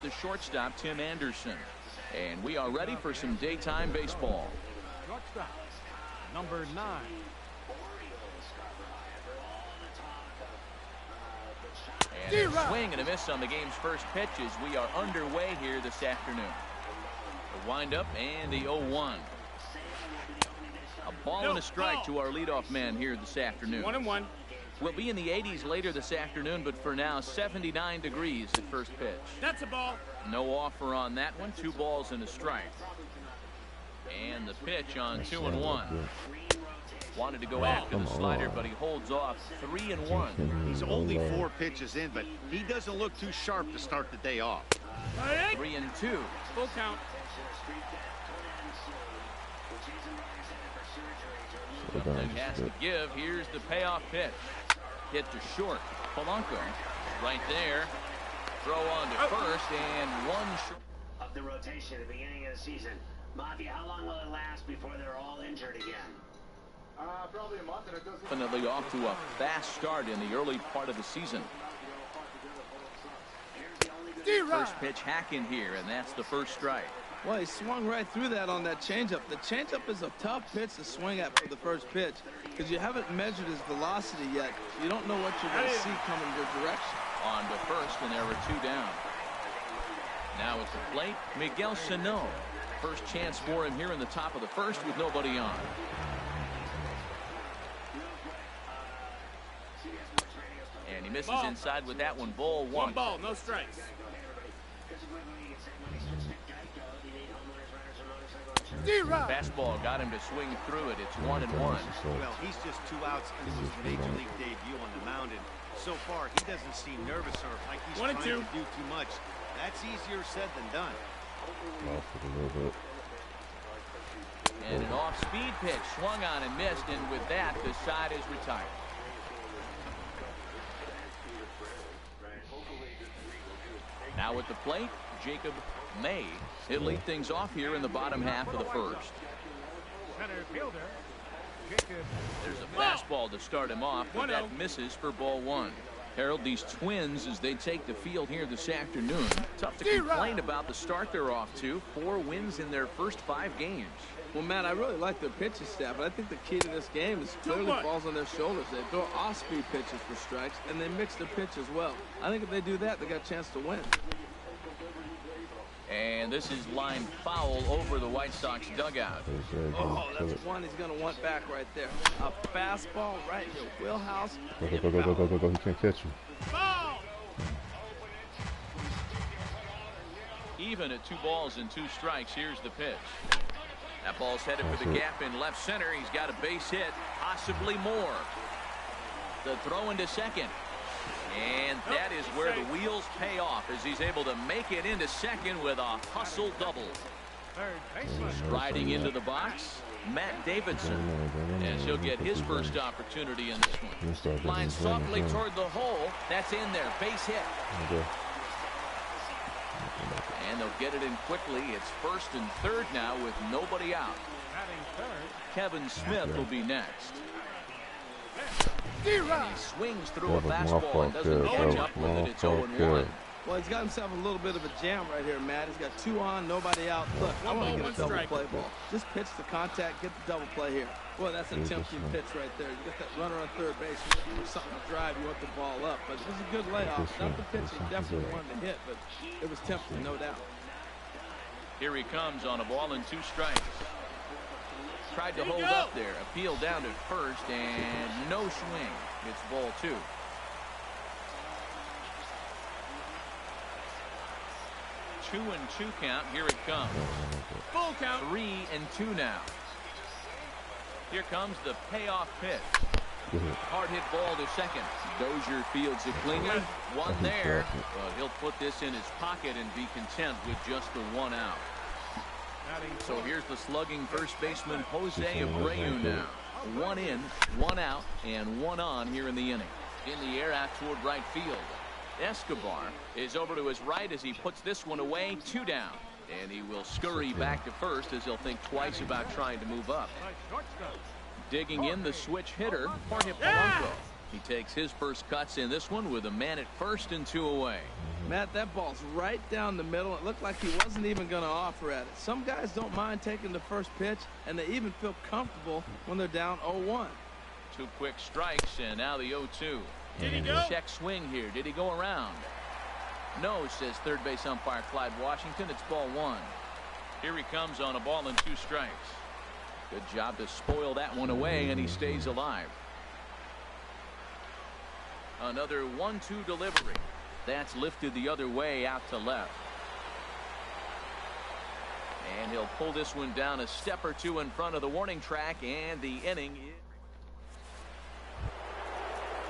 the shortstop, Tim Anderson. And we are ready for some daytime baseball. Shortstop, number 9. And a swing and a miss on the game's first pitch as we are underway here this afternoon. The windup and the 0-1. A ball and a strike to our leadoff man here this afternoon. 1-1. We'll be in the 80s later this afternoon, but for now 79 degrees at first pitch. That's a ball. No offer on that one. 2 balls and a strike. And the pitch on 2-1. Wanted to go after the slider, but he holds off. 3-1. He's only 4 pitches in, but he doesn't look too sharp to start the day off. 3-2. Full count. Something has to give. Here's the payoff pitch. Hit to short. Polanco right there. Throw on to first and 1 short. Of the rotation at the beginning of the season. Mafia, how long will it last before they're all injured again? Probably a month, and it doesn't. Definitely off to a fast start in the early part of the season. First pitch hack in here, and that's the first strike. Well, he swung right through that on that changeup. The changeup is a tough pitch to swing at for the first pitch because you haven't measured his velocity yet. You don't know what you're going to see coming your direction. On to first, and there were 2 down. Now at the plate, Miguel Sano. First chance for him here in the top of the first with nobody on. And he misses inside with that one. Ball 1. 1 ball, no strikes. Fastball got him to swing through it. It's 1-1. Well, he's just 2 outs into his major league debut on the mound, and so far he doesn't seem nervous or like he's trying to do too much. That's easier said than done. And an off-speed pitch swung on and missed, and with that the side is retired. Now at the plate, Jacob May. He'll lead things off here in the bottom half of the first. Center fielder, Jacob. There's a fastball to start him off, but that misses for ball 1. Harold, these Twins, as they take the field here this afternoon, tough to complain about the start they're off to. 4 wins in their first 5 games. Well, Matt, I really like their pitching staff, but I think the key to this game is clearly falls on their shoulders. They throw off-speed pitches for strikes, and they mix their pitch as well. I think if they do that, they got a chance to win. And this is line foul over the White Sox dugout. Oh, that's one he's going to want back right there. A fastball right in your wheelhouse. Go. He can't catch you. Ball. Even at 2 balls and 2 strikes. Here's the pitch. That ball's headed for the gap in left center. He's got a base hit, possibly more. The throw into second. And that is where the wheels pay off as he's able to make it into second with a hustle double. Striding into the box, Matt Davidson, as he'll get his first opportunity in this one. Line softly toward the hole. That's in there. Base hit. And they'll get it in quickly. It's first and third now with nobody out. Kevin Smith will be next. He swings through a fastball and doesn't catch up with it. It's 0-1. Well, he's got himself a little bit of a jam right here, Matt. He's got 2 on, nobody out. Look, I want to get a double play ball. Just pitch the contact, get the double play here. Boy, that's a tempting pitch right there. You get that runner on third base, you something to drive, you want the ball up. But it was a good layoff. Not the pitch he definitely wanted to hit, but it was tempting, no doubt. Here he comes on a ball and 2 strikes. Tried to hold up there. Appeal down to first, and no swing. It's ball 2. Two and 2 count. Here it comes. Full count. 3-2 now. Here comes the payoff pitch. Hard hit ball to second. Dozier fields it cleanly. 1 there, but he'll put this in his pocket and be content with just the 1 out. So here's the slugging first baseman Jose Abreu now. 1 in, 1 out, and 1 on here in the inning. In the air out toward right field. Escobar is over to his right as he puts this one away. 2 down. And he will scurry back to first as he'll think twice about trying to move up. Digging in the switch hitter, Jorge Polanco. He takes his first cuts in this one with a man at first and 2 away. Matt, that ball's right down the middle. It looked like he wasn't even going to offer at it. Some guys don't mind taking the first pitch, and they even feel comfortable when they're down 0-1. 2 quick strikes, and now the 0-2. Did he go? Check swing here. Did he go around? No, says third base umpire Clyde Washington. It's ball 1. Here he comes on a ball and 2 strikes. Good job to spoil that one away, and he stays alive. Another 1-2 delivery. That's lifted the other way out to left. And he'll pull this one down a step or 2 in front of the warning track, and the inning is...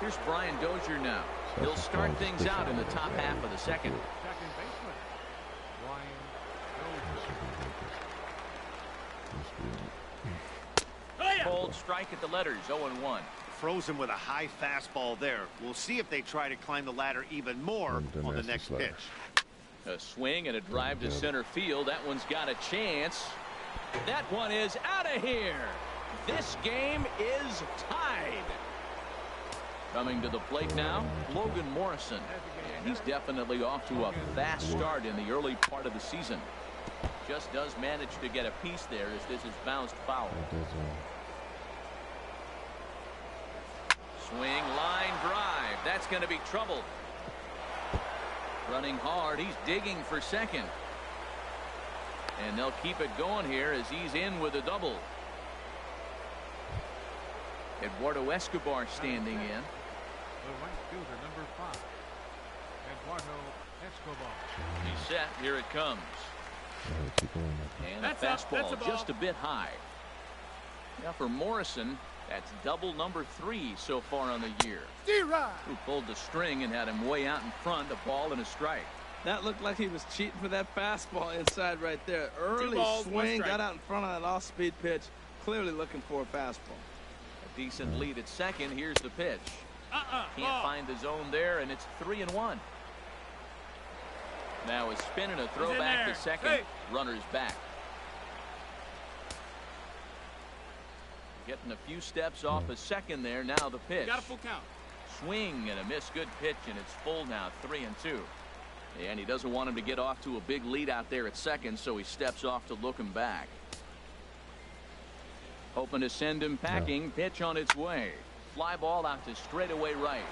Here's Brian Dozier now. He'll start things out in the top half of the second. Second baseman, Brian Dozier. Cold strike at the letters, 0-1. Froze him with a high fastball there. We'll see if they try to climb the ladder even more on the next pitch. A swing and a drive to center field. That one's got a chance. That one is out of here. This game is tied. Coming to the plate now, Logan Morrison. And he's definitely off to a fast start in the early part of the season. Just does manage to get a piece there as this is bounced foul. Swing, line drive. That's going to be trouble. Running hard. He's digging for second. And they'll keep it going here as he's in with a double. Eduardo Escobar standing in. The right fielder, number 5, Eduardo Escobar. He's set. Here it comes. And the fastball just a bit high. Now for Morrison, that's double number 3 so far on the year. Who pulled the string and had him way out in front, a ball and a strike. That looked like he was cheating for that fastball inside right there. Early swing, got out in front of that off-speed pitch. Clearly looking for a fastball. A decent lead at second. Here's the pitch. Can't find the zone there, and it's 3-1. Now a spin and a throw back to second. Hey. Runners back. Getting a few steps off a second there. Now the pitch. Got a full count. Swing and a miss. Good pitch, and it's full now. 3-2. And he doesn't want him to get off to a big lead out there at second, so he steps off to look him back. Hoping to send him packing. Pitch on its way. Fly ball out to straightaway right.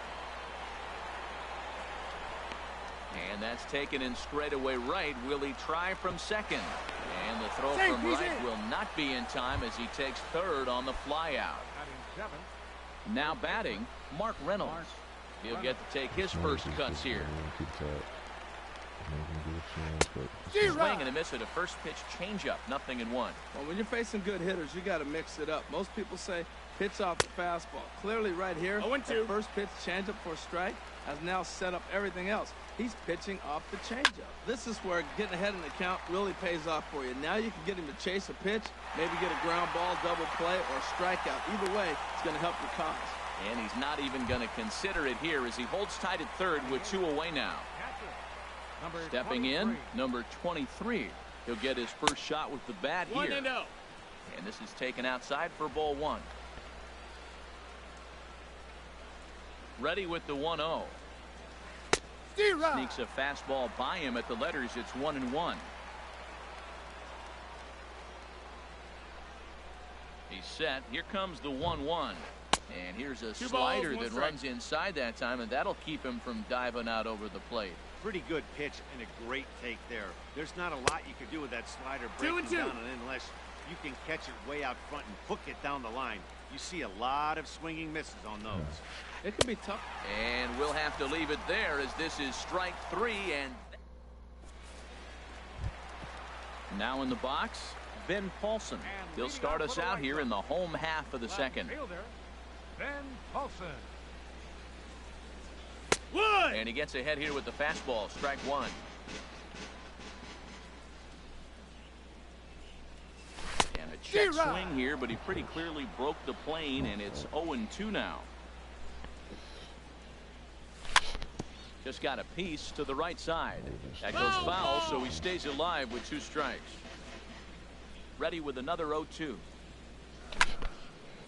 And that's taken in straightaway right. Will he try from second? And the throw from right will not be in time as he takes third on the fly out. Now batting, Mark Reynolds. He'll get to take his first cuts here. Swing and a miss at a first pitch changeup. 0-1. Well, when you're facing good hitters, you got to mix it up. Most people say pitch off the fastball. Clearly right here, that first pitch changeup for a strike has now set up everything else. He's pitching off the changeup. This is where getting ahead in the count really pays off for you. Now you can get him to chase a pitch, maybe get a ground ball, double play, or strikeout. Either way, it's going to help your cause. And he's not even going to consider it here as he holds tight at third with 2 away now. Stepping in, number 23. He'll get his first shot with the bat here. 1-0. And this is taken outside for ball 1. Ready with the 1-0. Sneaks a fastball by him at the letters. It's 1-1. He's set. Here comes the 1-1. And here's a slider that runs inside that time, and that'll keep him from diving out over the plate. Pretty good pitch and a great take there. There's not a lot you can do with that slider breaking down unless you can catch it way out front and hook it down the line. You see a lot of swinging misses on those. It can be tough. And we'll have to leave it there as this is strike 3. And now in the box, Ben Paulson. He'll start us out here in the home half of the second. Ben Paulson. And he gets ahead here with the fastball. Strike 1. And a check swing here, but he pretty clearly broke the plane, and it's 0-2 now. Just got a piece to the right side. That goes foul, so he stays alive with 2 strikes. Ready with another 0-2.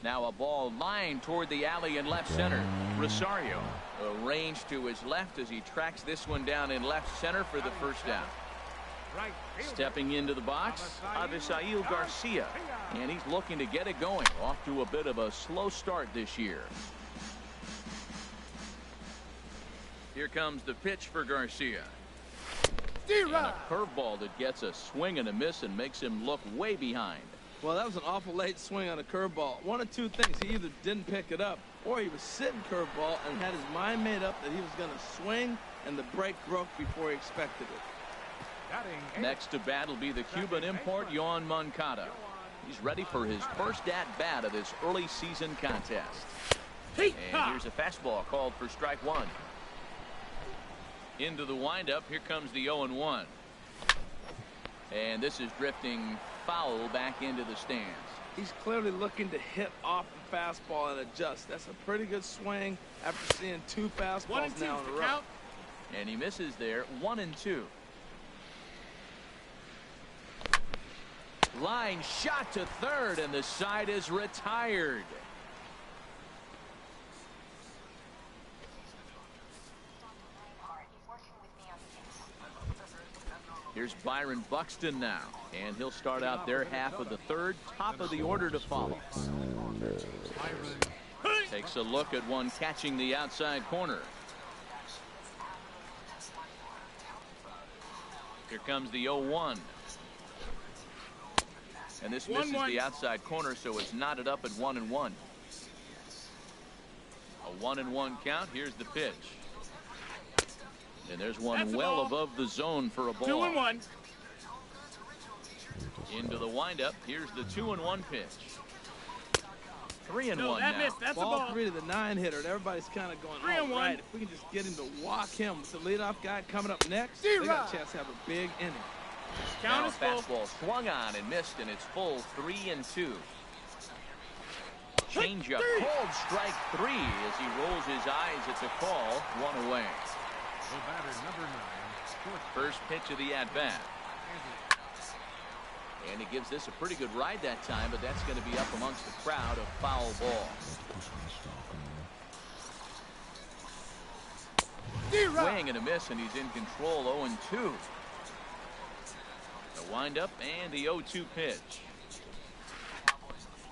Now a ball lined toward the alley in left center. Rosario arranged to his left as he tracks this one down in left center for the first down. Right fielder. Stepping into the box, Avisail Garcia. And he's looking to get it going. Off to a bit of a slow start this year. Here comes the pitch for Garcia. And a curveball that gets a swing and a miss and makes him look way behind. Well, that was an awful late swing on a curveball. One of two things. He either didn't pick it up or he was sitting curveball and had his mind made up that he was going to swing, and the break broke before he expected it. Next to bat will be the Cuban import, Yoan Moncada. He's ready for his first at-bat of this early season contest. And here's a fastball called for strike one. Into the windup. Here comes the 0-1. And this is drifting foul back into the stands. He's clearly looking to hit off the fastball and adjust. That's a pretty good swing after seeing two fastballs now in a row. And he misses there. 1-2. Line shot to third, and the side is retired. Here's Byron Buxton now, and he'll start out their half of the third. Top of the order to follow. Takes a look at one catching the outside corner. Here comes the 0-1. And this misses the outside corner, so it's knotted up at 1-1. A 1-1 count. Here's the pitch. And there's one well above the zone for a ball. 2-1. Into the windup. Here's the 2-1 pitch. 3-1 no, now. Missed. That's ball a ball. 3 to the 9-hitter. And everybody's kind of going, all right, if we can just get him to walk him with the leadoff guy coming up next, they got a chance to have a big inning. Now a fastball swung on and missed, and it's full 3-2. Changeup called strike 3 as he rolls his eyes at the call. 1 away. First pitch of the at-bat. And he gives this a pretty good ride that time, but that's going to be up amongst the crowd. A foul ball. Swing and a miss, and he's in control. 0-2. The windup and the 0-2 pitch.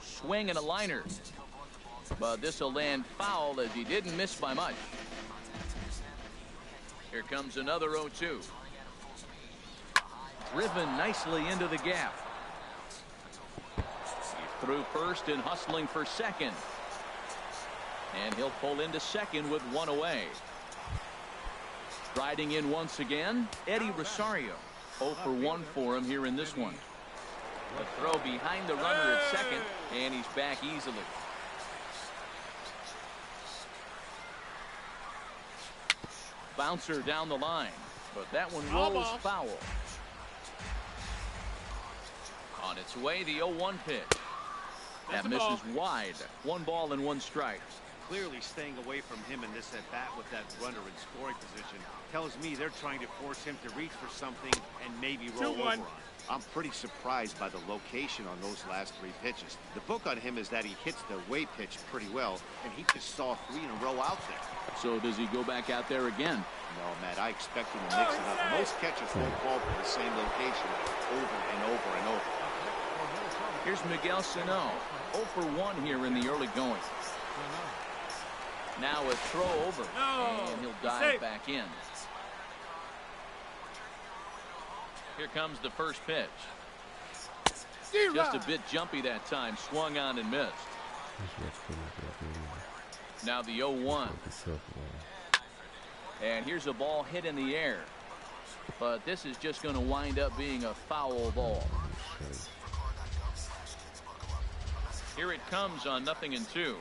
Swing and a liner. But this will land foul as he didn't miss by much. Here comes another 0-2. Driven nicely into the gap. He's through first and hustling for second. And he'll pull into second with 1 away. Riding in once again, Eddie Rosario. 0 for 1 for him here in this one. A throw behind the runner at second, and he's back easily. Bouncer down the line, but that one rolls foul. On its way, the 0-1 pitch. That misses wide. 1 ball and 1 strike. Clearly staying away from him in this at-bat with that runner in scoring position tells me they're trying to force him to reach for something and maybe roll over on. I'm pretty surprised by the location on those last 3 pitches. The book on him is that he hits the way pitch pretty well, and he just saw 3 in a row out there. So does he go back out there again? No, Matt, I expect him to mix it up. Most catchers won't fall for the same location over and over and over. Here's Miguel Sano. 0 for 1 here in the early going. Now a throw over, and he'll dive back in. Here comes the first pitch. Just a bit jumpy that time. Swung on and missed. Now the 0-1. And here's a ball hit in the air. But this is just going to wind up being a foul ball. Here it comes on 0-2.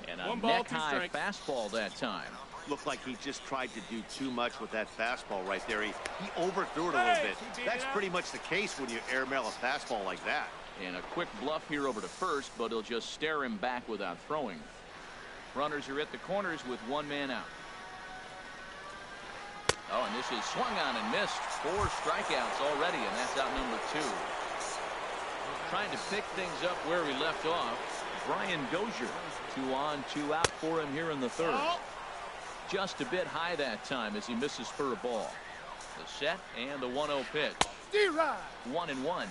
And a neck-high fastball that time. Looked like he just tried to do too much with that fastball right there. He overthrew it a little bit. That's pretty much the case when you airmail a fastball like that. And a quick bluff here over to first, but he'll just stare him back without throwing. Runners are at the corners with 1 man out. Oh, and this is swung on and missed. 4 strikeouts already, and that's out number 2. Trying to pick things up where we left off. Brian Dozier. 2 on, 2 out for him here in the third. Just a bit high that time as he misses for a ball. The set and the 1-0 pitch. 1-1.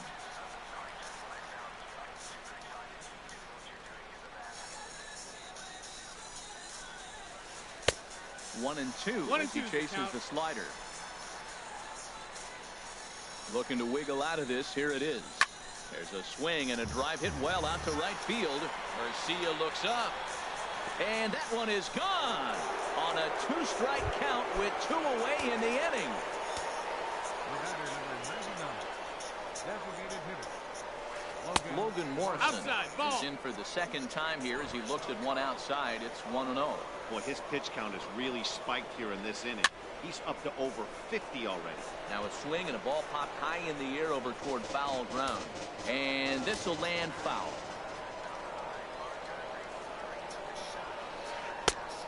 1-2 as he chases the slider. Looking to wiggle out of this. Here it is. There's a swing and a drive hit well out to right field. Garcia looks up. And that one is gone on a 2-strike count with 2 away in the inning. Logan Morrison is in for the second time here as he looks at one outside. It's 1-0. Boy, his pitch count has really spiked here in this inning. He's up to over 50 already. Now a swing and a ball popped high in the air over toward foul ground. And this will land foul.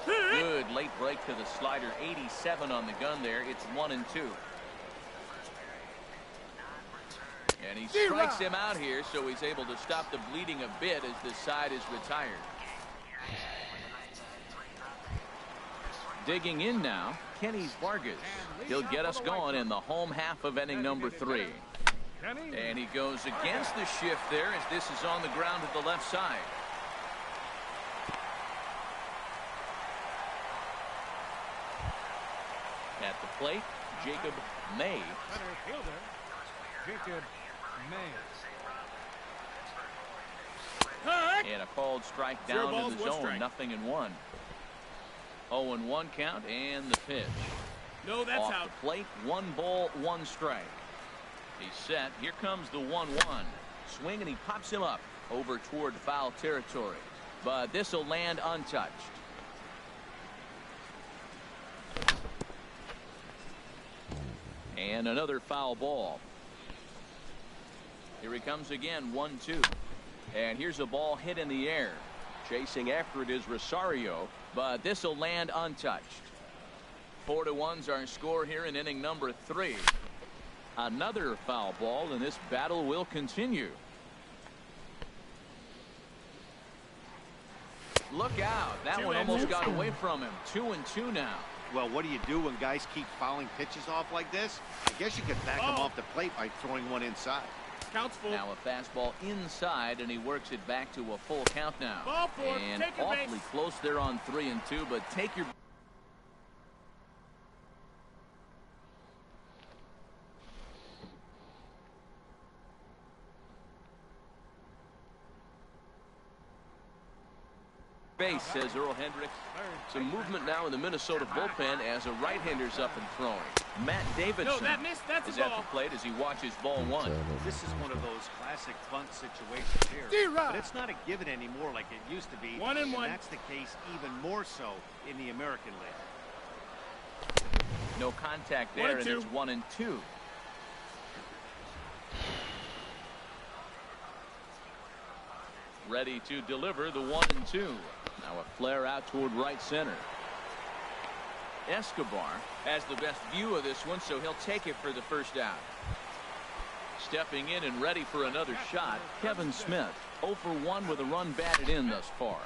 Good late break to the slider. 87 on the gun there. It's 1-2. And he strikes him out here, so he's able to stop the bleeding a bit as this side is retired. Digging in now, Kenny Vargas. He'll get us going in the home half of inning number 3. And he goes against the shift there as this is on the ground at the left side. At the plate, Jacob May. Jacob May. And a called strike down in the zone. 0-1. 0-1 count and the pitch. No, that's off out. The plate, 1 ball, 1 strike. He's set. Here comes the 1-1. Swing and he pops him up over toward foul territory. But this will land untouched. And another foul ball. Here he comes again, 1-2. And here's a ball hit in the air. Chasing after it is Rosario, but this will land untouched. 4-1's our score here in inning number 3. Another foul ball, and this battle will continue. Look out. That one almost got away from him. 2-2 now. Well, what do you do when guys keep fouling pitches off like this? I guess you could back them off the plate by throwing one inside. Counts full. Now a fastball inside, and he works it back to a full count now. Ball four. And Take your awfully base. close there on 3-2, but take your base, says Earl Hendricks. Some movement now in the Minnesota bullpen as a right-hander's up and throwing. Matt Davidson is at the plate as he watches ball 1. This is one of those classic bunt situations here. But it's not a given anymore like it used to be. 1-1. And that's the case even more so in the American League. No contact there, and it's 1-2. Ready to deliver the 1-2. Now a flare out toward right center. Escobar has the best view of this one, so he'll take it for the first out. Stepping in and ready for another shot, Kevin Smith. 0 for 1 with a run batted in thus far.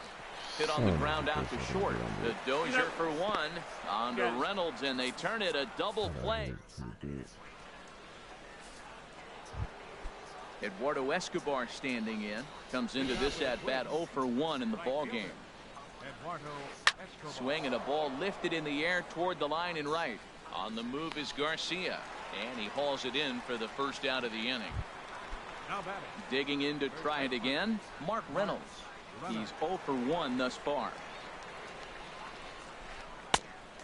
Hit on the ground out to short. The Dozier for 1 on to Reynolds, and they turn it a double play. Eduardo Escobar standing in. Comes into this at bat 0 for 1 in the ball game. Swing and a ball lifted in the air toward the line and right. On the move is Garcia, and he hauls it in for the first out of the inning. Digging in to try it again, Mark Reynolds. He's 0 for 1 thus far.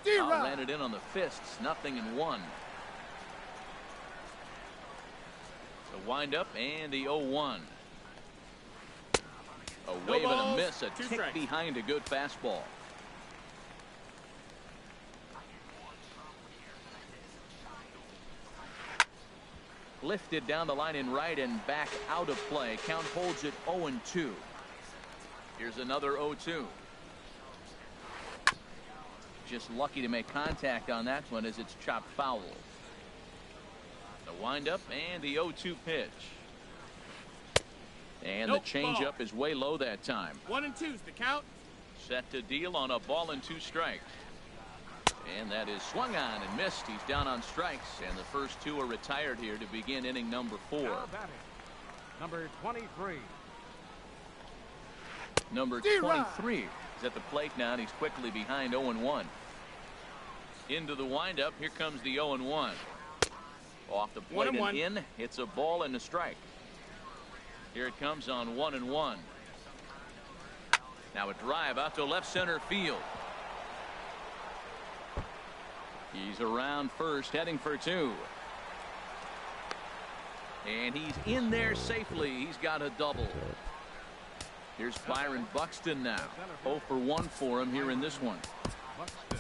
Ran it in on the fists, 0-1. The windup and the 0-1. A wave and a miss, a tick behind a good fastball. Lifted down the line in right and back out of play. Count holds it 0-2. Here's another 0-2. Just lucky to make contact on that one as it's chopped foul. The windup and the 0-2 pitch. And the changeup is way low that time. 1 and 2's the count. Set to deal on a ball and 2 strikes. And that is swung on and missed. He's down on strikes, and the first 2 are retired here to begin inning number 4. Now batting, number 23. Number 23 is at the plate now, and he's quickly behind 0-1. Into the windup. Here comes the 0-1. Off the plate and in. It's a ball and a strike. Here it comes on 1-1. Now a drive out to left center field. He's around first, heading for 2. And he's in there safely. He's got a double. Here's Byron Buxton now. 0 for 1 for him here in this one. Buxton.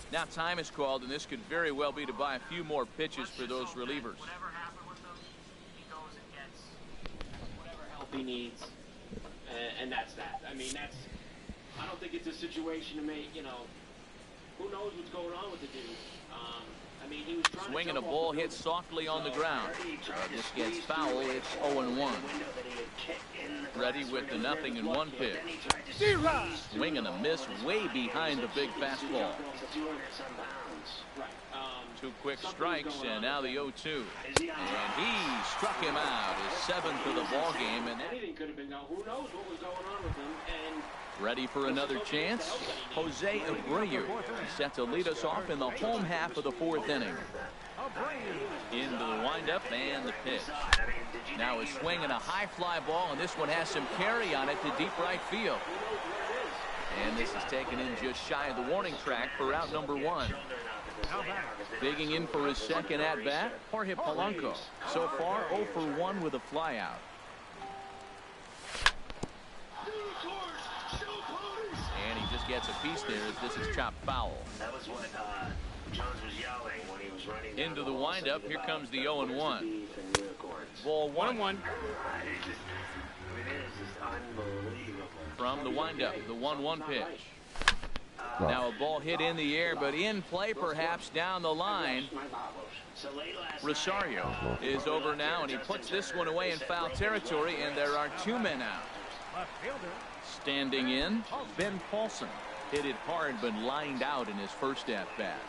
Now time is called, and this could very well be to buy a few more pitches for those relievers. Whatever happened with him, he goes and gets whatever help he needs, and that's that. I mean, I don't think it's a situation to make, who knows what's going on with the dude. I mean, he was trying swinging to a ball hit softly on the ground. This gets foul. It's 0-1. Ready with the 0-1 pitch. Swing and a miss way behind the big fastball. 2 quick strikes, and now the 0-2. And he struck him out. His 7th of the ball game. And anything could have been done. Who knows what was going on with him? And ready for another chance. Jose Abreu set to lead us off in the home half of the 4th inning. Into the windup and the pitch. Now a swing and a high fly ball, and this one has some carry on it to deep right field. And this is taken in just shy of the warning track for out number 1. Digging in for his second at bat, Jorge Polanco. So far 0 for 1 with a fly out. And he just gets a piece there as this is chopped foul. that was what Jones was yelling when he was running into the windup. Here comes the 0-1. Ball 1-1. From the windup, the 1-1 pitch. Now a ball hit in the air, but in play perhaps down the line. Rosario is over now, and he puts this one away in foul territory, and there are 2 men out. Standing in, Ben Paulson. Hit it hard, but lined out in his first at-bat.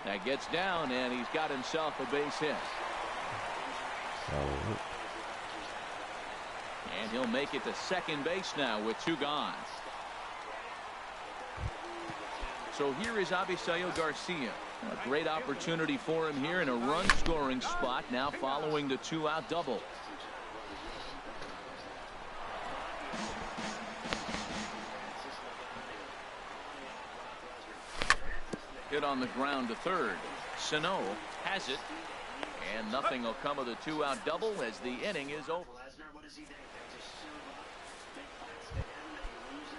That gets down, and he's got himself a base hit. And he'll make it to second base now with 2 gone. So here is Avisail Garcia. A great opportunity for him here in a run-scoring spot now following the 2-out double. Hit on the ground to third. Sano has it, and nothing will come of the 2-out double as the inning is over.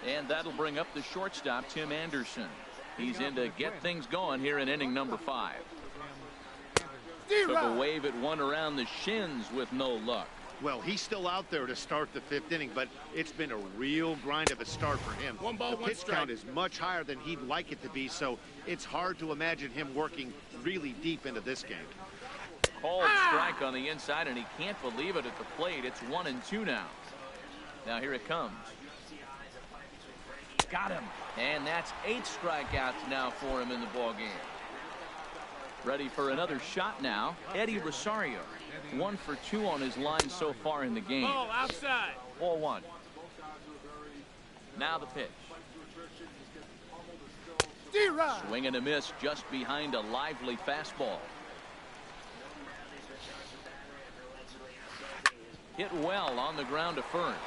And that'll bring up the shortstop, Tim Anderson. He's in to get things going here in inning number 5. Took a wave at one around the shins with no luck. Well, he's still out there to start the 5th inning, but it's been a real grind of a start for him. 1 ball, the 1 pitch strike. count is much higher than he'd like it to be, so it's hard to imagine him working really deep into this game. Called strike on the inside, and he can't believe it at the plate. It's 1-2 now. Now here it comes. Got him. And that's 8 strikeouts now for him in the ball game. Ready for another shot now. Eddie Rosario. 1 for 2 on his line so far in the game. Ball outside. Ball 1. Now the pitch. Swing and a miss just behind a lively fastball. Hit well on the ground to first.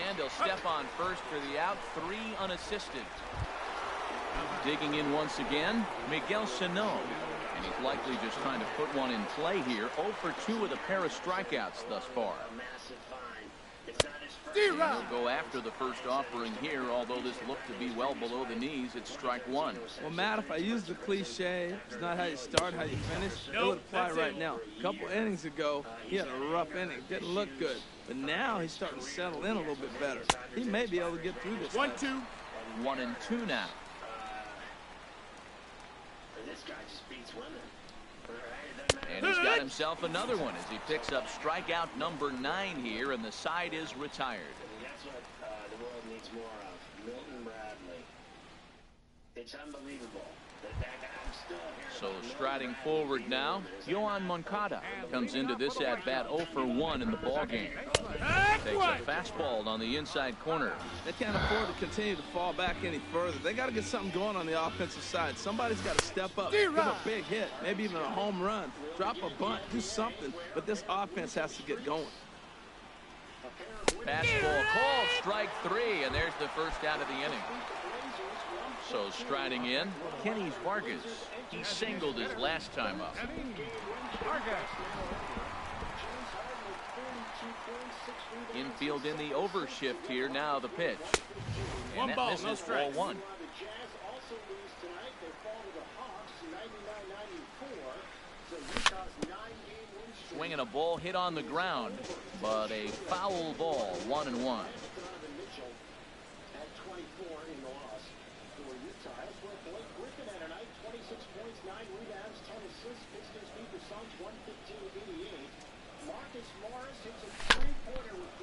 And he'll step on first for the out. 3 unassisted. Digging in once again, Miguel Sano. And he's likely just trying to put one in play here. 0 for 2 with a pair of strikeouts thus far. And he'll go after the first offering here, although this looked to be well below the knees. It's strike one. Well, Matt, if I use the cliche, it's not how you start, how you finish, it would apply right now. A couple innings ago, he had a rough inning. Didn't look good. But now he's starting to settle in a little bit better. He may be able to get through this. 1-2. 1-2 now. This guy just beats women. And he's got himself another one as he picks up strikeout number 9 here, and the side is retired. That's what the world needs more of. Milton Bradley. It's unbelievable that guy still here. So striding forward now, Yohan Moncada comes into this at-bat 0 for 1 in the ballgame. Takes a fastball on the inside corner. They can't afford to continue to fall back any further. They got to get something going on the offensive side. Somebody's got to step up, give a big hit, maybe even a home run, drop a bunt, do something. But this offense has to get going. Fastball called, strike 3, and there's the first out of the inning. So striding in, Kenny Vargas. He singled his last time up. Infield in the overshift here. Now the pitch. And that misses ball 1. Swinging a ball hit on the ground, but a foul ball, 1-1.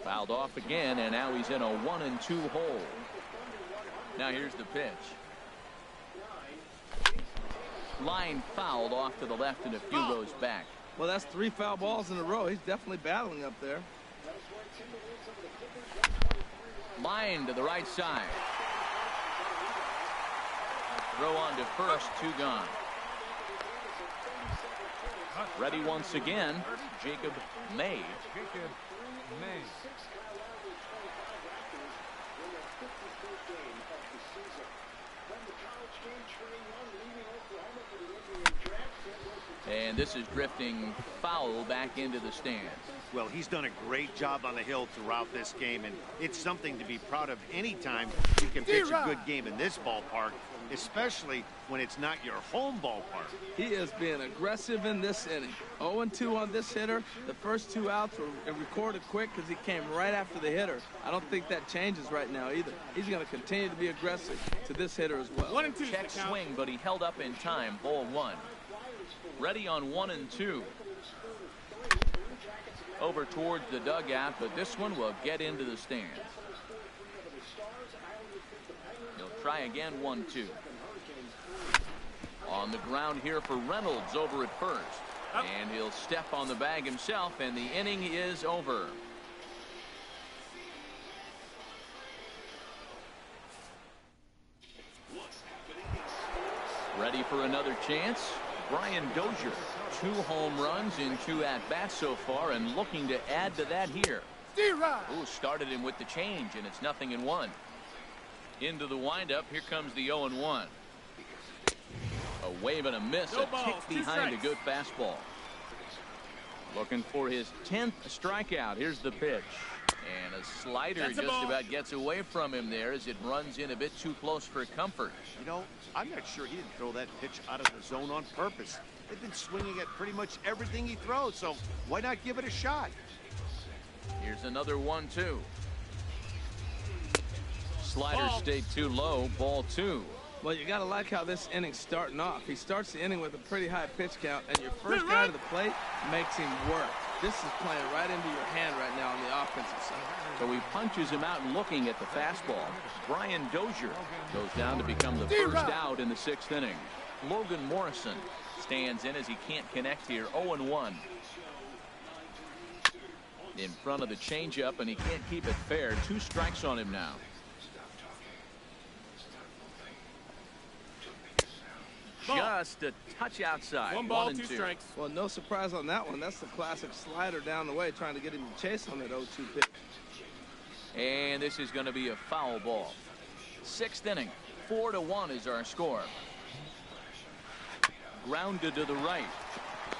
Fouled off again, and now he's in a 1-2 hole. Now here's the pitch. Line fouled off to the left and a few rows back. Well, that's 3 foul balls in a row. He's definitely battling up there. Line to the right side. Throw on to first, 2 gone. Ready once again, Jacob May. And this is drifting foul back into the stands. Well, he's done a great job on the hill throughout this game, and it's something to be proud of anytime you can pitch a good game in this ballpark, especially when it's not your home ballpark. He is being aggressive in this inning. 0-2 on this hitter. The first 2 outs were recorded quick because he came right after the hitter. I don't think that changes right now either. He's going to continue to be aggressive to this hitter as well. 1-2. Check swing, but he held up in time. Ball 1. Ready on 1-2. Over towards the dugout, but this one will get into the stands. He'll try again, 1-2. On the ground here for Reynolds over at first. And he'll step on the bag himself, and the inning is over. Ready for another chance? Brian Dozier. 2 home runs in 2 at-bats so far, and looking to add to that here. Ooh, started him with the change, and it's 0-1. Into the windup, here comes the 0-1. A wave and a miss, a tick behind a good fastball. Looking for his 10th strikeout. Here's the pitch. And a slider just about gets away from him there as it runs in a bit too close for comfort. You know, I'm not sure he didn't throw that pitch out of the zone on purpose. They've been swinging at pretty much everything he throws, so why not give it a shot? Here's another 1-2. Slider stayed too low, ball 2. Well, you got to like how this inning's starting off. He starts the inning with a pretty high pitch count, and your first guy to the plate makes him work. This is playing right into your hand right now on the offensive side. So he punches him out looking at the fastball. Brian Dozier goes down to become the first out in the 6th inning. Logan Morrison stands in as he can't connect here. 0-1. In front of the changeup, and he can't keep it fair. 2 strikes on him now. Just a touch outside. 1 ball, 2 strikes. Well, no surprise on that one. That's the classic slider down the way, trying to get him to chase on that 0-2 pitch. And this is going to be a foul ball. 6th inning. 4-1 is our score. Grounded to the right.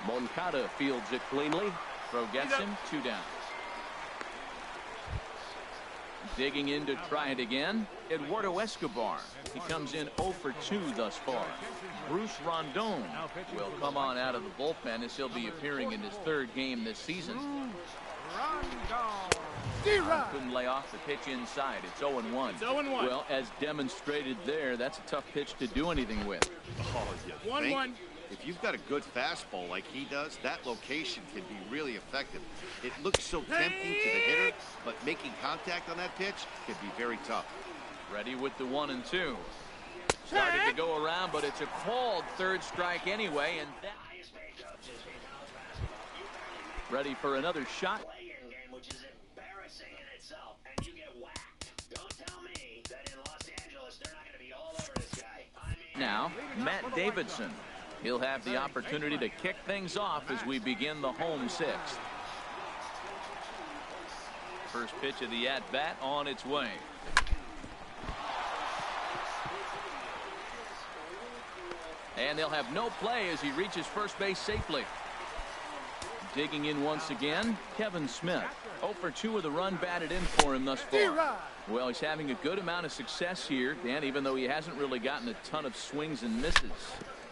Moncada fields it cleanly. Throw gets him. 2 down. Digging in to try it again, Eduardo Escobar. He comes in 0 for 2 thus far. Bruce Rondon will come on out of the bullpen as he'll be appearing in his 3rd game this season. Couldn't lay off the pitch inside. It's 0-1. It's 0-1. Well, as demonstrated there, that's a tough pitch to do anything with. Oh, you 1-1. If you've got a good fastball like he does, that location can be really effective. It looks so tempting to the hitter, but making contact on that pitch can be very tough. Ready with the 1-2. Started to go around, but it's a called 3rd strike anyway, and that. Ready for another shot. Which is embarrassing in itself, and you get whacked. Don't tell me that in Los Angeles they're not going to be all over this guy. Now, Matt Davidson. He'll have the opportunity to kick things off as we begin the home 6th. First pitch of the at-bat on its way. And they'll have no play as he reaches first base safely. Digging in once again, Kevin Smith. 0 for 2 with a run batted in for him thus far. Well, he's having a good amount of success here, Dan, even though he hasn't really gotten a ton of swings and misses.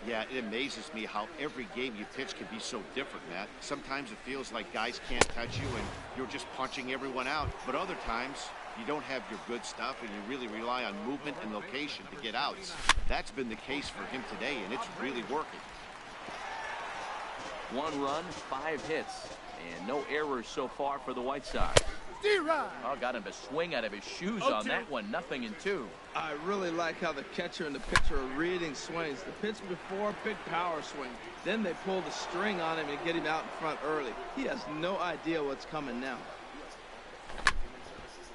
Yeah, it amazes me how every game you pitch can be so different, Matt. Sometimes it feels like guys can't touch you and you're just punching everyone out. But other times, you don't have your good stuff and you really rely on movement and location to get outs. That's been the case for him today, and it's really working. 1 run, 5 hits, and no errors so far for the White Sox. Oh, got him to swing out of his shoes on that one. 0-2. I really like how the catcher and the pitcher are reading swings. The pitch before, big power swing. Then they pull the string on him and get him out in front early. He has no idea what's coming now.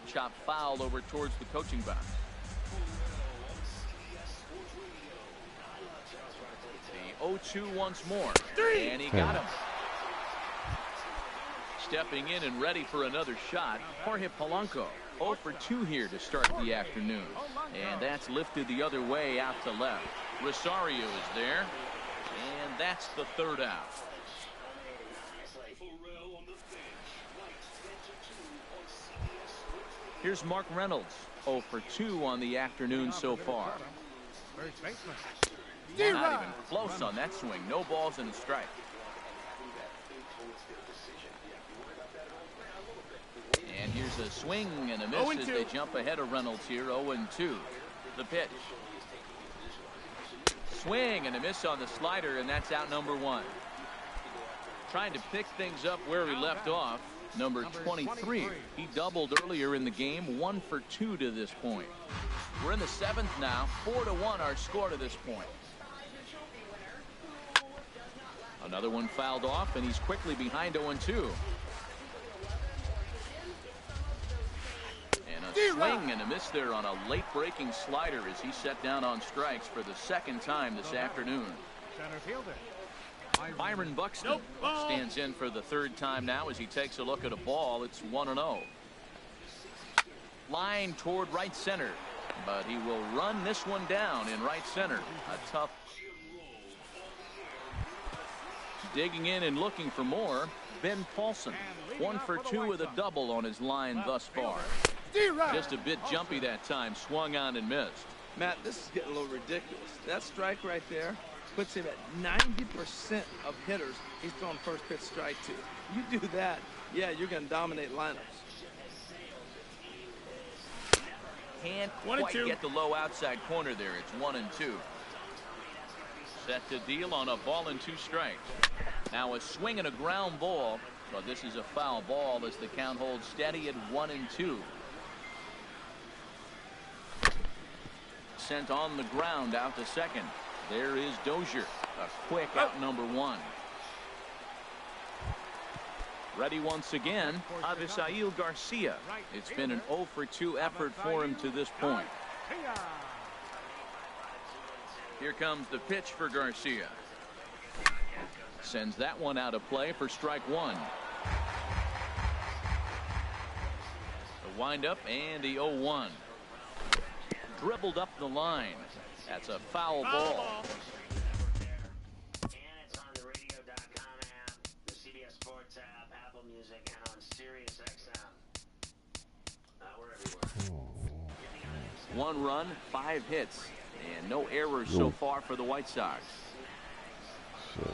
Chop foul over towards the coaching box. The 0-2 once more. And he got him. Stepping in and ready for another shot, Jorge Polanco. 0 for 2 here to start the afternoon. And that's lifted the other way out to left. Rosario is there. And that's the 3rd out. Here's Mark Reynolds. 0 for 2 on the afternoon so far. First baseman. Not even close on that swing. No balls and a strike. And here's a swing and a miss as they jump ahead of Reynolds here. 0-2. The pitch. Swing and a miss on the slider, and that's out number 1. Trying to pick things up where he left off. Number 23. He doubled earlier in the game. 1 for 2 to this point. We're in the 7th now. 4-1 our score to this point. Another one fouled off, and he's quickly behind 0-2. And a swing and a miss there on a late breaking slider as he set down on strikes for the 2nd time this afternoon. Center fielder. Byron Buxton stands in for the 3rd time now as he takes a look at a ball. It's 1-0. Line toward right center, but he will run this one down in right center. A tough. Digging in and looking for more, Ben Paulson. 1 for 2 with a double on his line thus far. Just a bit jumpy that time, swung on and missed. Matt, this is getting a little ridiculous. That strike right there puts him at 90% of hitters he's throwing first pitch strike to. You do that, yeah, you're going to dominate lineups. Can't quite get the low outside corner there. It's 1-2. Set to deal on a ball and 2 strikes. Now a swing and a ground ball, but this is a foul ball as the count holds steady at 1-2. Sent on the ground out to second. There is Dozier. A quick out number 1. Ready once again, Avisail Garcia. It's been an 0 for 2 effort for him to this point. Here comes the pitch for Garcia. Sends that one out of play for strike 1. The windup and the 0-1. Dribbled up the line. That's a foul ball. And it's on the radio.com app, the CBS Sports app, Apple Music, and on Sirius XM. 1 run, 5 hits, and no errors so far for the White Sox. Shit,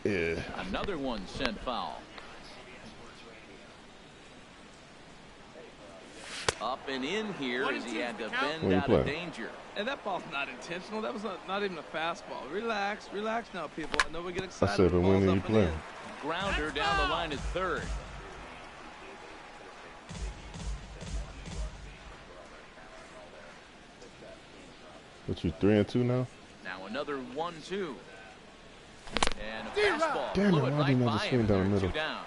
man. Yeah. Another one sent foul. Up and in here as he had to bend out of danger. And that ball's not intentional. That was not even a fastball. Relax, relax now, people. I know we get excited. I said, but when did he play? Grounder down the line at third. What, you 3-2 now? Now another 1-2. And a fastball. Damn it, Blew it why right didn't I by just him. swing down the They're 2 middle? down.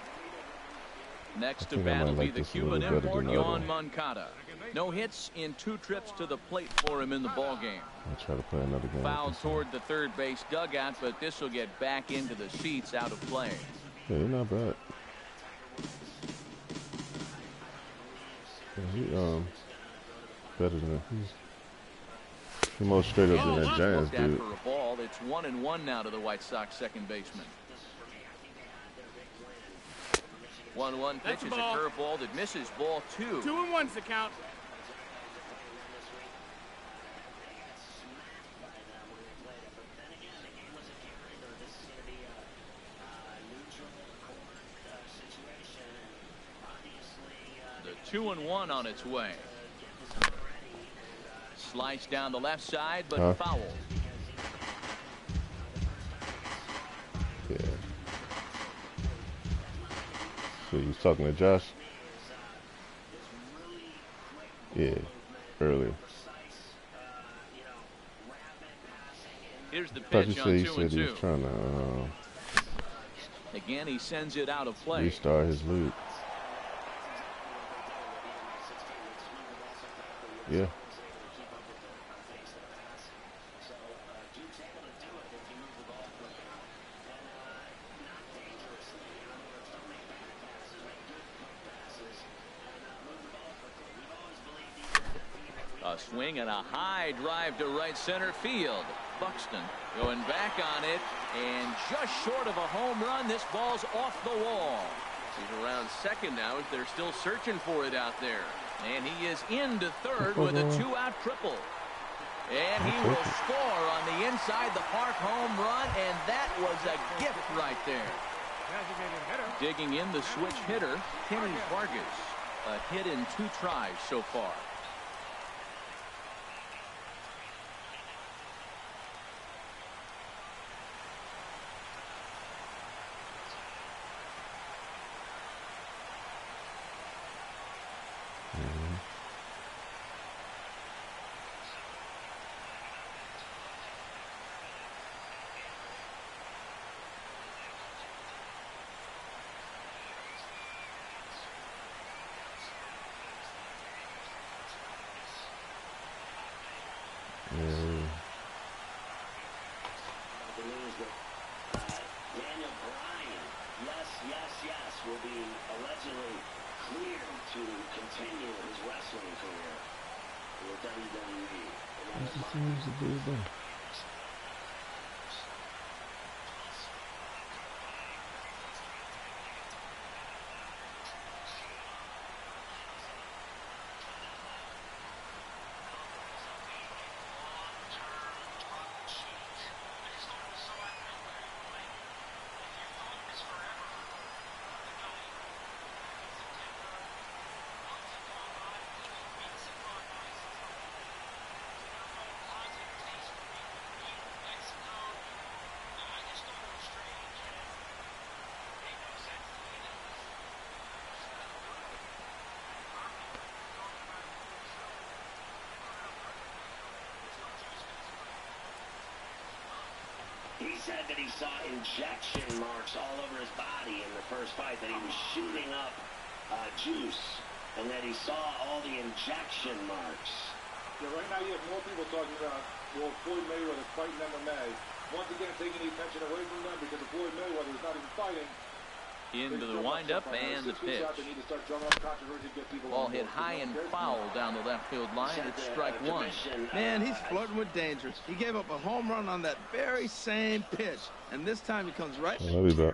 Next to I bat will might be like the this a Cuban little better import, than the other Yon one. Moncada. No hits in 2 trips to the plate for him in the ballgame. I'll try to play another game. Fouled toward the third base dugout, but this will get back into the seats out of play. Yeah, he's not bad. Yeah, he better than he's more straight up than that Giants dude. For a ball, it's 1-1 now to the White Sox second baseman. 1-1 pitch is a curveball that misses ball 2. 2-1's the count. The 2-1 on its way. Slice down the left side, but foul. Yeah. So you was talking to Josh? Yeah, earlier. Here's the Thought you pitch said on he 2-2. said he was trying to Again, he sends it out of play. restart his lead. Yeah. A swing and a high drive to right center field. Buxton going back on it, and just short of a home run. This ball's off the wall. He's around second now as they're still searching for it out there. And he is into third with a 2-out triple. And he will score on the inside the park home run, and that was a gift right there. Digging in the switch hitter, Kenny Vargas. A hit in 2 tries so far. Will be allegedly cleared to continue his wrestling career with WWE. He said that he saw injection marks all over his body in the first fight, that he was shooting up juice, and that he saw all the injection marks. Yeah, right now you have more people talking about, well, Floyd Mayweather fighting MMA. Once again, taking the attention away from them because of Floyd Mayweather is not even fighting. Into the windup and the pitch. Ball hit high and foul down the left field line. It's strike one. Man, he's flirting with danger. He gave up a home run on that very same pitch, and this time he comes right. I'll be back.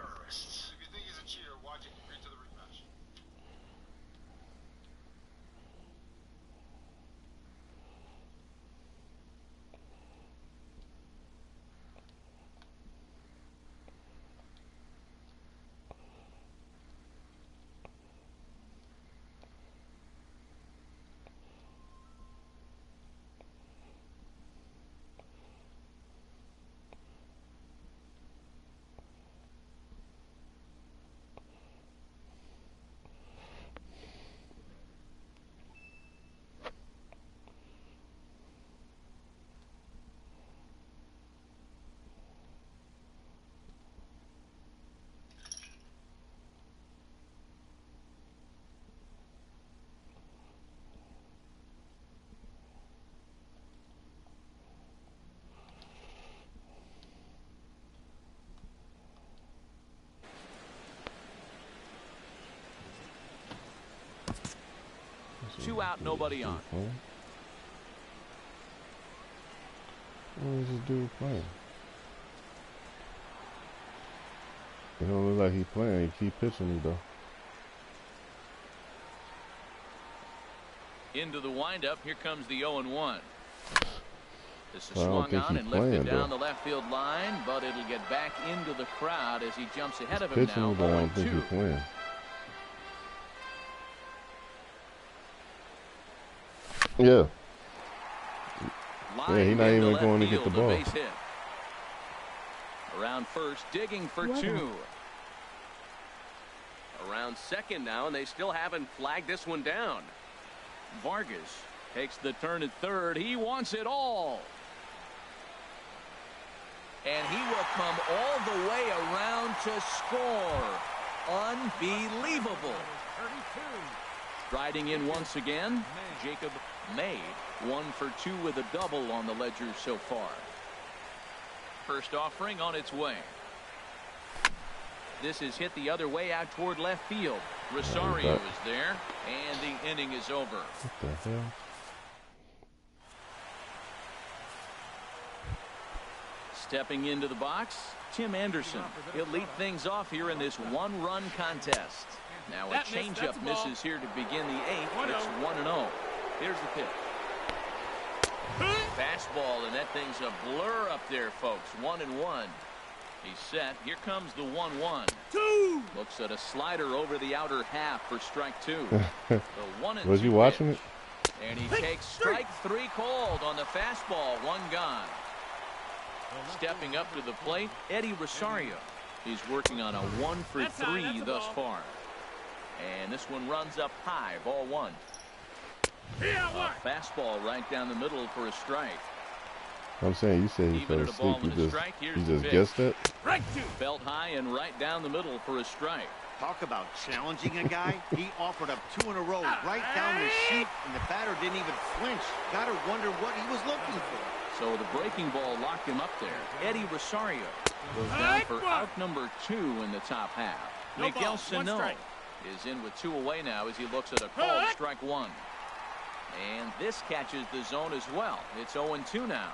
Two out, nobody on. What is this dude playing? It don't look like he playing. He keep pitching me though. Into the windup. Here comes the 0-1. This is I don't swung think on he's and lifted playing, down though. the left field line, but it'll get back into the crowd as he jumps ahead of He's him pitching now. me, but I don't think he's 0-2. playing. Yeah. Yeah, he's not Line even into going to left get the field, a ball. base hit. Around first, digging for two. Around second now, and they still haven't flagged this one down. Vargas takes the turn at third. He wants it all. And he will come all the way around to score. Unbelievable. Riding in once again, Jacob May. 1 for 2 with a double on the ledger so far. First offering on its way. This is hit the other way out toward left field. Rosario is there, and the inning is over. What the hell? Stepping into the box, Tim Anderson. He'll lead things off here in this one-run contest. Now a changeup misses here to begin the 8th. It's 1-0. Here's the pitch. Fastball, and that thing's a blur up there, folks. 1-1. He's set. Here comes the 1-1. Looks at a slider over the outer half for strike 2. The 1-2 Was you watching pitch. it? And he takes strike 3 called on the fastball. 1 gone. Stepping up to the plate, Eddie Rosario. He's working on a 1 for 3 thus far. And this one runs up high, ball 1. A fastball right down the middle for a strike. I'm saying, you said he fell Even at a asleep. ball and a strike, You here's the just pitch. guessed that? Felt high and right down the middle for a strike. Talk about challenging a guy. He offered up 2 in a row right down the chute, and the batter didn't even flinch. Gotta wonder what he was looking for. So the breaking ball locked him up there. Eddie Rosario goes down for out number 2 in the top half. Miguel Sano is in with 2 away now as he looks at a called strike 1. And this catches the zone as well. It's 0-2 now.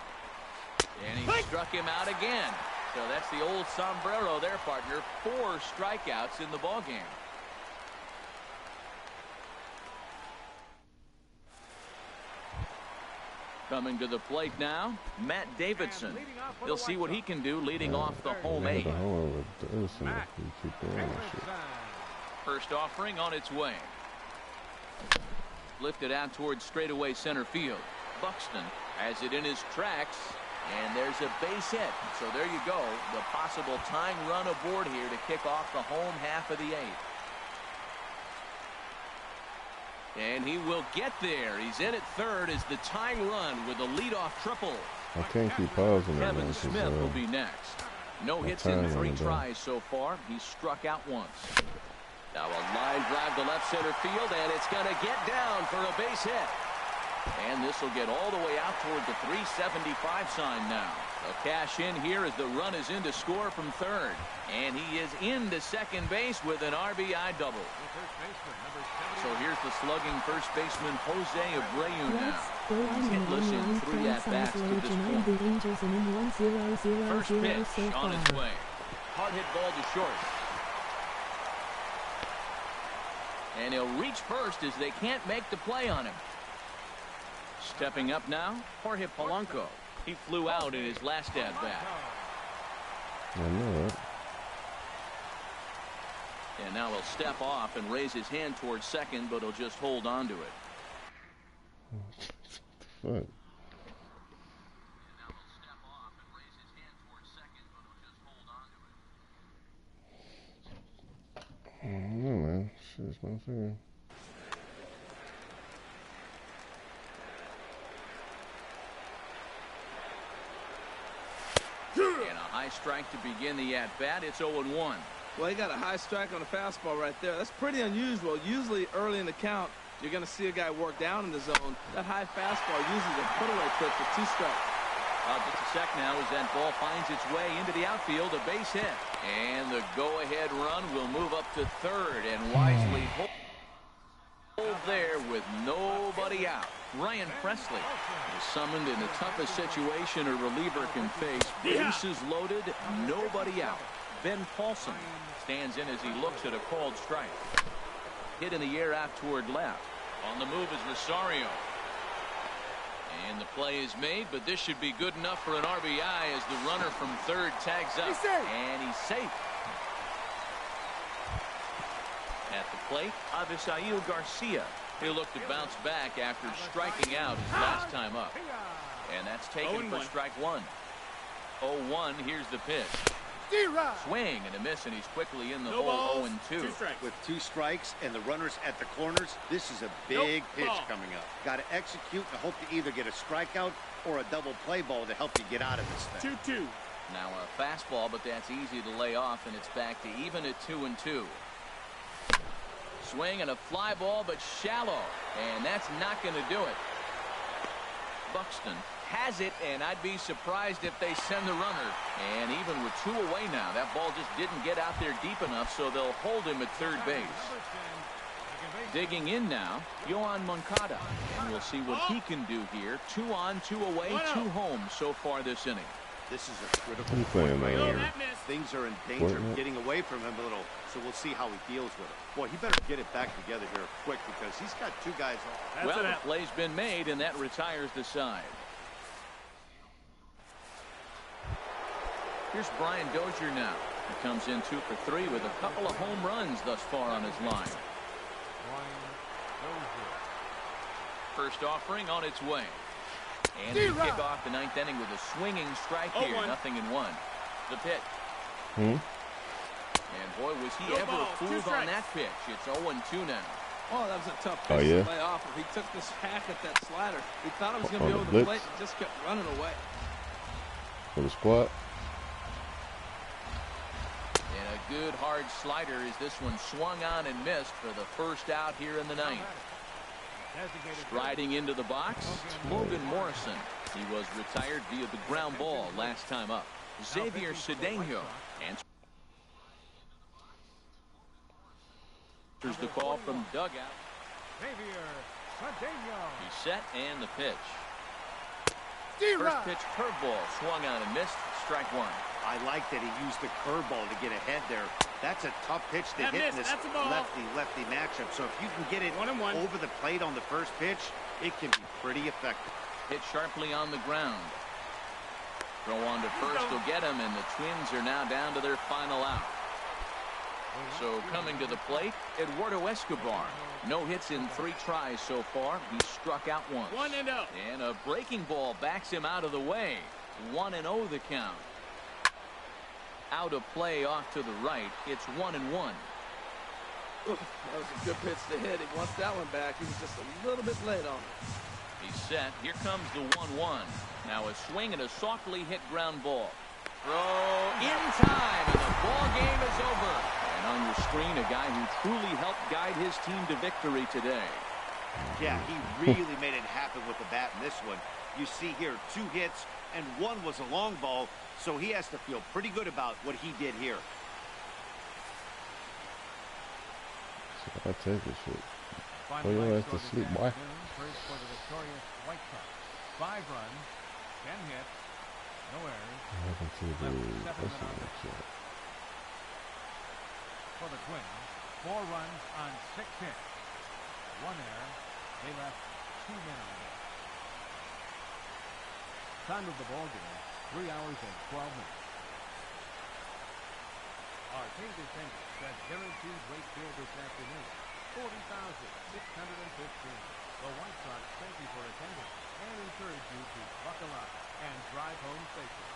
And he struck him out again. So that's the old sombrero there, partner. 4 strikeouts in the ballgame. Coming to the plate now, Matt Davidson. He'll see what he can do leading off the home 8. First offering on its way. Lifted out towards straightaway center field. Buxton has it in his tracks, and there's a base hit. So there you go, the possible tying run aboard here to kick off the home half of the 8th. And he will get there. He's in at third as the tying run with a leadoff triple. I can't keep pausing it. Kevin Smith will be next. No hits in 3 tries so far. He's struck out once. Now a line drive to left center field, and it's going to get down for a base hit. And this will get all the way out toward the 375 sign now. A cash in here as the run is in to score from third. And he is into second base with an RBI double. So here's the slugging first baseman Jose Abreu now. He's hitless in 3 at-bats to this point. First pitch on its way. Hard hit ball to short. And he'll reach first as they can't make the play on him. Stepping up now, Jorge Polanco. He flew out in his last at-bat. I know that. And now he'll step off and raise his hand towards second, but he'll just hold on to it. What? I don't know, man. Shit's my finger. And a high strike to begin the at-bat. It's 0-1. Well, he got a high strike on a fastball right there. That's pretty unusual. Usually early in the count, you're going to see a guy work down in the zone. That high fastball usually the put-away pitch with 2 strikes. Just a sec now as that ball finds its way into the outfield, a base hit. And the go-ahead run will move up to third and wisely hold there with nobody out. Ryan Presley is summoned in the toughest situation a reliever can face. Bases loaded, nobody out. Ben Paulson stands in as he looks at a called strike. Hit in the air out toward left. On the move is Rosario. And the play is made, but this should be good enough for an RBI as the runner from third tags up. And he's safe. At the plate, Avisail Garcia. He'll look to bounce back after striking out his last time up. And that's taken for strike one. 0-1, here's the pitch. Swing and a miss, and he's quickly in the hole. 0-2. With 2 strikes and the runners at the corners, this is a big pitch coming up. Got to execute and hope to either get a strikeout or a double play ball to help you get out of this thing. 2-2. Now a fastball, but that's easy to lay off, and it's back to even at 2-2. Swing and a fly ball, but shallow, and that's not going to do it. Buxton has it, and I'd be surprised if they send the runner. And even with 2 away now, that ball just didn't get out there deep enough, so they'll hold him at third base. Digging in now, Yohan Moncada, and we'll see what he can do here. 2 on, 2 away, 2 home so far this inning. This is a critical point right here. Things are in danger of getting away from him a little, so we'll see how he deals with it. Boy, he better get it back together here quick because he's got 2 guys on. Well, the play's been made, and that retires the side. Here's Brian Dozier now. He comes in 2 for 3 with a couple of home runs thus far on his line. First offering on its way. And we kick off the 9th inning with a swinging strike here. 0-1. The pitch. And boy, was he ever fooled on that pitch. It's 0-2 now. Oh, that was a tough pitch to lay off. He took this hack at that slider. He thought it was going to be over the plate and just kept running away. For the squat. And a good hard slider as this one swung on and missed for the first out here in the 9th. Striding into the box, Logan Morrison. He was retired via the ground ball last time up. Xavier Cedeno answers the call from dugout. He's set and the pitch. First pitch curveball swung on and missed. Strike 1. I like that he used the curveball to get ahead there. That's a tough pitch to hit in this lefty-lefty matchup. So if you can get it over the plate on the first pitch, it can be pretty effective. Hit sharply on the ground. Throw on to first will get him, and the Twins are now down to their final out. So coming to the plate, Eduardo Escobar. No hits in 3 tries so far. He struck out once. 1-0. And a breaking ball backs him out of the way. 1-0 the count. Out of play off to the right. It's 1-1. Oof, that was a good pitch to hit. He wants that one back. He was just a little bit late on it. He's set. Here comes the 1-1. Now a swing and a softly hit ground ball. Throw in time, and the ball game is over. And on your screen, a guy who truly helped guide his team to victory today. Yeah, he really made it happen with the bat in this one. You see here 2 hits, and 1 was a long ball, so he has to feel pretty good about what he did here. I take this shit. Final Oh, your line ass to score sleep, this boy. afternoon. First for the victorious White Sox. 5 runs, 10 hits, no errors. Welcome to the Offseason show. For the Twins, 4 runs on 6 hits. 1 error. They left 2 men on base. Time of the ball game, 3 hours and 12 minutes. Arcade attendance at Guaranteed Rate Field this afternoon, 40,615. The White Sox thank you for attending and encourage you to buckle up and drive home safely.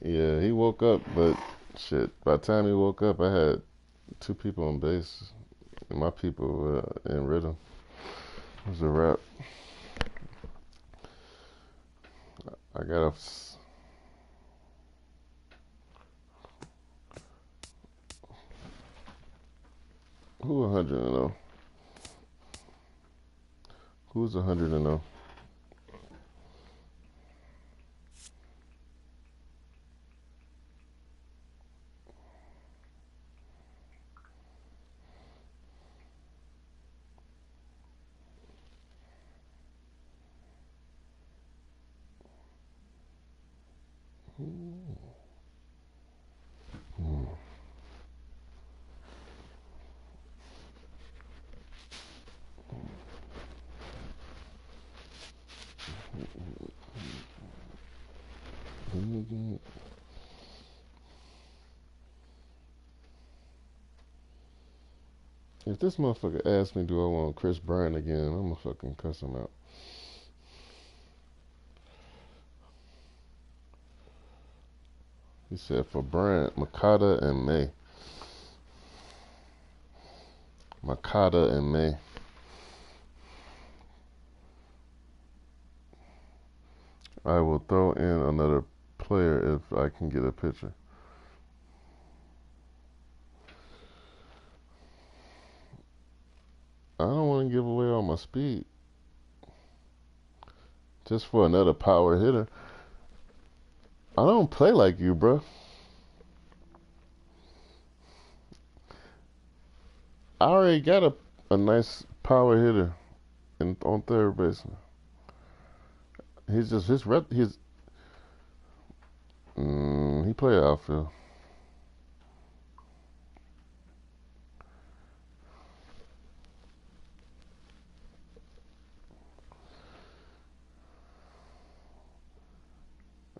Yeah, he woke up, but shit, by the time he woke up, I had 2 people on base, and my people were in rhythm. It was a wrap. I got a... Who 100-0? Who's 100-0? If this motherfucker asks me, do I want Chris Bryant again, I'm gonna fucking cuss him out. He said for Bryant, Makata and May. Makata and May. I will throw in another player if I can get a pitcher. I don't want to give away all my speed just for another power hitter. I don't play like you, bro. I already got a nice power hitter on third baseman. He's just he played outfield.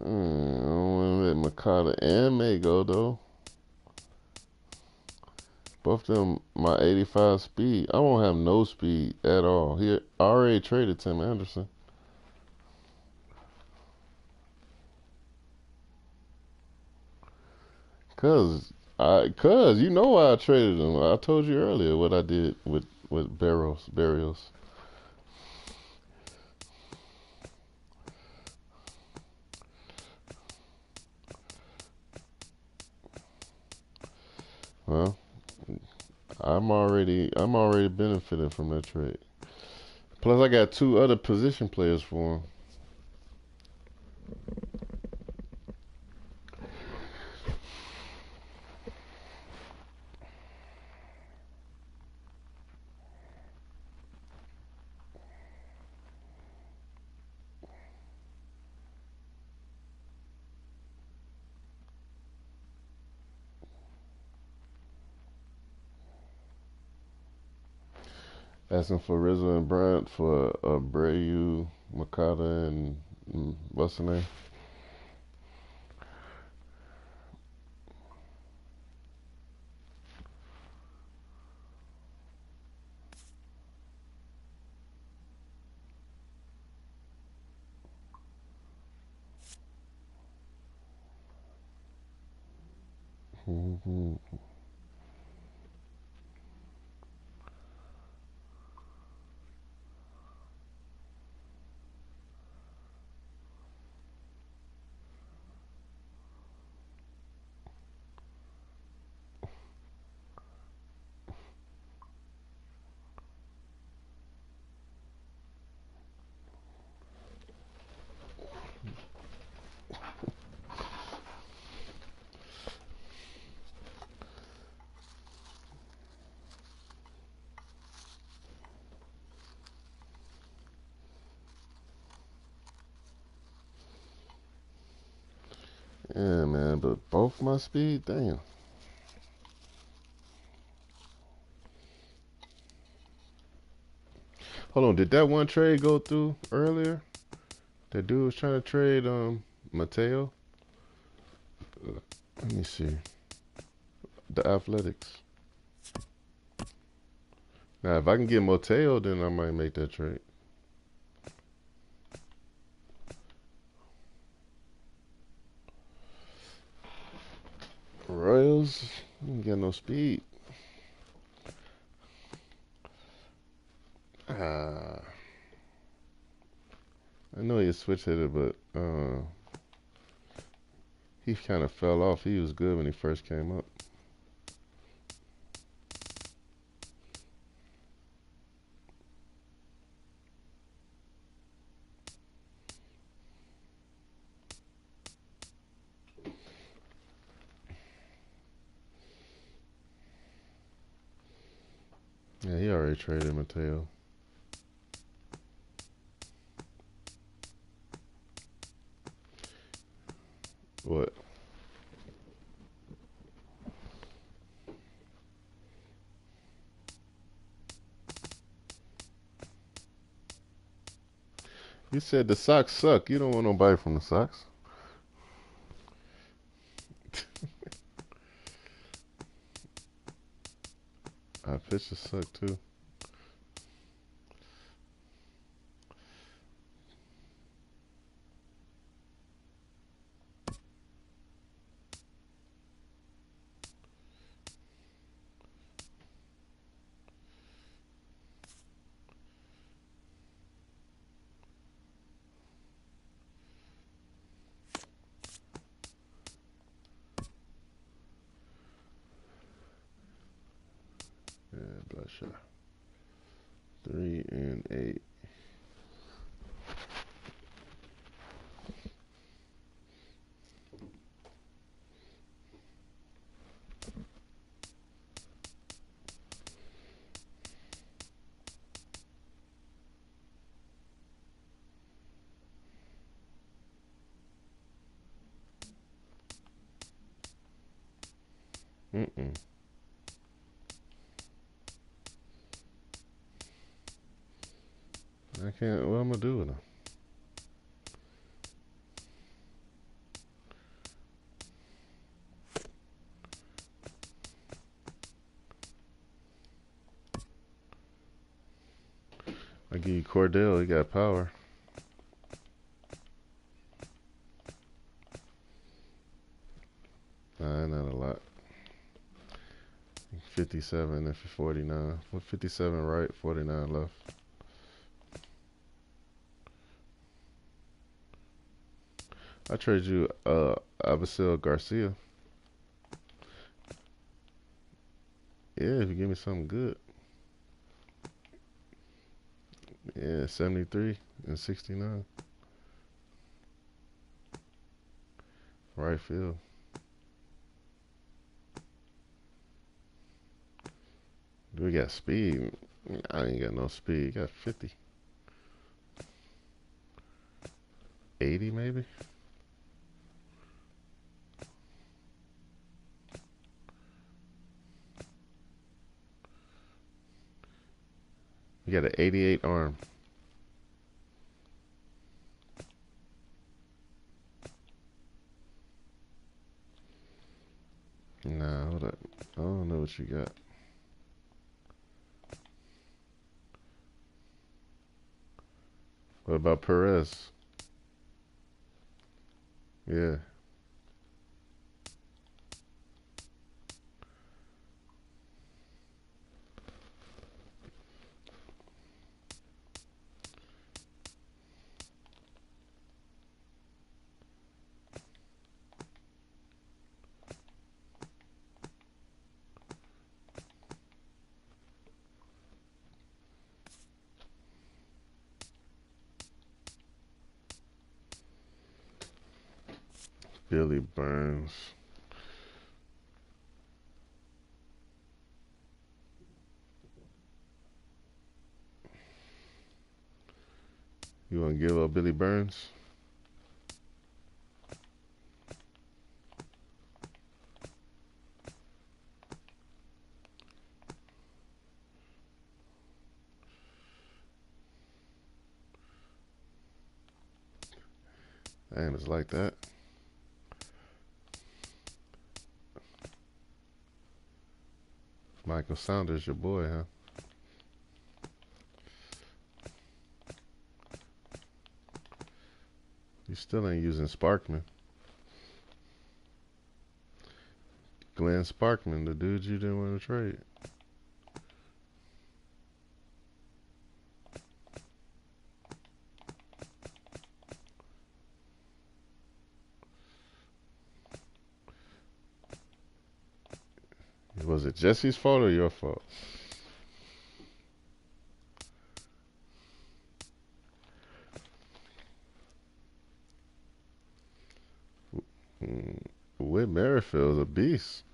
I don't want to let Makata and May go though. Both of them my 85 speed. I won't have no speed at all. He already traded Tim Anderson. Cause you know why I traded him. I told you earlier what I did with Barrios. Well, I'm already benefiting from that trade. Plus, I got 2 other position players for him. Asking for Rizzo and Bryant for Abreu, Makata, and what's the name? Yeah, man, but both my speed, damn. Hold on, did that one trade go through earlier? That dude was trying to trade Mateo. Let me see. The Athletics. Now, if I can get Mateo, then I might make that trade. Royals, ain't got no speed. I know he's a switch hitter, but he kind of fell off. He was good when he first came up. Yeah, he already traded Mateo. What? You said the Sox suck. You don't want nobody from the Sox. High pitches suck too. Yeah, Bloodshot. 3 and 8. I can't. What am I gonna do with him? I give you Cordell. He got power. Nah, not a lot. 57 and 49. Well, 57 right, 49 left. I trade you Avisail Garcia. Yeah, if you give me something good. Yeah, 73 and 69. Right field. We got speed. I ain't got no speed. Got 50. 80 maybe? We got an 88 arm. Nah, hold up. I don't know what you got. What about Perez? Yeah. Billy Burns. You want to give up Billy Burns? Damn, it's like that. Michael Saunders, your boy, huh? You still ain't using Sparkman. Glenn Sparkman, the dude you didn't want to trade. Was it Jesse's fault or your fault? Whit Merrifield's a beast.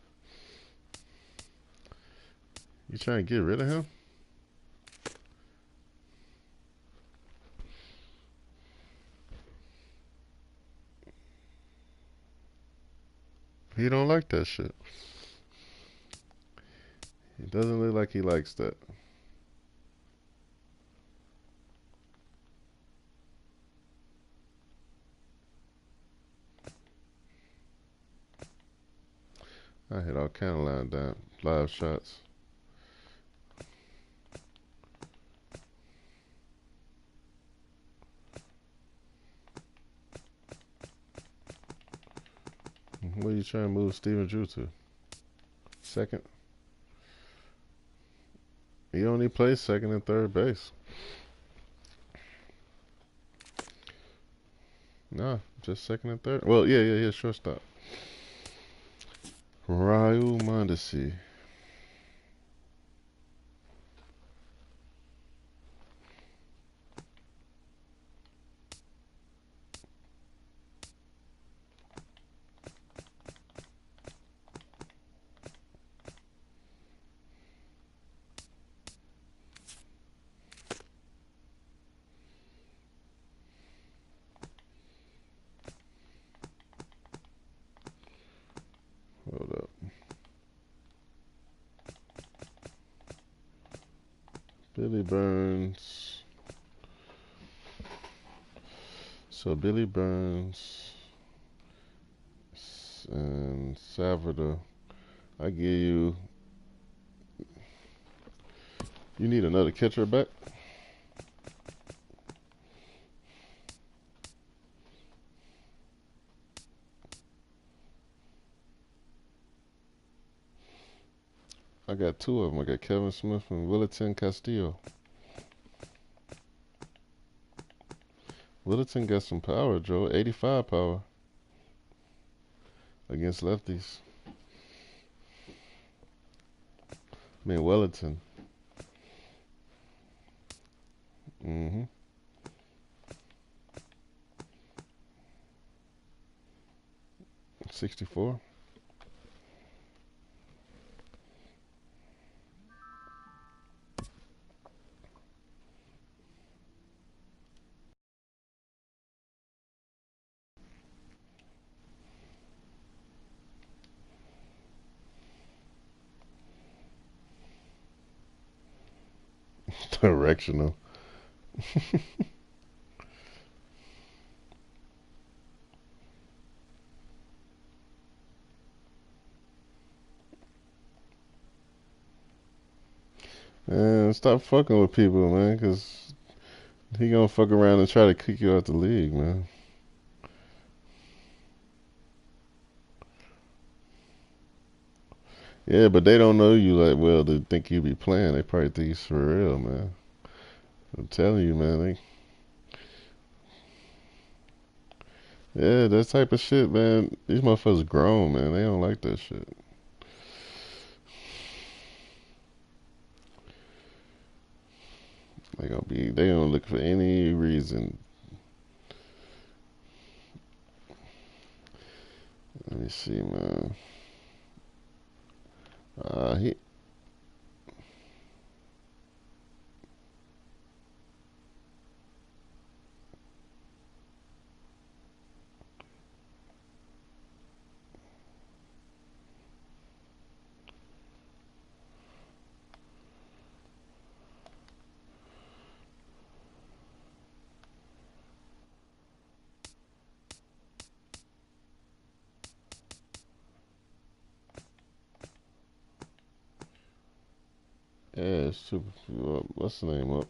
You trying to get rid of him? He don't like that shit. He doesn't look like he likes that. I hit all kind of live shots. Where you trying to move Steven Drew to? Second? He only plays second and third base. Nah, just second and third. Well, yeah, shortstop. Raul Mondesi. Hold up. Billy Burns. So Billy Burns and Salvador. I give you. You need another catcher back? I got two of them. I got Kevin Smith and Willerton Castillo. Willerton got some power, Joe. 85 power against lefties. I mean, Wellington. 64. Directional. Man, stop fucking with people, man, because he gonna fuck around and try to kick you out the league, man. Yeah, but they don't know you like well to think you be playing. They probably think it's for real, man. I'm telling you, man. Yeah, that type of shit, man. These motherfuckers grown, man. They don't like that shit. They gonna look for any reason. Let me see, man. He. Yeah, it's super. What's the name up?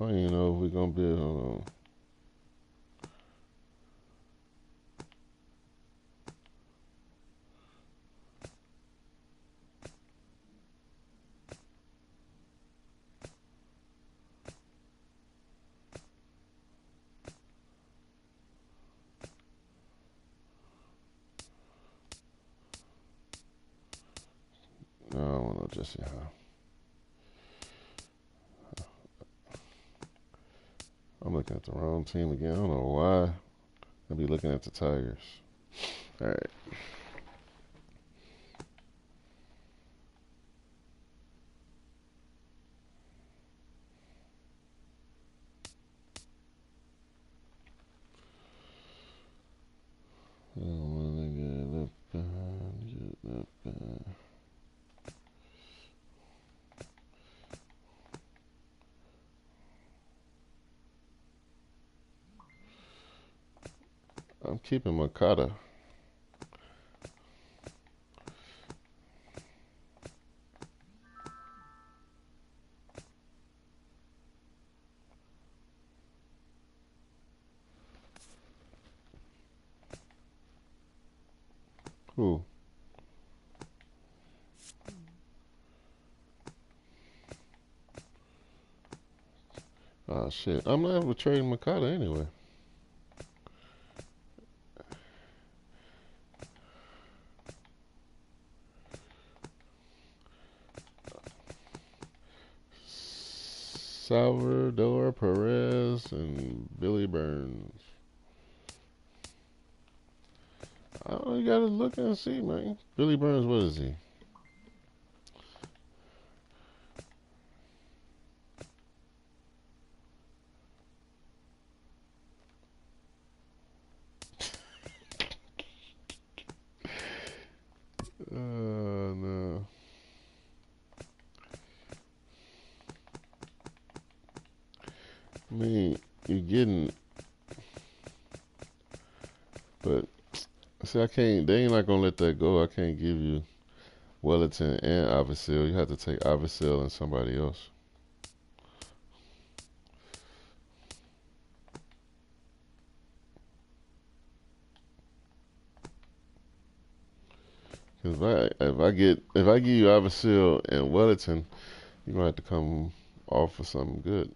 I don't even know if we're gonna be able to. No, I don't want no Jesse Howe. I'm looking at the wrong team again. I don't know why. I'll be looking at the Tigers. All right. I don't want to get left behind. I'm keeping Makata. Who? Oh shit! I'm not ever trading Makata anyway. Salvador Perez and Billy Burns. I don't know, you gotta look and see, man. Billy Burns, what is he? No. I mean, you're getting, but see, I can't. They ain't not gonna let that go. I can't give you Wellington and Avicil. You have to take Avicil and somebody else. Cause if I give you Avicil and Wellington, you're gonna have to come off for something good.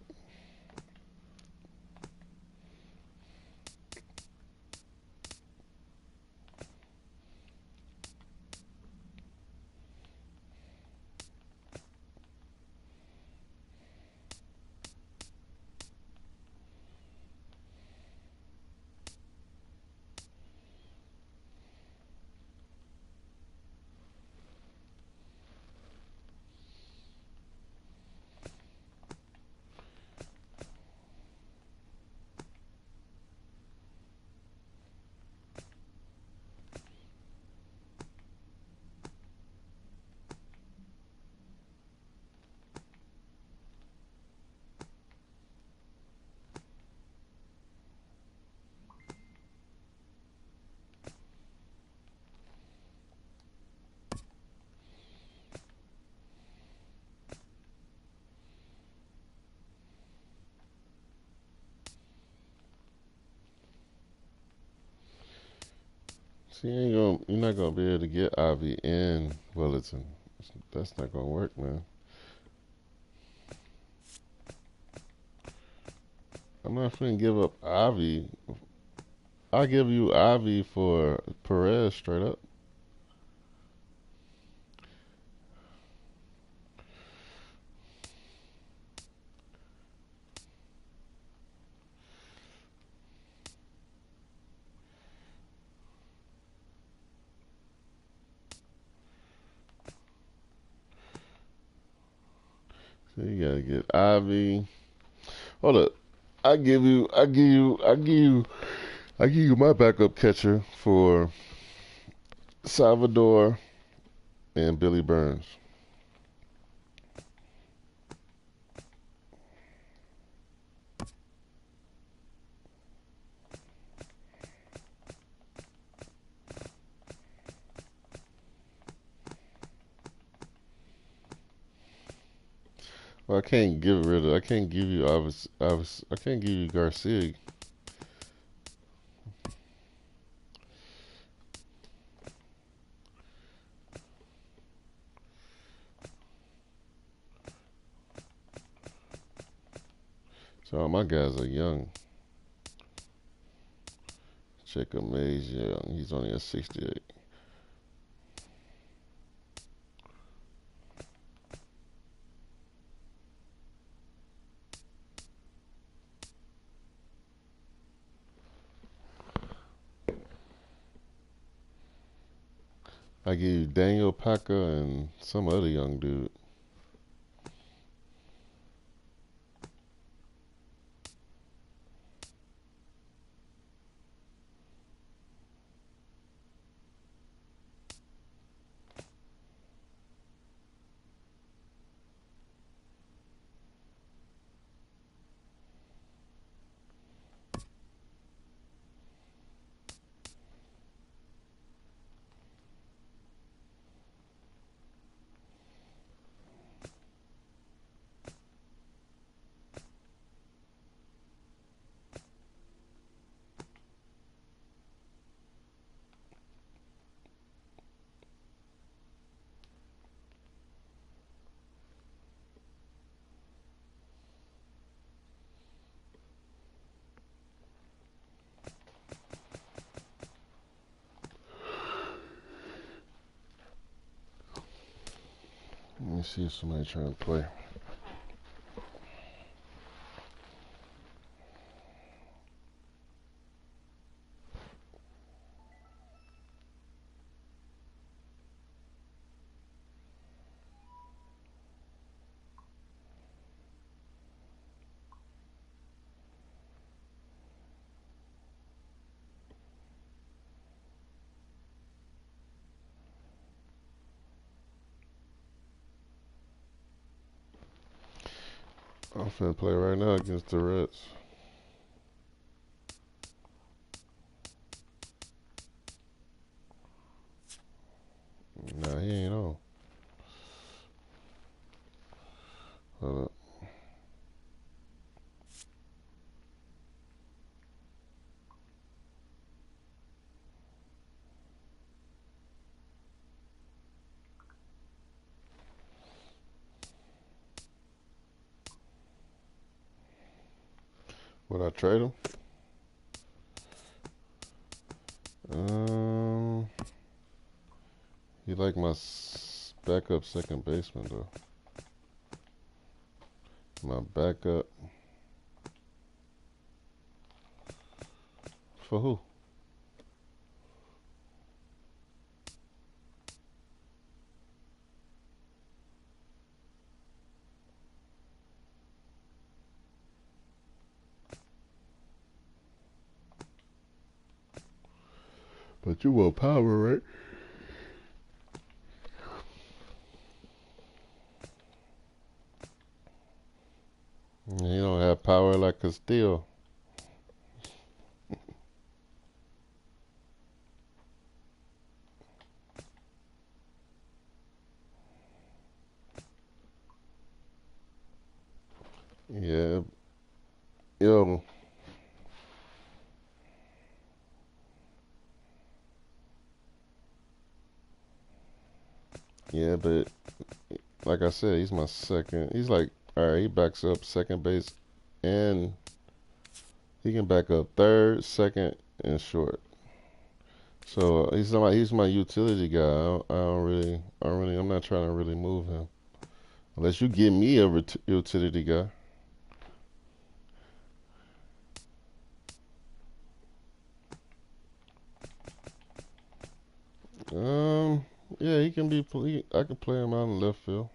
See, you're not gonna be able to get Ivy and Wellington. That's not gonna work, man. I'm not finna give up Ivy. I'll give you Ivy for Perez straight up. So you gotta get Ivy. Hold up. I give you my backup catcher for Salvador and Billy Burns. Well, I can't give rid of. I can't give you I can't give you Garcia. So all my guys are young. Jacob Mays young. He's only a 68. I give you Daniel Packer and some other young dude. me see if somebody trying to play. I'm finna play right now against the Reds. Nah, he ain't on. Hold up. Would I trade him? He like my backup second baseman though. My backup for who? But you want power, right? You don't have power like Castillo. Yeah. Yo. Yeah, but like I said, he's my second. He's like, all right, he backs up second base, and he can back up third, second, and short. So he's my utility guy. I'm not trying to really move him unless you give me a utility guy. Yeah, he can be. I can play him out in left field.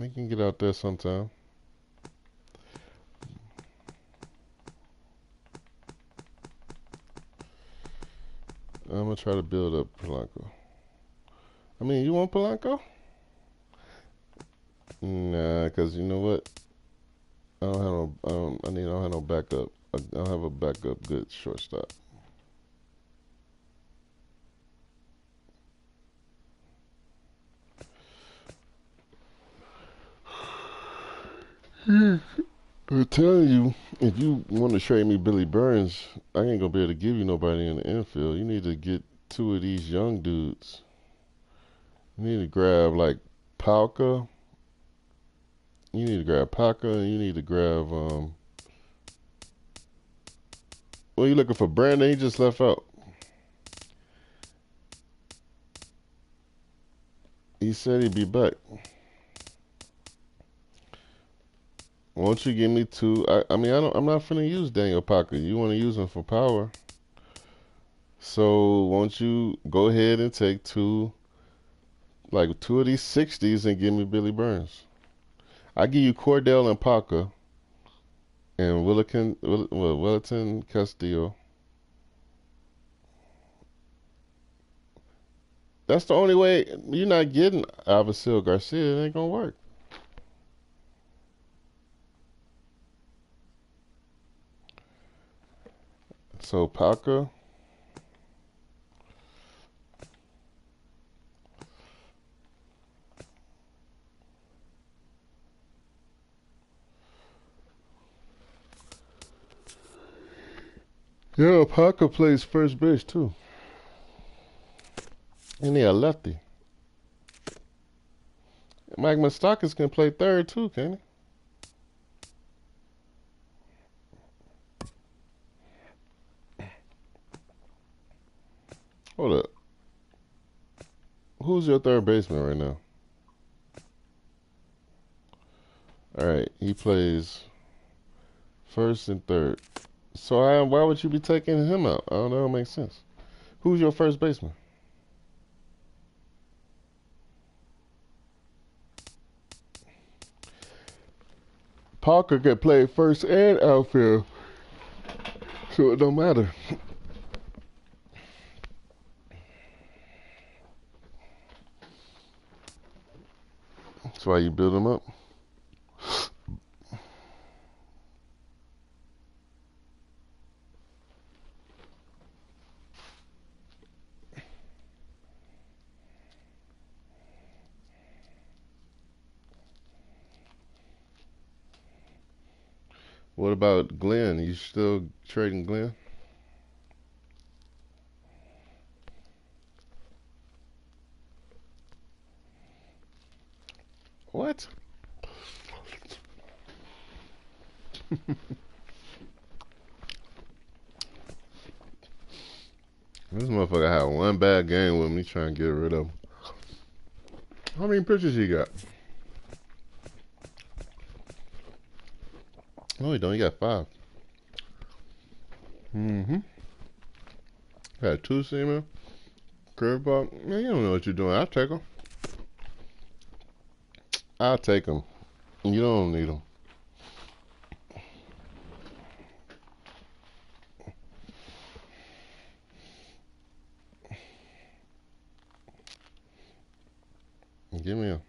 He can get out there sometime. I'm gonna try to build up Polanco. I mean, you want Polanco? Nah, cause you know what? I don't have no. I don't have no backup. I don't have a backup good shortstop. I'm telling you, if you want to trade me Billy Burns, I ain't gonna be able to give you nobody in the infield. You need to get two of these young dudes. You need to grab like Palka. You need to grab Palka, and you need to grab well, you looking for Brandon? He just left out. He said he'd be back. Won't you give me two? I'm not finna use Daniel Palka. You want to use him for power. So won't you go ahead and take two of these 60s and give me Billy Burns? I give you Cordell and Palka and Willerton Castillo. That's the only way. You're not getting Avisail Garcia. It ain't gonna work. So Palka. Yeah, Palka plays first base too. And he a lefty. Mike Moustakas can play third too, can he? Hold up. Who's your third baseman right now? All right, he plays first and third. So why would you be taking him out? I don't know. It makes sense. Who's your first baseman? Parker can play first and outfield, so it don't matter. That's why you build him up. What about Glenn? You still trading Glenn? What? This motherfucker had one bad game with me trying to get rid of him. How many pitches he got? No, he don't. He got 5. Got 2-seamer, curveball. Man, you don't know what you're doing. I'll take him. I'll take him. You don't need him. Give me him.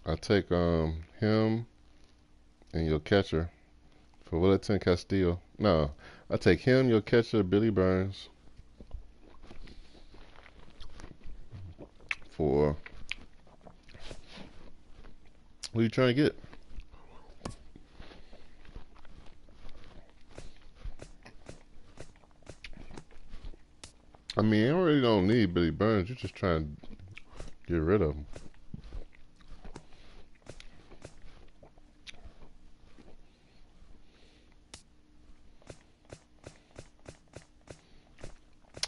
I'll take him and your catcher for Willerton Castillo. No, I'll take him, your catcher, Billy Burns, for what are you trying to get? I mean, you really don't need Billy Burns. You're just trying to get rid of him.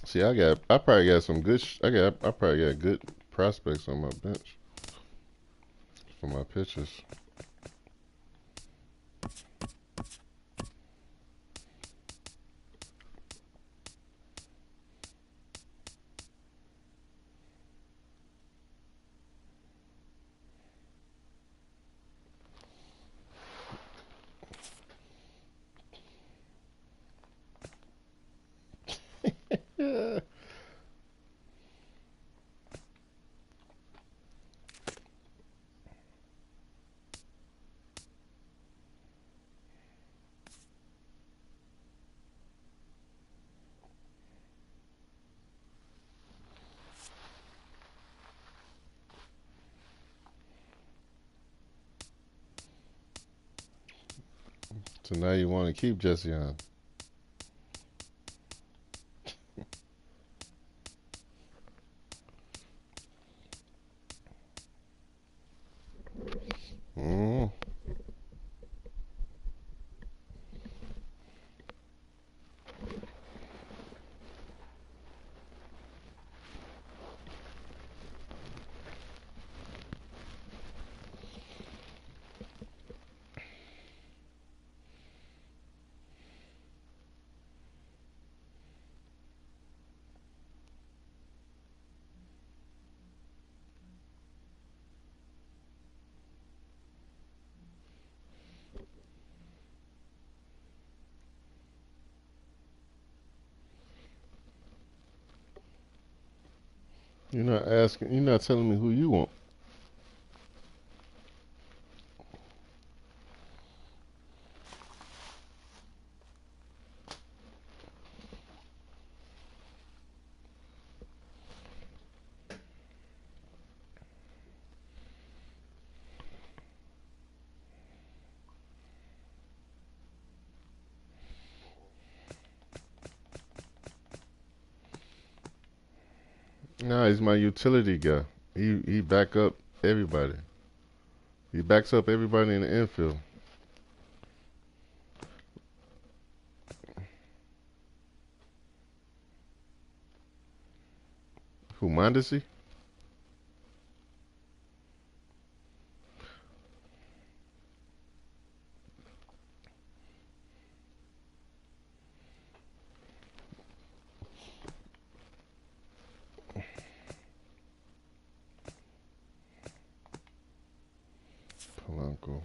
See, I probably got some good. I probably got good prospects on my bench for my pitchers. Yeah. So now you want to keep Jesse on. Mm. You're not asking. You're not telling me who you want. Nah, he's my utility guy. He back up everybody. He backs up everybody in the infield. Who, Mondesi? Cool.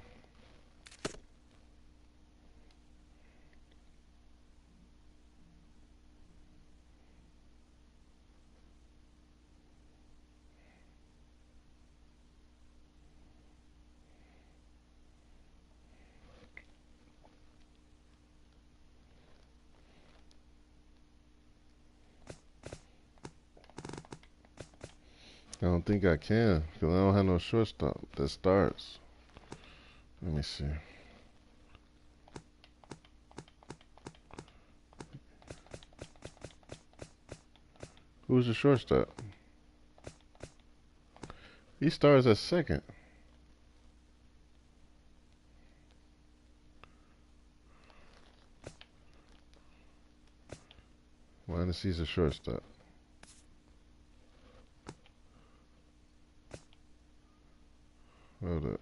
I don't think I can because I don't have no shortstop that starts. Let me see. Who's the shortstop? He starts at second. Minus he's a shortstop. Hold up.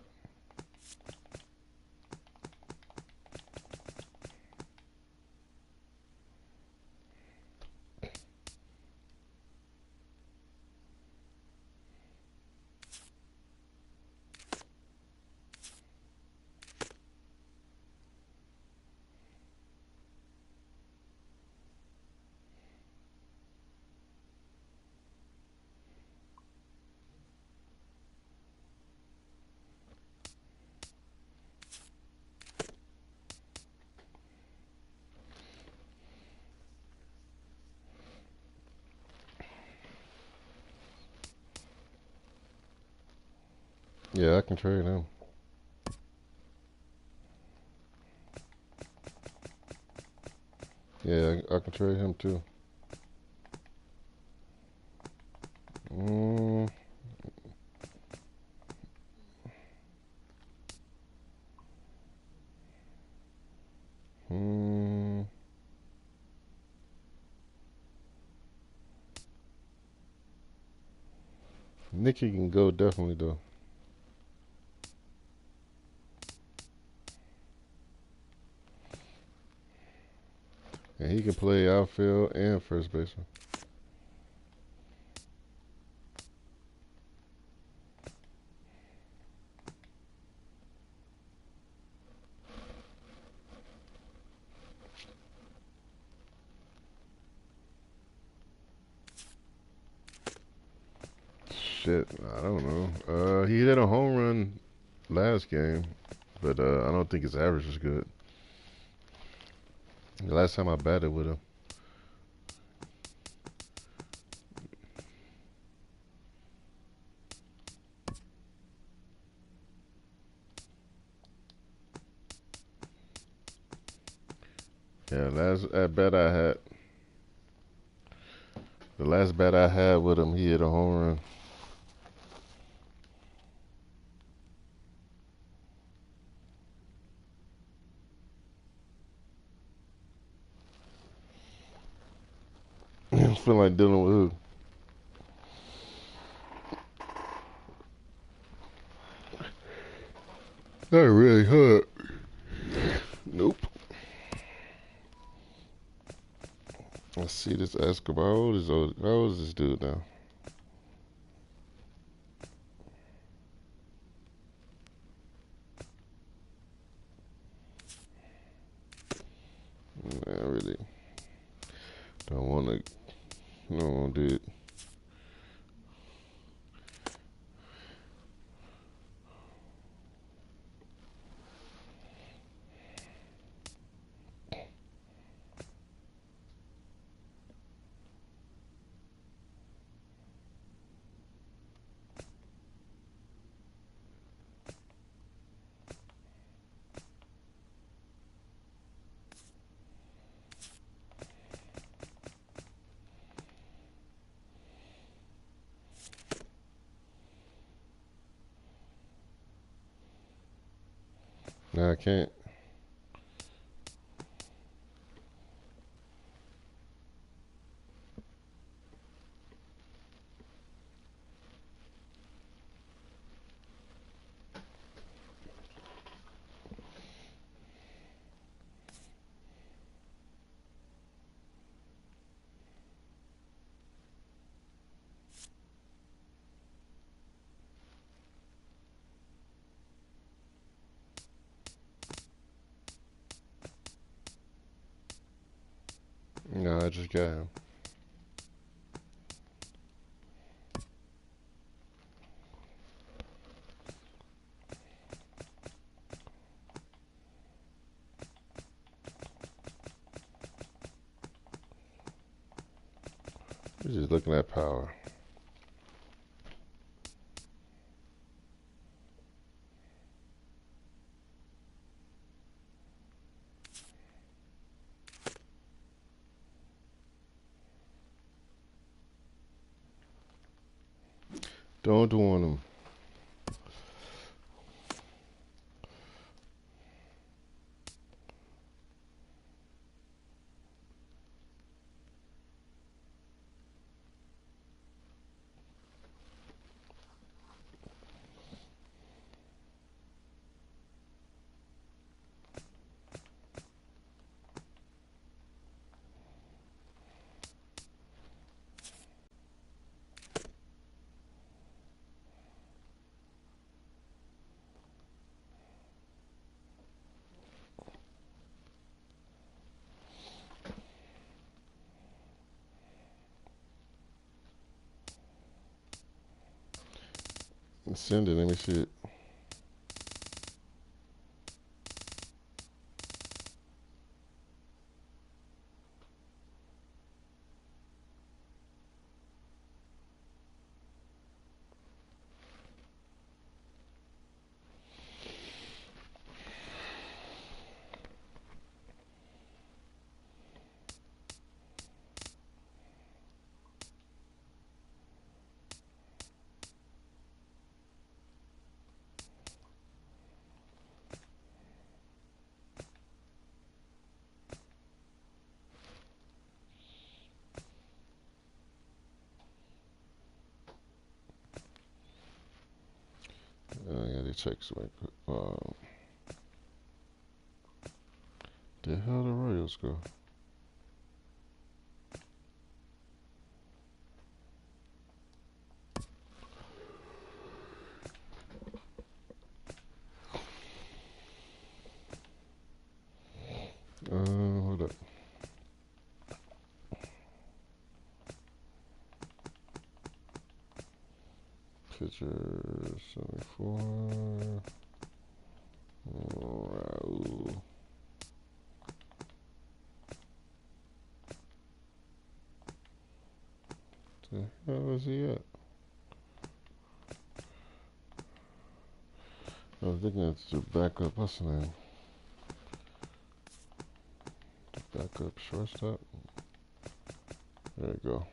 Yeah, I can trade him. Yeah, I can trade him too. Mm. Mm. Nicky can go definitely though. And he can play outfield and first baseman. Shit, I don't know. He hit a home run last game, but I don't think his average is good. The last time I batted with him. Yeah, the last bat I had with him, he hit a home run. I feel like dealing with who? That really hurt. Nope. Let's see this Escobar. How old is this dude now? I really don't want to. No, won't do it. No, I can't. No, I just got him. We're just looking at power. Don't want him. Send it. Let me see it. Yeah, they checks right quick. The hell the Royals go? Hold up. Pitcher 74. Raul. The hell is he at? I was thinking it's the backup. What's the name? The backup shortstop. There you go.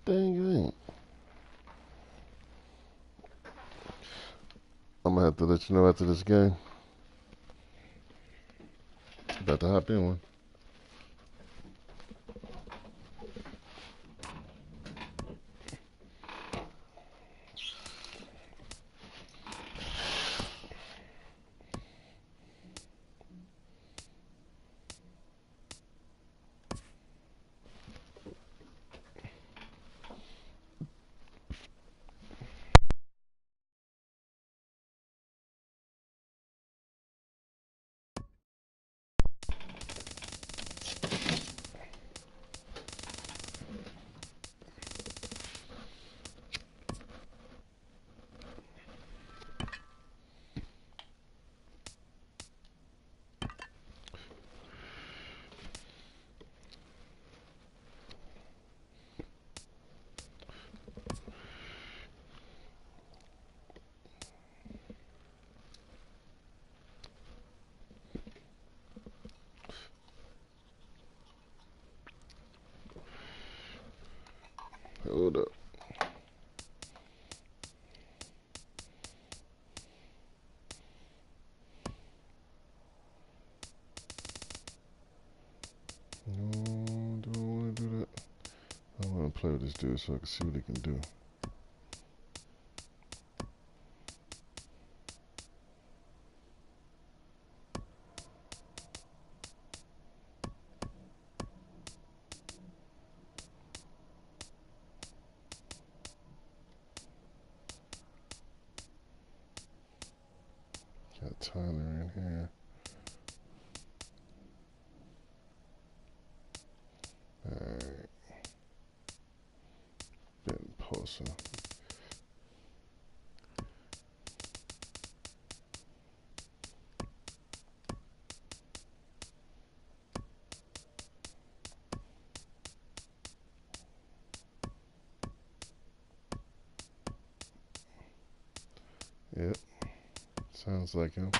Dang it ain't. I'm gonna have to let you know after this game. About to hop in one. Hold up. No, don't want to do that. I want to play with this dude so I can see what he can do. got Tyler in here. Alright. Ben Posa. Yep. Sounds like him.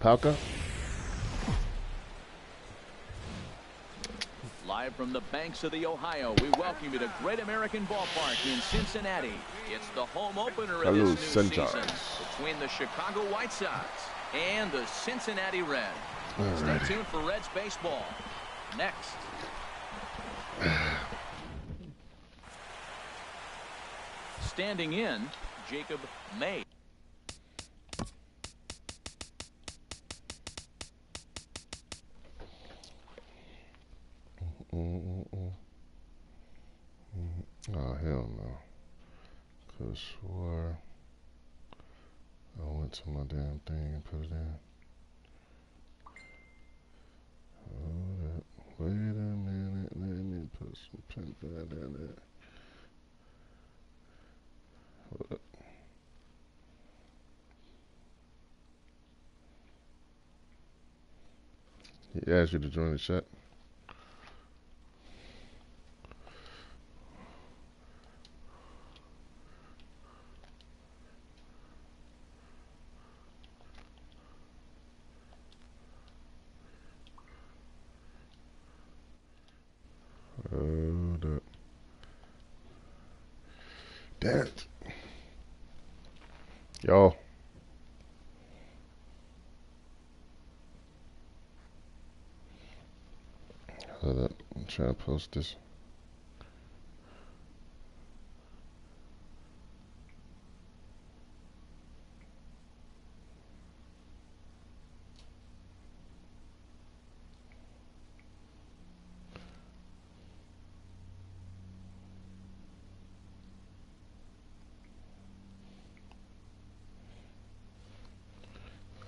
Palka. Live from the banks of the Ohio, we welcome you to Great American Ballpark in Cincinnati. It's the home opener of this new season between the Chicago White Sox and the Cincinnati Reds. Stay tuned for Reds baseball. Next. Standing in, Jacob May. Oh, hell no. Could've swore I went to my damn thing and put it in. Hold up. Wait a minute. Let me put some pen pad in there. Hold up. He asked you to join the chat. Hold up. Damn it. Yo. Hold up. I'm trying to post this.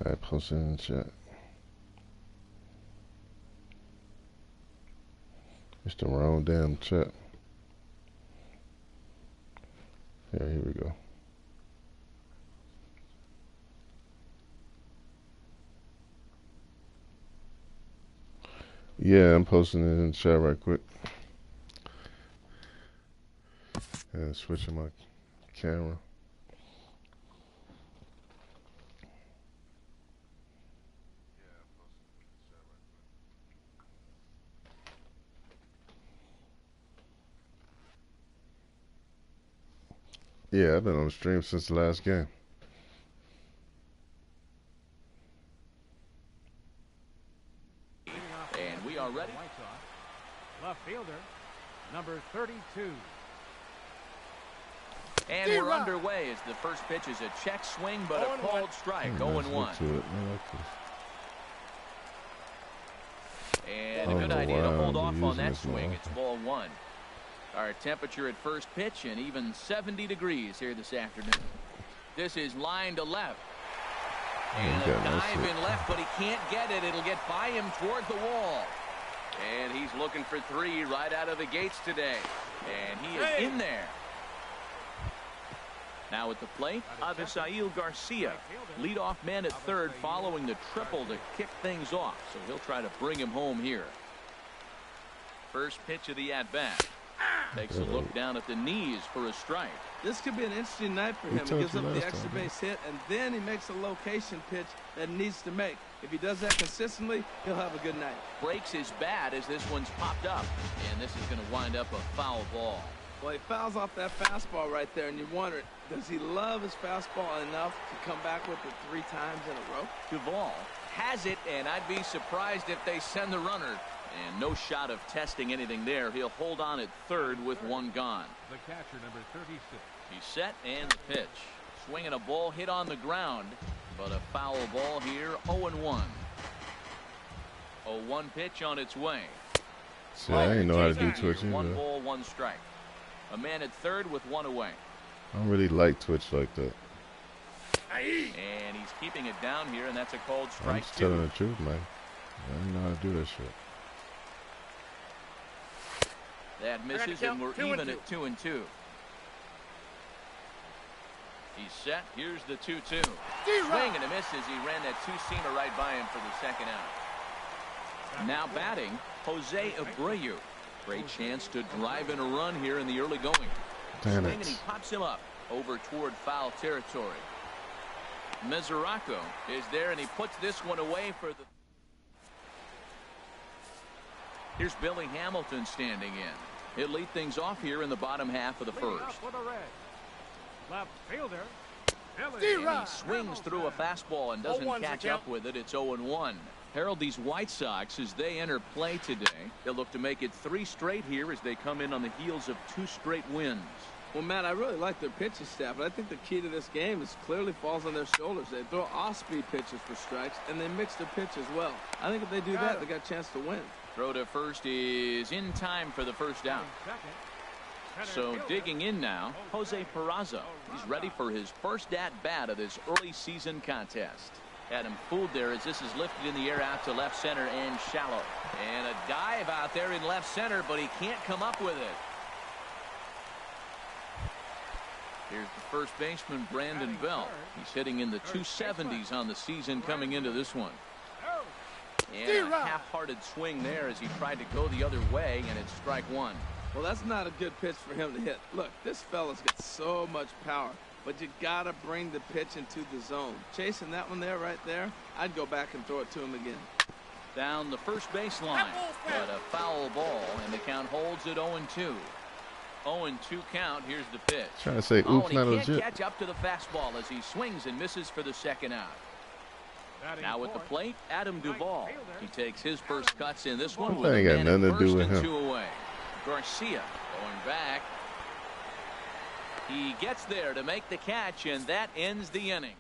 I posted in the chat. It's the wrong damn chat. Yeah, here we go. Yeah, I'm posting it in the chat right quick. And switching my camera. Yeah, I've been on the stream since the last game. And we are ready. Left fielder, number 32. And we're underway as the first pitch is a check swing, but a called strike. 0-1. And a good idea to hold off on that swing. It's ball one. Our temperature at first pitch and even 70 degrees here this afternoon. This is line to left. And a dive in left, but he can't get it. It'll get by him towards the wall. And he's looking for three right out of the gates today. And he is in there. Now at the plate, Avisail Garcia, leadoff man at third following the triple to kick things off. So he'll try to bring him home here. First pitch of the at-bat. Takes a look down at the knees for a strike. This could be an interesting night for him. He gives up the extra base hit, and then he makes a location pitch that he needs to make. If he does that consistently, he'll have a good night. Breaks his bat as this one's popped up, and this is going to wind up a foul ball. Well, he fouls off that fastball right there, and you wonder, does he love his fastball enough to come back with it 3 times in a row? Duvall has it, and I'd be surprised if they send the runner. And no shot of testing anything there. He'll hold on at third with one gone. The catcher, number 36. He's set and the pitch. Swinging a ball hit on the ground, but a foul ball here. 0-1. 0-1 pitch on its way. See, I didn't know how to do Twitch either. 1 ball, 1 strike. A man at third with 1 away. I don't really like Twitch like that. And he's keeping it down here, and that's a called strike. I'm just telling the truth, man. I didn't know how to do that shit. That misses, and we're even at 2-2. He's set. Here's the 2-2. Swing and a miss as he ran that two-seamer right by him for the second out. Now batting, Jose Abreu. Great chance to drive in a run here in the early going. Damn Swing it. and he pops him up over toward foul territory. Mesoraco is there, and he puts this one away for the... Here's Billy Hamilton standing in. He'll lead things off here in the bottom half of the first. Left fielder. And he swings through a fastball and doesn't catch up with it. It's 0-1. Harold, these White Sox, as they enter play today, they'll look to make it 3 straight here as they come in on the heels of 2 straight wins. Well, Matt, I really like their pitching staff, but I think the key to this game is clearly falls on their shoulders. They throw off-speed pitches for strikes, and they mix their pitch as well. I think if they do that, they got a chance to win. Throw to first is in time for the first out. So digging in now, Jose Peraza. He's ready for his first at-bat of this early season contest. Had him fooled there as this is lifted in the air out to left center and shallow. And a dive out there in left center, but he can't come up with it. Here's the first baseman, Brandon Belt. He's hitting in the 270s on the season coming into this one. And a half-hearted swing there as he tried to go the other way, and it's strike 1. Well, that's not a good pitch for him to hit. Look, this fella's got so much power, but you got to bring the pitch into the zone. Chasing that one there, right there, I'd go back and throw it to him again. Down the first baseline, but a foul ball, and the count holds at 0-2. 0-2 count. Here's the pitch. Trying to say, oops, and not he can't legit. catch up to the fastball as he swings and misses for the second out. Now at the plate, Adam Duvall. He takes his first cuts in this one with That ain't a got man nothing at to do first with and him. 2 away. Garcia going back. He gets there to make the catch, and that ends the inning.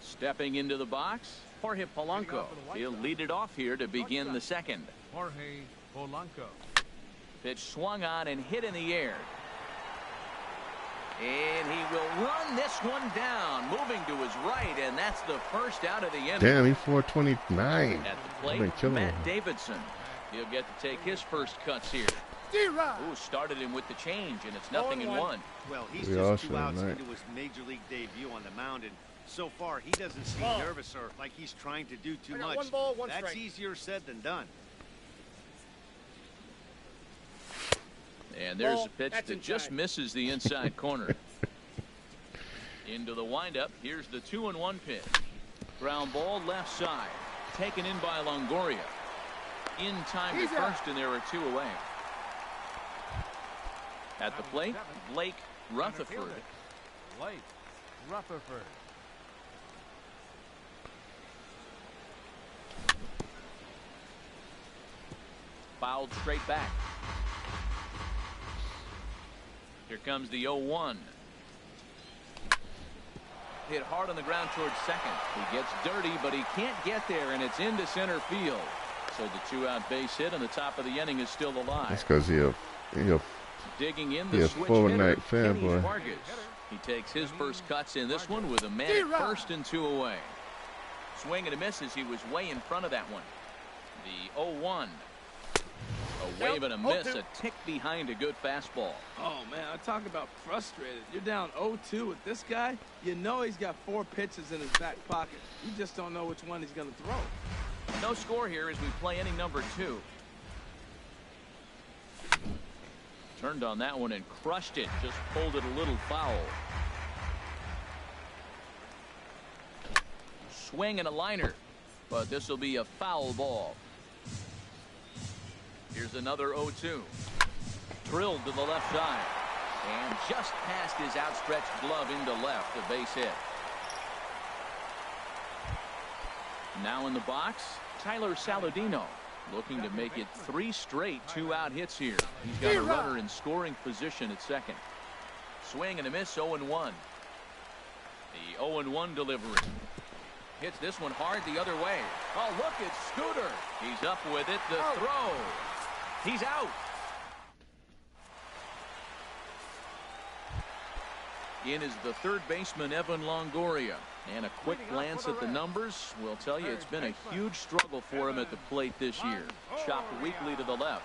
Stepping into the box, Jorge Polanco. He'll lead it off here to begin the second. Jorge Polanco. Pitch swung on and hit in the air. And he will run this one down, moving to his right, and that's the first out of the inning. Damn, he's 429. At the I've plate, been killing Matt him. Davidson. He'll get to take his first cuts here. Ooh, started him with the change, and it's 0-1. Well, he's We just all 2 should outs tonight. into his major league debut on the mound, and so far he doesn't seem nervous or like he's trying to do too much. 1 ball, 1 That's strike. easier said than done. And there's Ball, a pitch that's that just inside. misses the inside corner. Into the windup. Here's the 2-1 pitch. Ground ball left side. Taken in by Longoria. In time to first, and there are 2 away. At the plate, Blake Rutherford. Blake Rutherford. Fouled straight back. Here comes the 0-1. Hit hard on the ground towards second. He gets dirty, but he can't get there, and it's into center field. So the 2-out base hit, and the top of the inning is still alive. That's because he a Digging in he the a switch Fortnite hitter, Kenny fanboy. Vargas. He takes his first cuts in this one with a man at first and 2 away. Swing and a miss as he was way in front of that one. The 0-1. A wave and a miss, a tick behind a good fastball. Oh, man, I talk about frustrated. You're down 0-2 with this guy. You know he's got 4 pitches in his back pocket. You just don't know which one he's going to throw. No score here as we play inning number 2. Turned on that one and crushed it. Just pulled it a little foul. Swing and a liner. But this will be a foul ball. Here's another 0-2. Drilled to the left side. And just past his outstretched glove into left. A base hit. Now in the box, Tyler Saladino, looking to make it 3 straight 2-out hits here. He's got a runner in scoring position at second. Swing and a miss, 0-1. The 0-1 delivery. Hits this one hard the other way. Oh, look, it's Scooter. He's up with it. The throw. He's out. In is the third baseman, Evan Longoria. And a quick glance at the numbers will tell you it's been a huge struggle for him at the plate this year. Chopped weakly to the left.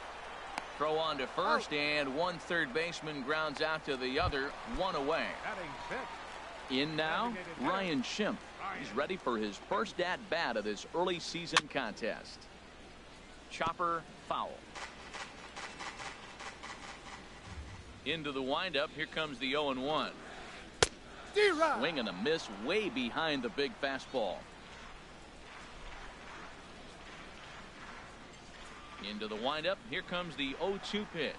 Throw on to first, and one third baseman grounds out to the other, 1 away. In now, Ryan Schimpf. He's ready for his first at-bat of this early season contest. Chopper foul. Into the windup. Here comes the 0-1. Swing and a miss way behind the big fastball. Into the windup. Here comes the 0-2 pitch.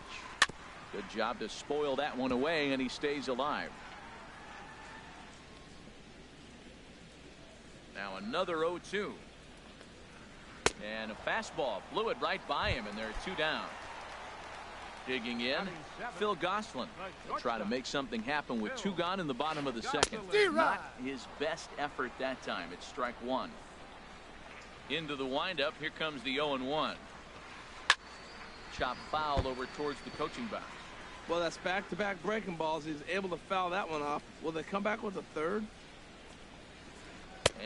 Good job to spoil that one away, and he stays alive. Now another 0-2. And a fastball blew it right by him, and there are 2 down. Digging in, Phil Gosselin will try to make something happen with 2 gone in the bottom of the second. Not his best effort that time. It's strike 1. Into the windup. Here comes the 0-1. Chop foul over towards the coaching box. Well, that's back-to-back breaking balls. He's able to foul that one off. Will they come back with a third?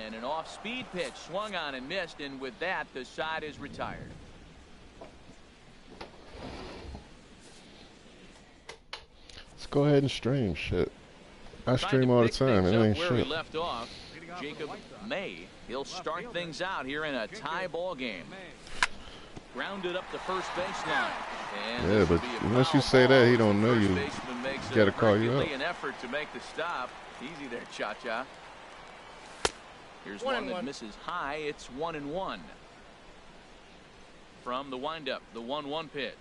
And an off-speed pitch swung on and missed, and with that, the side is retired. Let's go ahead and stream shit. I stream all the time. It ain't where shit. He left off, Jacob May. He'll start things out here in a tie ball game. Grounded up the first baseline. Yeah, but once you say that, he don't know you. Got to call you up. An effort to make the stop. Easy there, Cha-Cha. Here's one that misses high. It's 1-1. From the windup, the 1-1 pitch.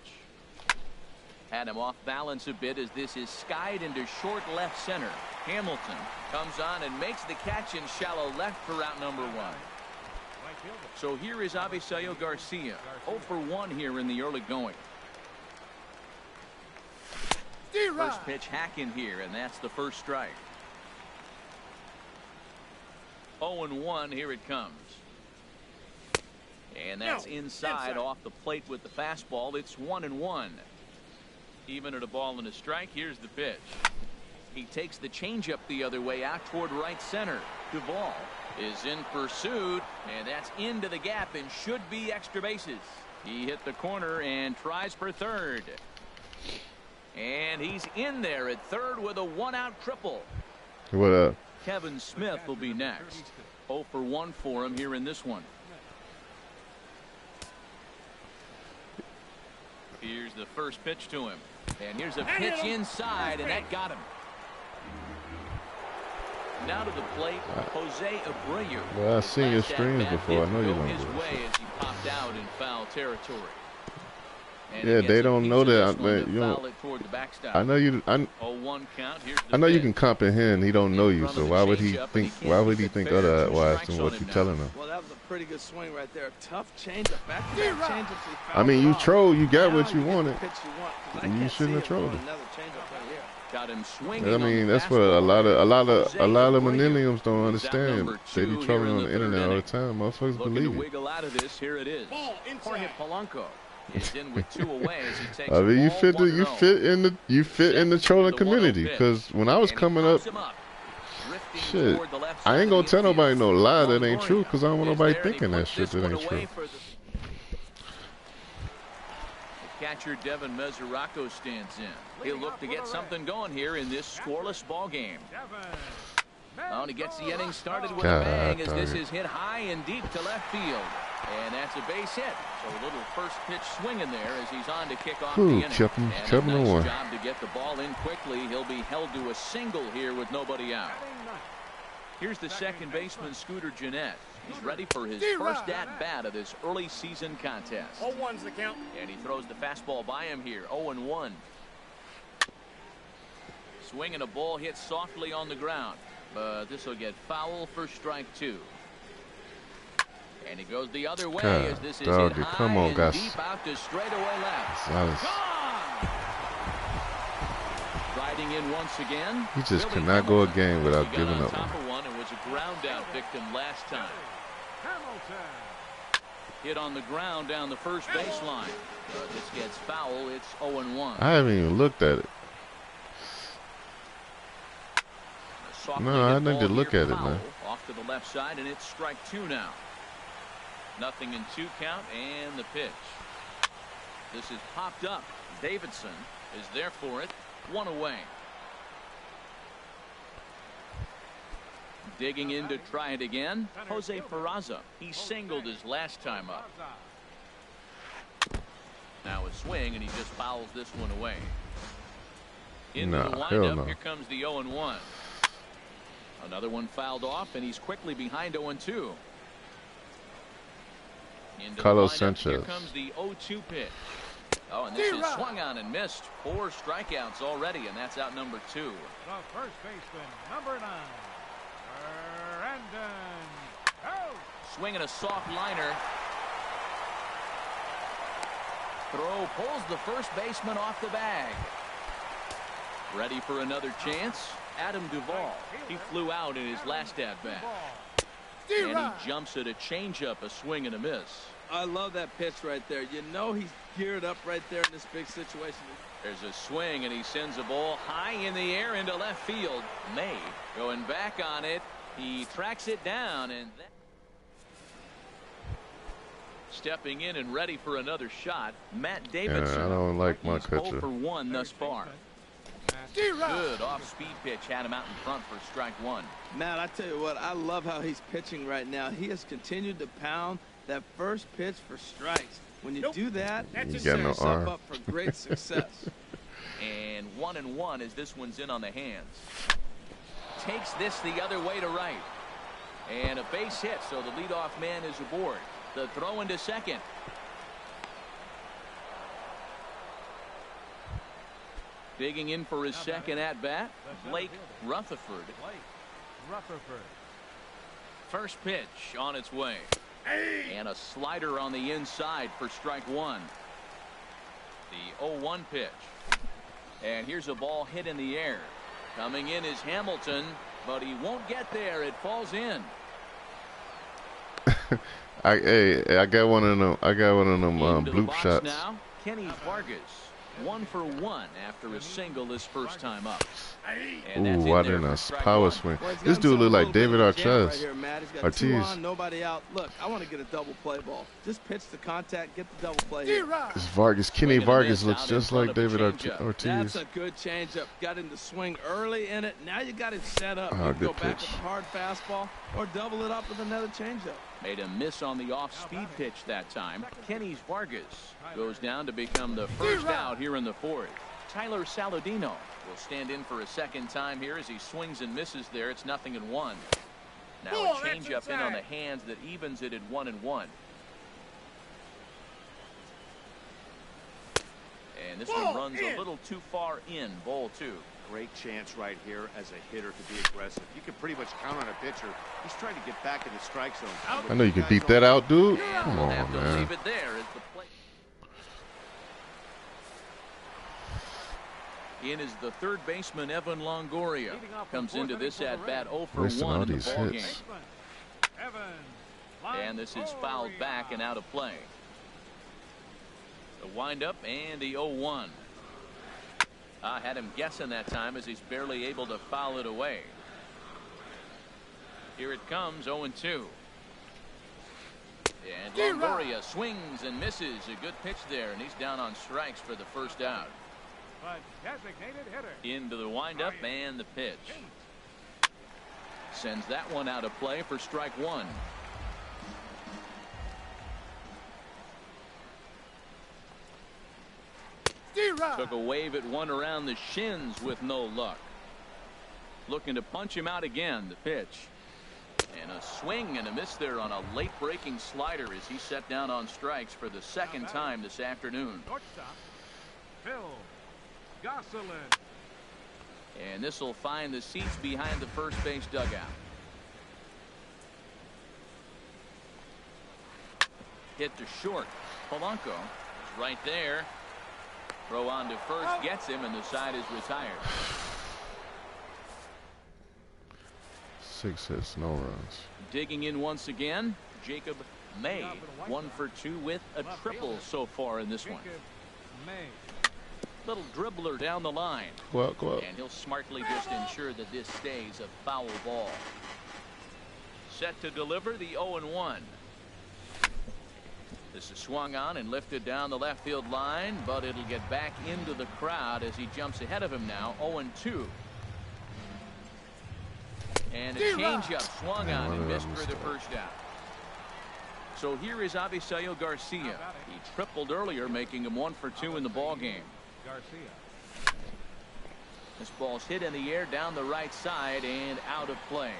Had him off balance a bit as this is skied into short left center. Hamilton comes on and makes the catch in shallow left for out number 1. So here is Avisayo Garcia. 0-for-1 here in the early going. First pitch hack in here, and that's the first strike. 0-1, here it comes. And that's inside off the plate with the fastball. It's 1-1. Even at a ball and a strike, here's the pitch. He takes the changeup the other way out toward right center. Duvall is in pursuit, and that's into the gap and should be extra bases. He hit the corner and tries for third. And he's in there at third with a 1-out triple. What up? Kevin Smith will be next. 0-for-1 for him here in this one. Here's the first pitch to him. And here's a pitch inside, and that got him. Now to the plate, Jose Abreu. Well, I've seen your streams before. I know you don't do his way as he popped out in foul territory. Yeah, they don't know that. You know, I know you. I know you can comprehend. He don't know you, so why would he think? Why would he think otherwise than what you're telling him? Well, that was a pretty good swing right there. Tough changeup. Back-to-back changes. I mean, you troll. You got what you wanted. You shouldn't have trolled him. Got him swinging. I mean, that's what a lot of millennials don't understand. They be trolling on the internet all the time. Motherfuckers believe it. Wiggle out of this. Here it is. Jorge Polanco is in with 2 away as he takes. I mean, you fit in the trolling community. Because when I was coming up, shit, I ain't gonna tell nobody no lie that ain't true. Because I don't want nobody thinking that shit that ain't true. Catcher Devin Mesoraco stands in. He'll look to get something going here in this scoreless ball game. Oh, and he gets the inning started with a bang as this is hit high and deep to left field. And that's a base hit. So a little first pitch swing in there as he's on to kick off the inning. Kept him nice job to get the ball in quickly. He'll be held to a single here with nobody out. Here's the second baseman, Scooter Gennett. He's ready for his first at-bat of this early season contest. 0-1's the count. And he throws the fastball by him here. 0-1. Swing and a ball hit softly on the ground. But this will get foul for strike 2. And he goes the other way God, as this is dog, hit high come on, and guys. deep out to straightaway left. Silas. Riding in once again. He just Billy cannot go a Hamilton. game without He got giving on up top one. of one and was a ground out victim last time. Hit on the ground down the first baseline. This gets foul. It's 0-1. I haven't even looked at it. No, I need to look at it, man. Off to the left side, and it's strike two now. Nothing in 2 count, and the pitch. This is popped up. Davidson is there for it. 1 away. Digging in to try it again. Jose Peraza. He singled his last time up. Now a swing, and he just fouls this one away. Into the windup. No. Here comes the 0-1. Another one fouled off, and he's quickly behind 0-2. Carlos Sanchez. Here comes the 0-2 pitch. Oh, and this is swung on and missed. 4 strikeouts already, and that's out number 2. The first baseman, number 9, Brandon. Oh. Swinging a soft liner. Throw pulls the first baseman off the bag. Ready for another chance. Adam Duvall. He flew out in his last at-bat. And he jumps at a changeup, a swing and a miss. I love that pitch right there. You know he's geared up right there in this big situation. There's a swing, and he sends a ball high in the air into left field. May going back on it. He tracks it down, and stepping in and ready for another shot, Matt Davidson. Yeah, I don't like my He's pitcher. 0 for 1 thus far. Good off-speed pitch had him out in front for strike 1. Matt, I tell you what, I love how he's pitching right now. He has continued to pound that first pitch for strikes. When you do that, you set yourself up for great success. And 1-1 as this one's in on the hands. Takes this the other way to right. And a base hit, so the leadoff man is aboard. The throw into second. Digging in for his second at-bat, Blake Rutherford. First pitch on its way. And a slider on the inside for strike 1. The 0-1 pitch. And here's a ball hit in the air. Coming in is Hamilton, but he won't get there. It falls in. I got one of them. I got one of them bloop shots. Now, Kenny Vargas, 1 for 1 after a single his first time up. Ooh, I didn't know. Power swing. This dude look like David Ortiz. Ortiz. Nobody out. Look, I want to get a double play ball. Just pitch the contact, get the double play here. This Vargas, Kenny Vargas looks just like David Ortiz. That's a good changeup. Got him to swing early in it. Now you got him set up. You can go back with a hard fastball or double it up with another changeup. Made a miss on the off-speed pitch that time. Kenny Vargas goes down to become the first out here in the 4th. Tyler Saladino will stand in for a second time here as he swings and misses there. It's 0-1. Now a changeup in on the hands that evens it at 1-1. And this one runs a little too far in. Ball 2. Great chance right here as a hitter to be aggressive. You can pretty much count on a pitcher. He's trying to get back in the strike zone. I know you can beat that out, dude. And Come we'll on, have to man. leave it there as the play. In is the third baseman, Evan Longoria. Comes into this at-bat 0 for 1 in the ballgame. And this is fouled back and out of play. The windup and the 0-1. I had him guessing that time as he's barely able to foul it away. Here it comes, 0-2. And Longoria swings and misses. A good pitch there, and he's down on strikes for the first out. Into the windup and the pitch. Sends that one out of play for strike 1. Took a wave at one around the shins with no luck. Looking to punch him out again. The pitch. And a swing and a miss there on a late breaking slider as he set down on strikes for the second time this afternoon. And this will find the seats behind the first base dugout. Hit to short. Polanco is right there. Throw on to first, gets him, and the side is retired. 6 hits, no runs. Digging in once again, Jacob May, 1 for 2 with a triple so far in this one. Little dribbler down the line. Go out, go out. And he'll smartly just ensure that this stays a foul ball. Set to deliver the 0-1. This is swung on and lifted down the left field line, but it'll get back into the crowd as he jumps ahead of him now. 0-2. And a changeup swung on and missed for the first out. So here is Avisail Garcia. He tripled earlier, making him 1 for 2 in the ball game. This ball's hit in the air down the right side and out of play.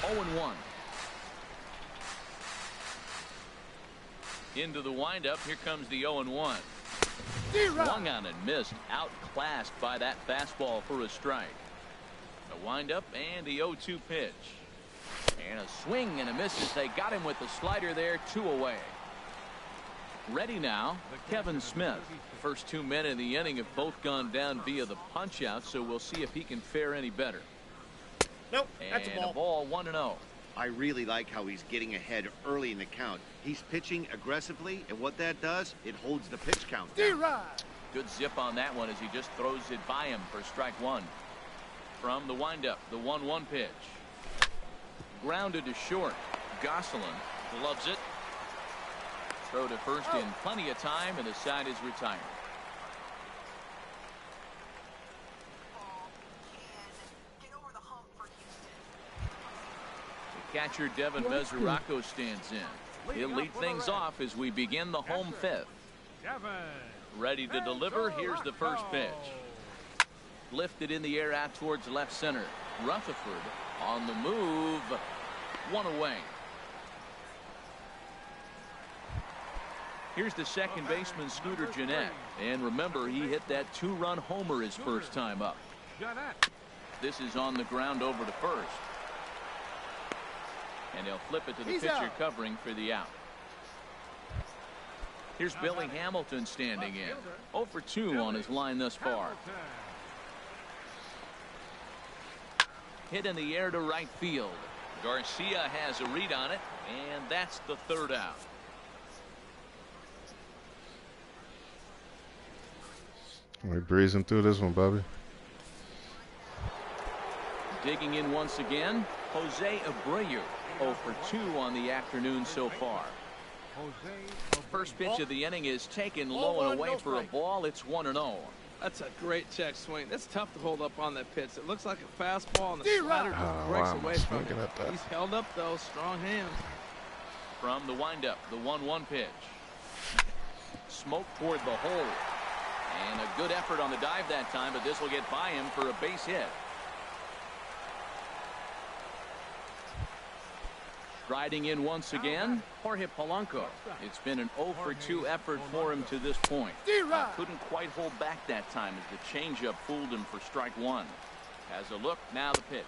0-1. Into the windup. Here comes the 0-1. Swung on and missed. Outclassed by that fastball for a strike. The windup and the 0-2 pitch. And a swing and a miss as they got him with the slider there. 2 away. Ready now, Kevin Smith. The first 2 men in the inning have both gone down via the punch out, so we'll see if he can fare any better. Nope, that's a ball. 1-0. I really like how he's getting ahead early in the count. He's pitching aggressively, and what that does, it holds the pitch count down. Good zip on that one as he just throws it by him for strike 1. From the windup, the 1-1 pitch. Grounded to short. Gosselin gloves it. Throw to first in plenty of time, and the side is retired. The catcher Devin Mesoraco stands in. He'll lead things off as we begin the home 5th. Ready to deliver. Here's the first pitch. Lifted in the air out towards left center. Rutherford on the move. 1 away. Here's the second baseman, Scooter Gennett. And remember, he hit that 2-run homer his first time up. This is on the ground over to first. And they'll flip it to the pitcher covering for the out. Here's Billy Hamilton standing in. 0 for 2 on his line thus far. Hit in the air to right field. Garcia has a read on it, and that's the 3rd out. We're breezing through this one, Bobby. Digging in once again, Jose Abreu. 0 for 2 on the afternoon so far. First pitch of the inning is taken low and away for a ball. It's 1-0. That's a great check swing. That's tough to hold up on that pitch. It looks like a fastball, and the slider just breaks away from it. He's held up, though. Strong hands. From the windup, the 1-1 pitch. Smoke toward the hole. And a good effort on the dive that time, but this will get by him for a base hit. Striding in once again, Jorge Polanco. It's been an 0 for 2 effort for him to this point. Couldn't quite hold back that time as the changeup fooled him for strike 1. Has a look, now the pitch.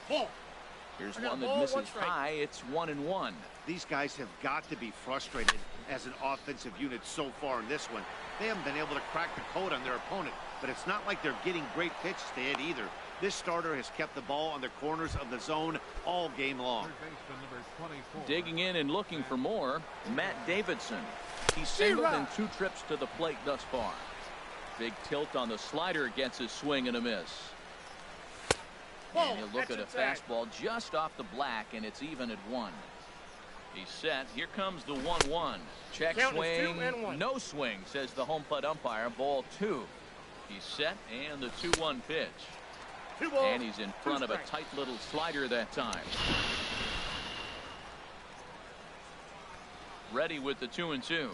Here's one that misses high. It's 1-1. These guys have got to be frustrated as an offensive unit so far in this one. They haven't been able to crack the code on their opponent, but it's not like they're getting great pitches to hit either. This starter has kept the ball on the corners of the zone all game long. Digging in and looking for more, Matt Davidson. He's singled in 2 trips to the plate thus far. Big tilt on the slider gets a swing and a miss. And he'll look at a fastball just off the black, and it's even at 1. He's set. Here comes the 1-1. Check swing. No swing, says the home plate umpire. Ball 2. He's set, and the 2-1 pitch. And he's in front of a tight little slider that time. Ready with the 2-2.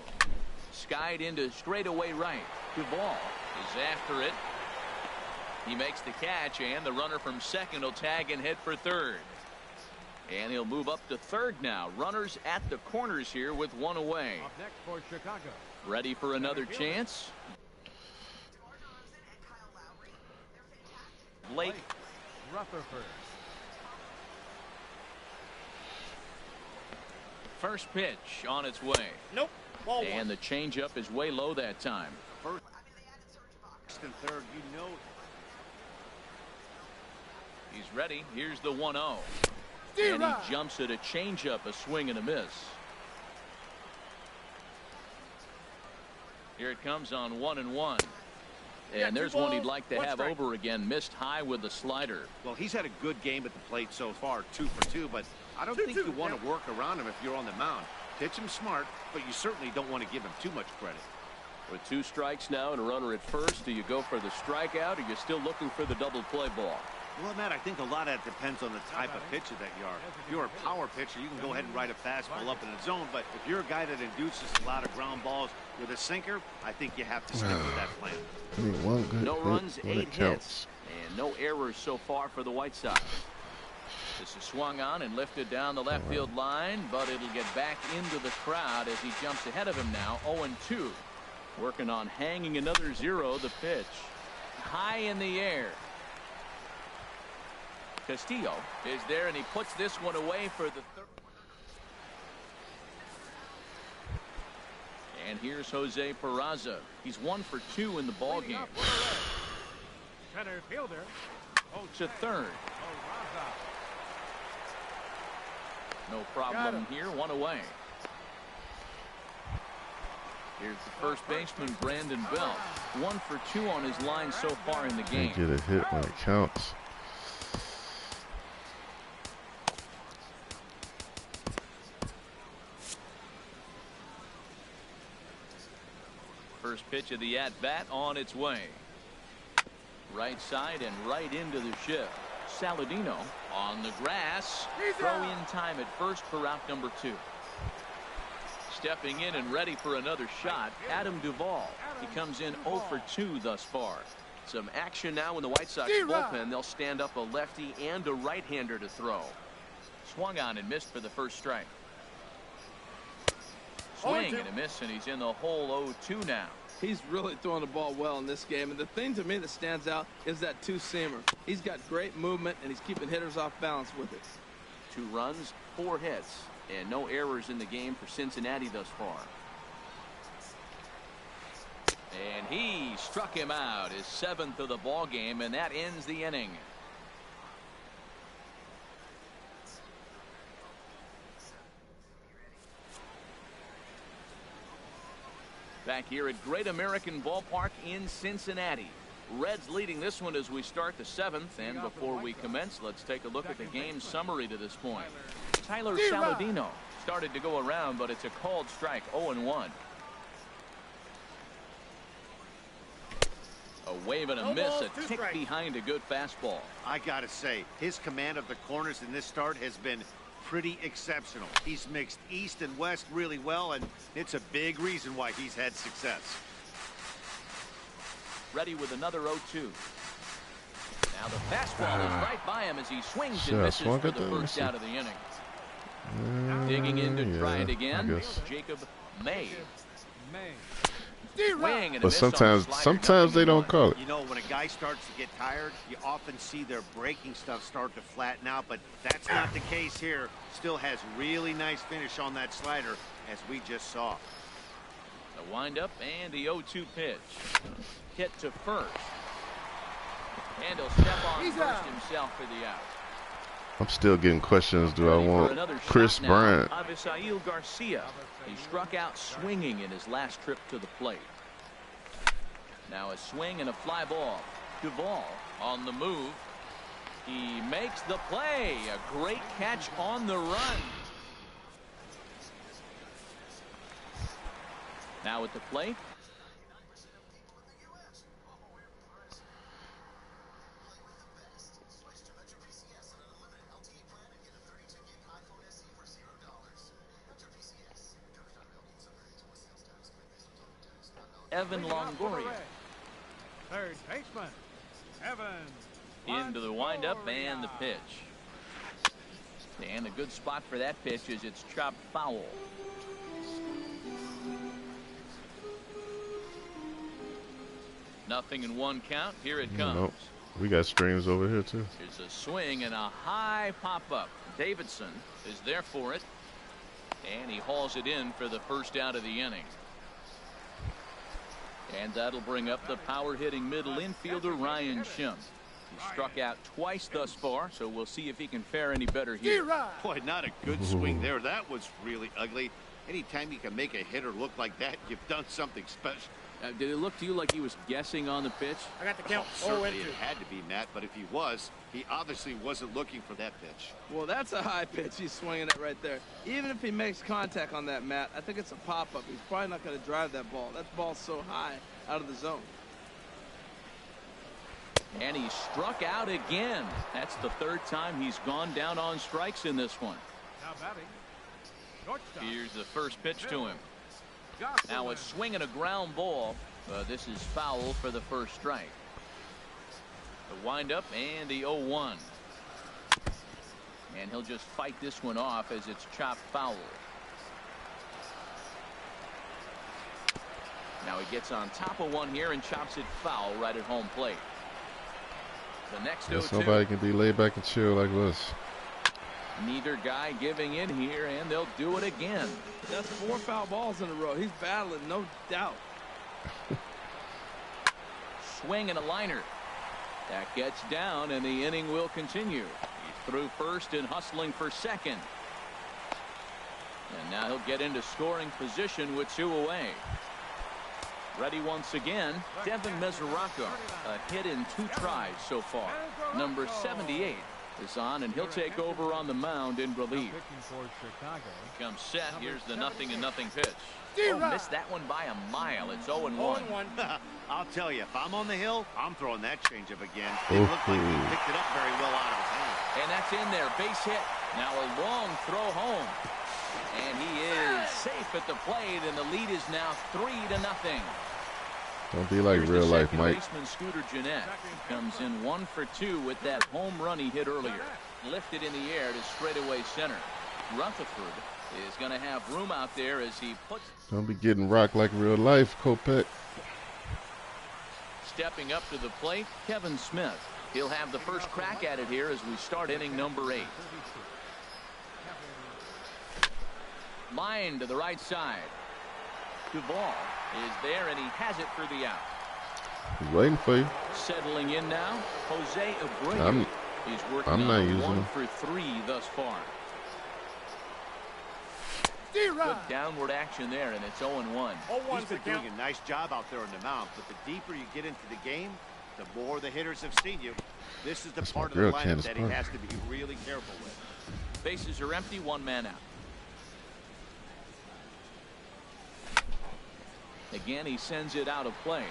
Skied into straightaway right. Duvall is after it. He makes the catch, and the runner from second will tag and head for third. And he'll move up to third now. Runners at the corners here with 1 away. Up next for Chicago. Ready for another chance. Blake Rutherford. First pitch on its way. Nope. And the changeup is way low that time. First and third, you know. He's ready. Here's the 1-0. And he jumps at a changeup, a swing and a miss. Here it comes on 1-1. And there's one he'd like to have over again. Missed high with the slider. Well, he's had a good game at the plate so far, 2 for 2, but I don't think you want to work around him if you're on the mound. Pitch him smart, but you certainly don't want to give him too much credit. With 2 strikes now and a runner at first, do you go for the strikeout, or are you still looking for the double play ball? Well, Matt, I think a lot of that depends on the type of pitcher that you are. If you're a power pitcher, you can go ahead and ride a fastball up in the zone, but if you're a guy that induces a lot of ground balls with a sinker, I think you have to stick with that plan. No runs, 8 hits, and no errors so far for the White Sox. This is swung on and lifted down the left field line, but it'll get back into the crowd as he jumps ahead of him now. 0-2. Working on hanging another 0. The pitch high in the air. Castillo is there, and he puts this one away for the third. And here's Jose Peraza. He's 1 for 2 in the ball game. Center fielder. To third. No problem here. 1 away. Here's the first baseman, Brandon Belt. 1 for 2 on his line so far in the game. Get a hit when it counts. First pitch of the at-bat on its way. Right side and right into the shift. Saladino on the grass. Throw in time at first for out number 2. Stepping in and ready for another shot, Adam Duvall. He comes in 0 for 2 thus far. Some action now in the White Sox bullpen. They'll stand up a lefty and a right-hander to throw. Swung on and missed for the first strike. Swing and a miss, and he's in the hole. 0-2 now. He's really throwing the ball well in this game, and the thing to me that stands out is that 2-seamer. He's got great movement, and he's keeping hitters off balance with it. 2 runs, 4 hits, and no errors in the game for Cincinnati thus far. And he struck him out, his 7th of the ball game, and that ends the inning. Back here at Great American Ballpark in Cincinnati. Reds leading this one as we start the 7th. And before we commence, let's take a look at the game summary to this point. Tyler Saladino started to go around, but it's a called strike. 0-1. A wave and a miss, a tick behind a good fastball. I gotta say, his command of the corners in this start has been pretty exceptional. He's mixed east and west really well, and it's a big reason why he's had success. Ready with another 0-2. Now the fastball is right by him as he swings and misses for the first out of the inning. Digging in to try it again, Jacob May. But sometimes they don't call it. You know, when a guy starts to get tired, you often see their breaking stuff start to flatten out, but that's not the case here. Still has really nice finish on that slider, as we just saw. The windup and the 0-2 pitch. Hit to first. And he'll step on first himself for the out. I'm still getting questions. Do I want Chris Bryant? Avisail Garcia. He struck out swinging in his last trip to the plate. Now a swing and a fly ball. Duvall on the move. He makes the play. A great catch on the run. Now at the plate. Evan Longoria. Third baseman, Evan. Into the windup and the pitch. And a good spot for that pitch is it's chopped foul. Nothing in 1 count. Here it comes. Nope. We got streams over here too. Here's a swing and a high pop up. Davidson is there for it. And he hauls it in for the first out of the inning. And that'll bring up the power-hitting middle infielder, Ryan Schimm. He struck out twice thus far, so we'll see if he can fare any better here. Boy, not a good swing there. That was really ugly. Anytime you can make a hitter look like that, you've done something special. Did it look to you like he was guessing on the pitch? I got the count. Certainly it had to be, Matt, but if he was, he obviously wasn't looking for that pitch. Well, that's a high pitch he's swinging at right there. Even if he makes contact on that, Matt, I think it's a pop-up. He's probably not going to drive that ball. That ball's so high out of the zone. And he struck out again. That's the third time he's gone down on strikes in this one. Now batting. Shortstop. Here's the first pitch to him. Now a swing and a ground ball. This is foul for the first strike. The windup and the 0-1. And he'll just fight this one off as it's chopped foul. Now he gets on top of one here and chops it foul right at home plate. The next 0-2. Somebody can be laid back and chill like this. Neither guy giving in here, and they'll do it again. That's 4 foul balls in a row. He's battling, no doubt. Swing and a liner. That gets down, and the inning will continue. He's through first and hustling for second. And now he'll get into scoring position with 2 away. Ready once again, Devin Mesoraco. A hit in 2 tries so far. Number 78 is on, and he'll take over on the mound in relief. Comes set. Here's the 0-0 pitch. Oh, missed that one by a mile. It's 0-1. I'll tell you, if I'm on the hill, I'm throwing that changeup again. It looked like he picked it up very well out of his hand. And that's in there. Base hit. Now a long throw home. And he is safe at the plate, and the lead is now 3-0. Don't be like Here's real life, Mike. Baseman Scooter Gennett comes in 1 for 2 with that home run he hit earlier. Lifted in the air to straightaway center. Rutherford is going to have room out there as he puts. Don't be getting rocked like real life, Kopech. Stepping up to the plate, Kevin Smith. He'll have the first crack at it here as we start inning number 8. Line to the right side. Duvall is there, and he has it for the out. He's waiting for you. Settling in now, Jose Abreu. He's working I'm not on using 1 him. for 3 thus far. Good downward action there, and it's 0-1. He's been doing a nice job out there on the mound, but the deeper you get into the game, the more the hitters have seen you. This is the part of the lineup that he has to be really careful with. Bases are empty, 1 man out. Again, he sends it out of play.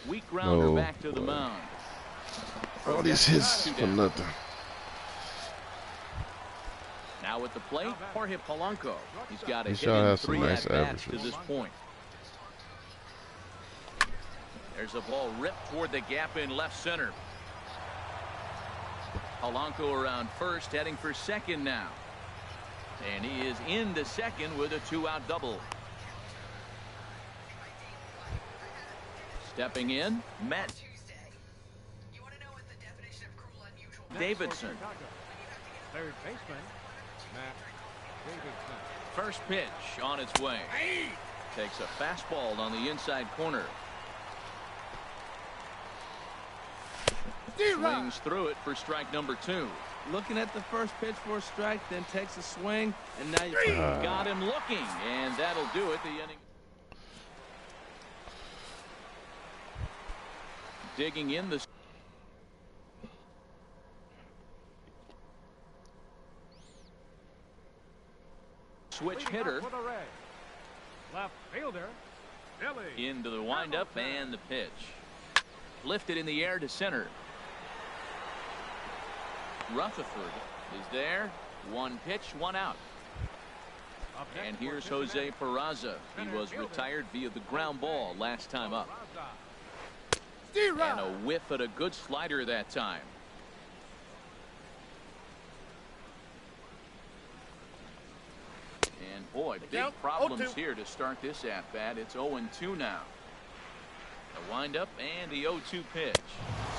Weak grounder back to the mound. All these hits for nothing. Now at the plate, Jorge Polanco. He's got a hit shot in has some 3 nice at-bats to averages. this point. There's a ball ripped toward the gap in left center. Polanco around first, heading for second now. And he is into second with a 2-out double. Stepping in, Matt Davidson. Third baseman, Matt Davidson. First pitch on its way. Takes a fastball on the inside corner. Swings through it for strike number 2. Looking at the first pitch for a strike, then takes a swing, and now you got him looking, and that'll do it. The inning. Digging in the switch hitter. Left fielder, Billy. Into the windup and the pitch. Lifted in the air to center. Rutherford is there. 1 pitch, 1 out. And here's Jose Peraza. He was retired via the ground ball last time up. And a whiff at a good slider that time. And boy, big problems here to start this at bat. It's 0-2 now. The windup and the 0-2 pitch.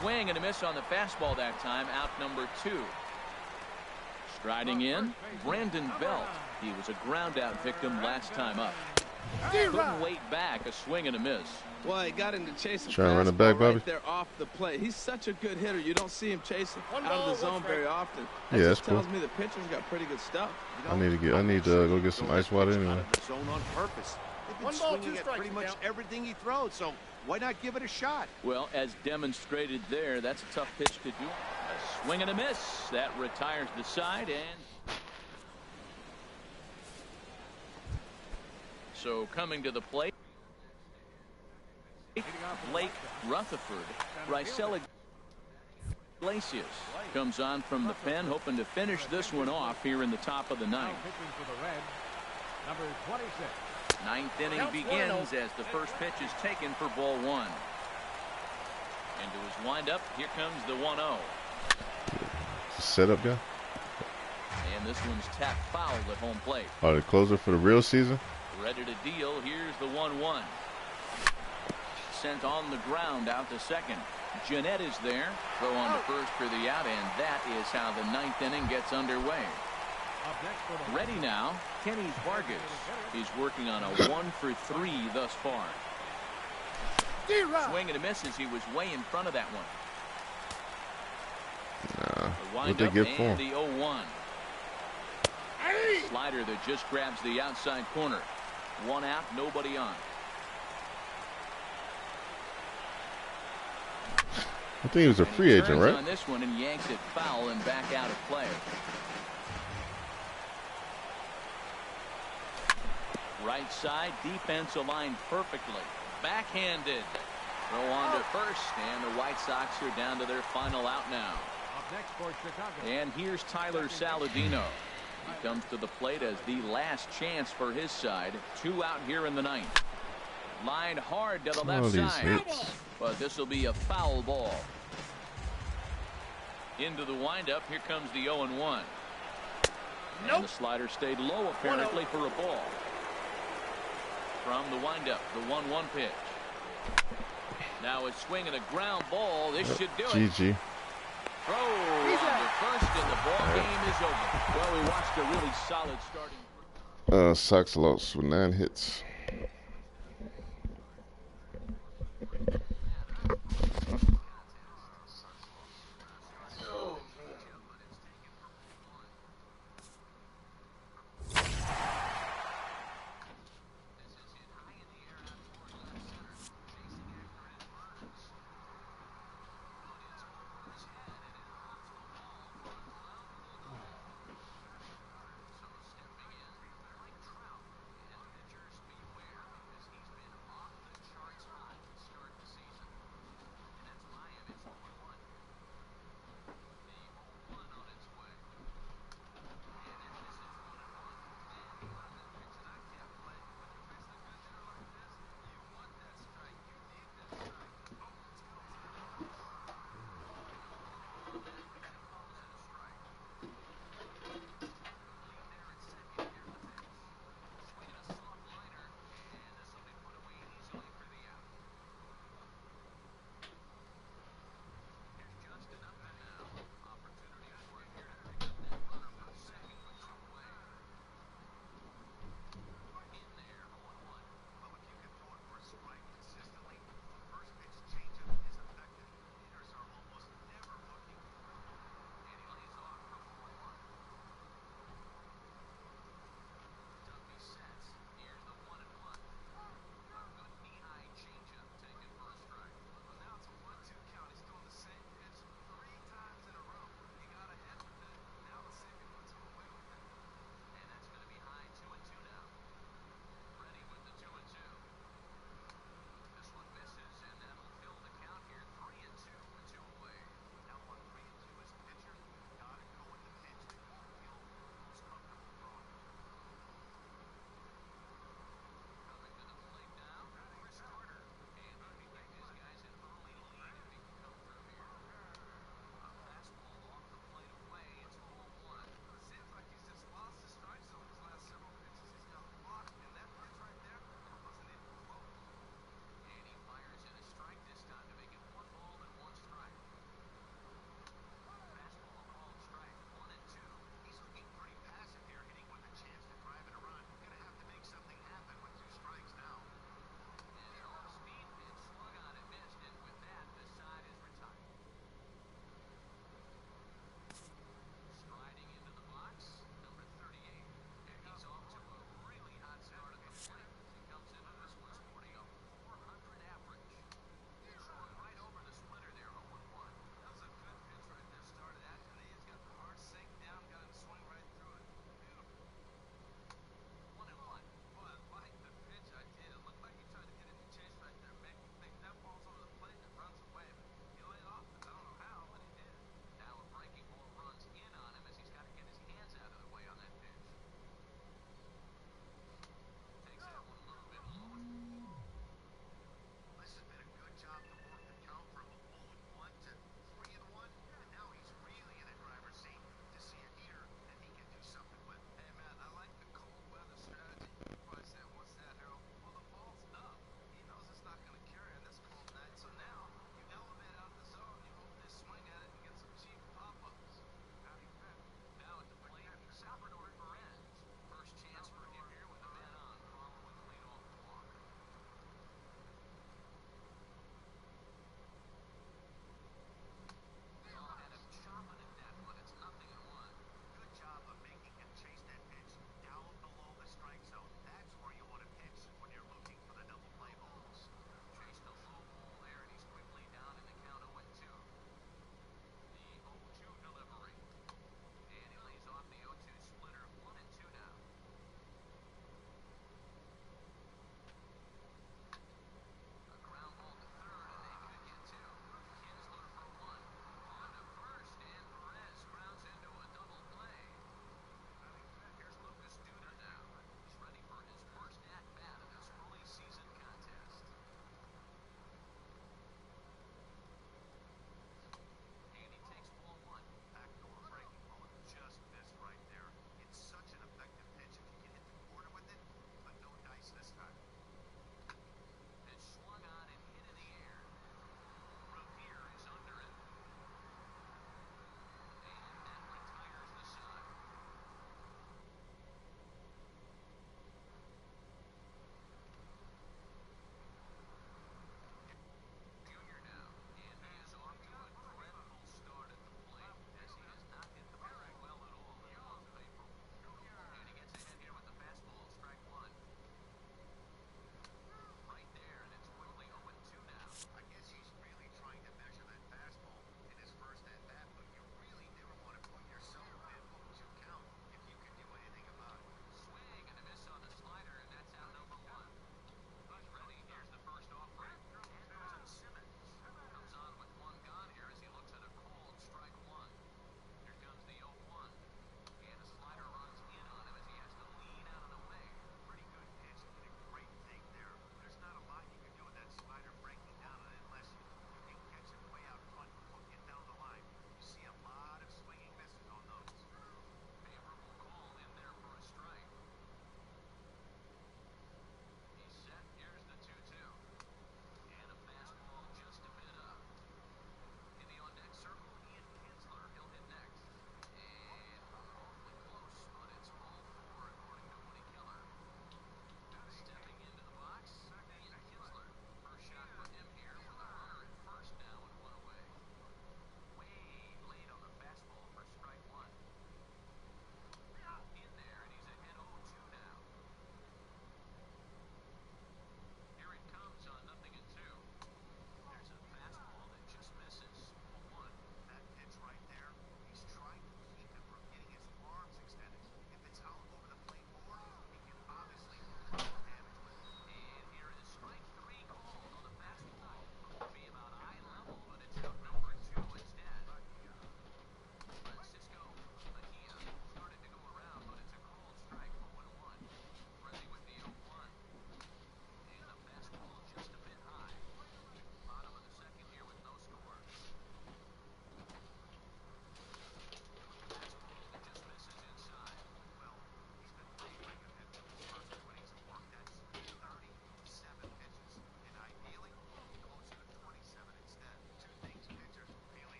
Swing and a miss on the fastball that time. Out number 2. Striding in, Brandon Belt. He was a ground out victim last time up. Couldn't wait back. A swing and a miss. Well, he got into chasing Trying to run it back, Bobby. right there off the plate. He's such a good hitter. You don't see him chasing out of the zone very often. That Yeah, just that's cool. tells me the pitcher's got pretty good stuff. I need to go get some ice water anyway. The zone on purpose. They've been swinging at pretty much everything he throws, so why not give it a shot? Well, as demonstrated there, that's a tough pitch to do. A swing and a miss. That retires the side, and so coming to the plate, Blake Rutherford. Rysela Iglesias comes on from the pen, hoping to finish this one off here in the top of the ninth. Number 26. Ninth inning begins as the first pitch is taken for ball 1. Into his windup, here comes the 1-0. Setup guy. And this one's tapped foul at home plate. Oh, the closer for the real season. Ready to deal. Here's the 1-1. Sent on the ground out to second. Jeanette is there. Throw on to first for the out, and that is how the ninth inning gets underway. Ready now, Kenny Vargas. He's working on a 1-for-3 thus far. Swing and a miss as he was way in front of that one. What they get for him? The 0-1. Slider that just grabs the outside corner. One out, nobody on. I think he was a free agent, right? On this one and yanks it foul and back out of play. Right side, defense aligned perfectly. Backhanded. Throw on to first, and the White Sox are down to their final out now. Up next for Chicago. And here's Tyler Saladino. He comes to the plate as the last chance for his side. 2 out here in the ninth. Line hard to the left side. Hits. But this will be a foul ball. Into the windup. Here comes the 0-1. And the slider stayed low apparently for a ball. From the windup, the 1-1 pitch. Now a swing and a ground ball. This should do it. GG. Throw on to first, and the ball game is over. Well, we watched a really solid starting. Sox lost with 9 hits.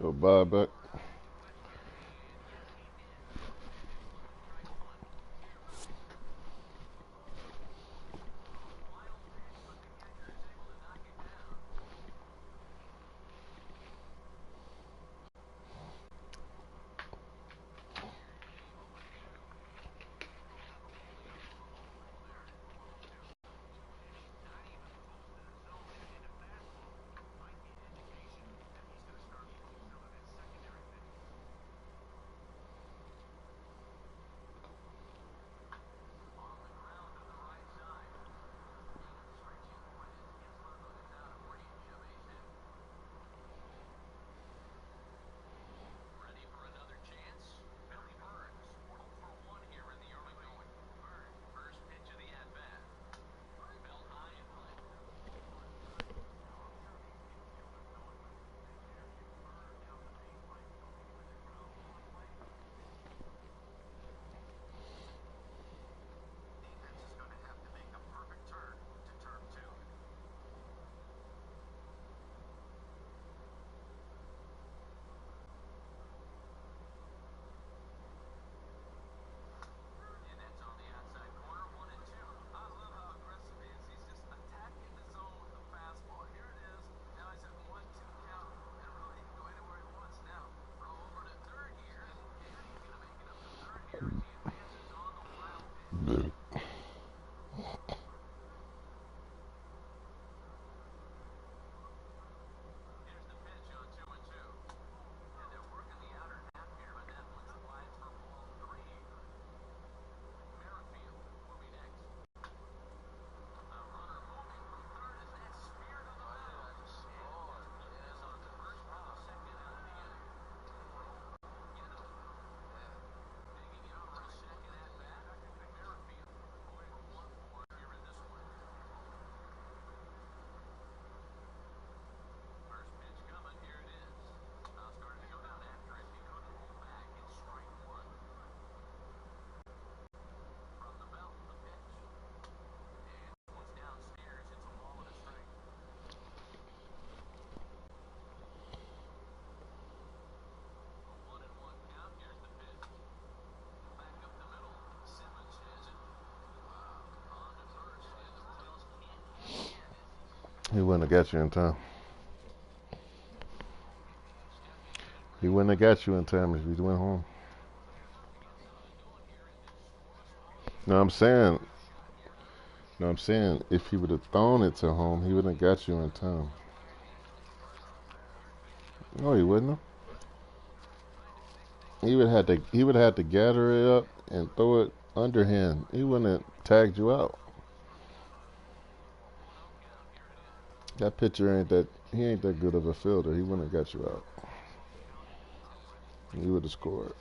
Go buy back. He wouldn't have got you in time. He wouldn't have got you in time if you went home. No, I'm saying. No, I'm saying if he would have thrown it to home, he wouldn't have got you in time. No, he wouldn't have. He would have had to. He would have had to gather it up and throw it underhand. He wouldn't have tagged you out. That pitcher ain't that. He ain't that good of a fielder. He wouldn't have got you out. You would have scored.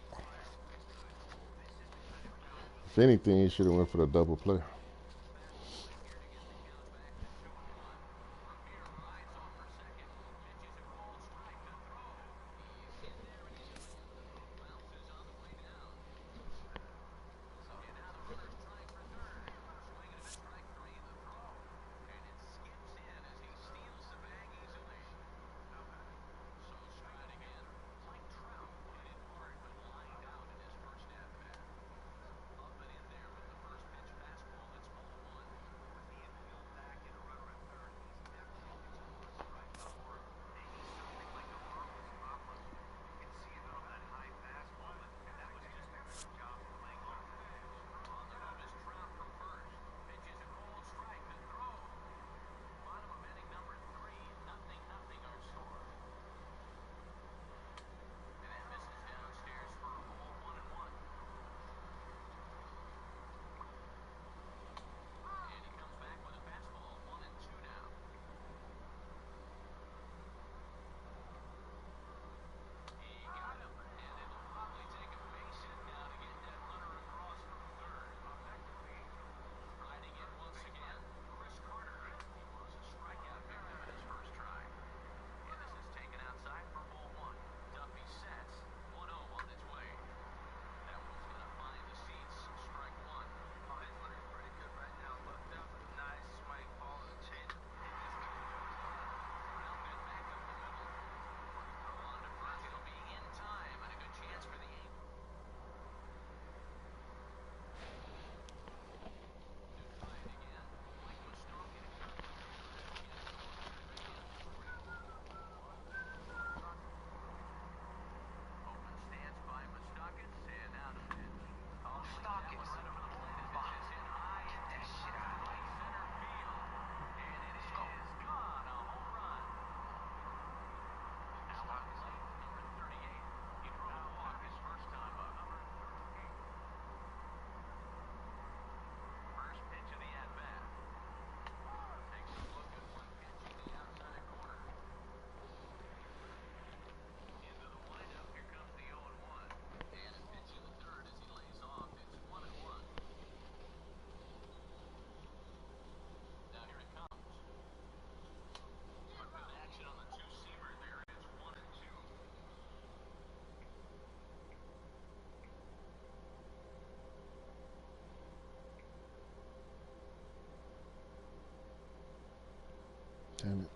If anything, he should have went for the double play.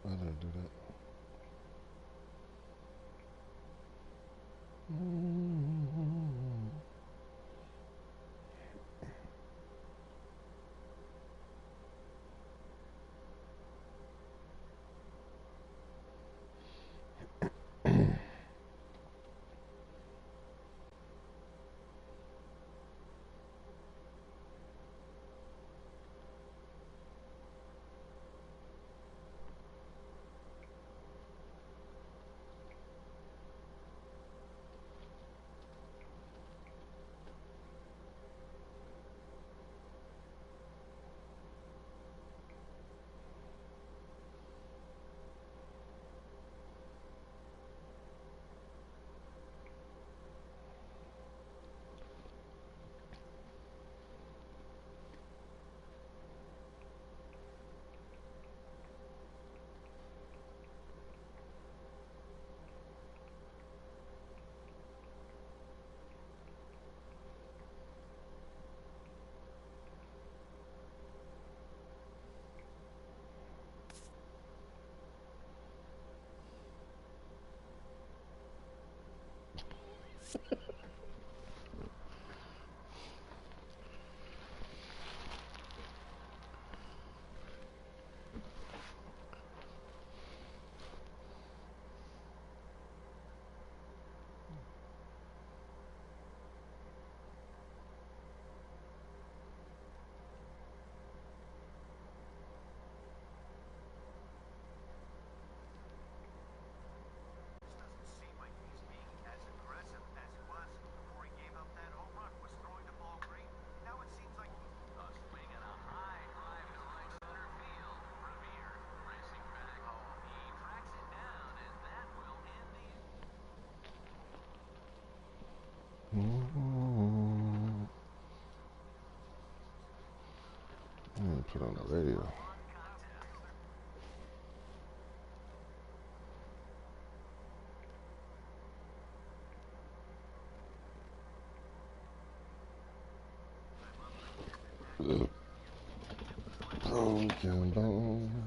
I didn't do that. Put on the radio. Broken bone.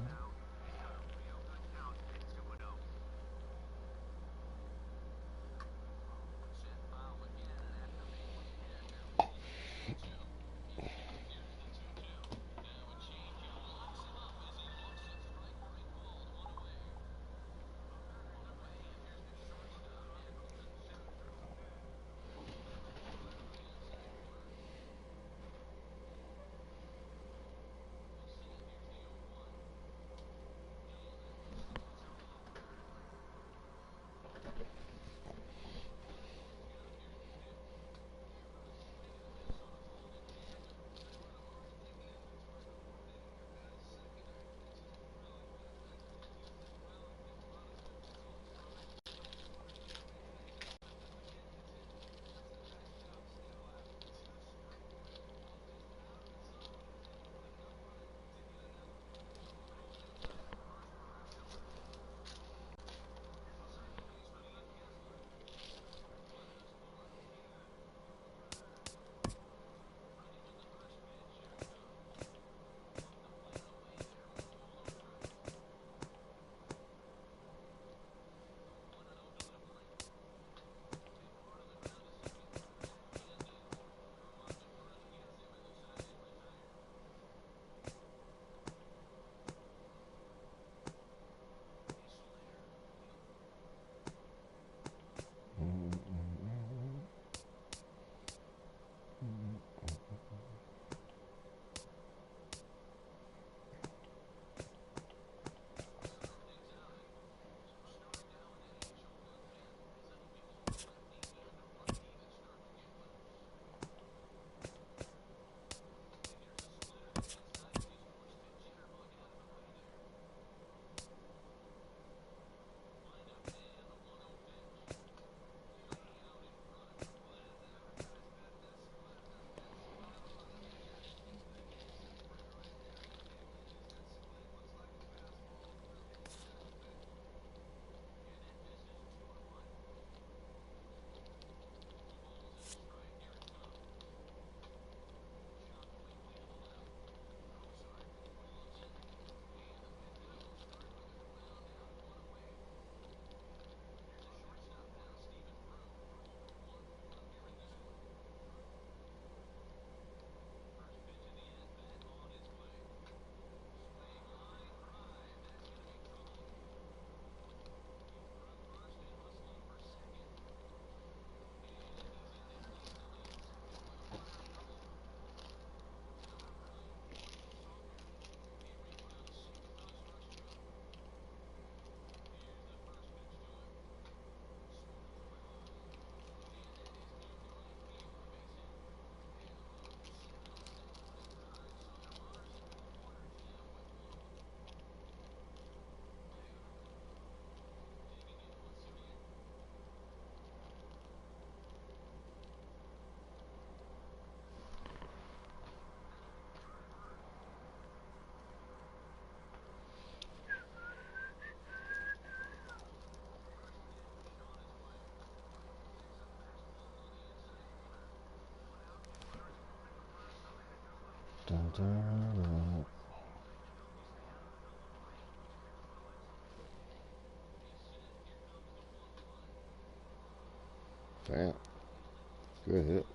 Damn. Good hit.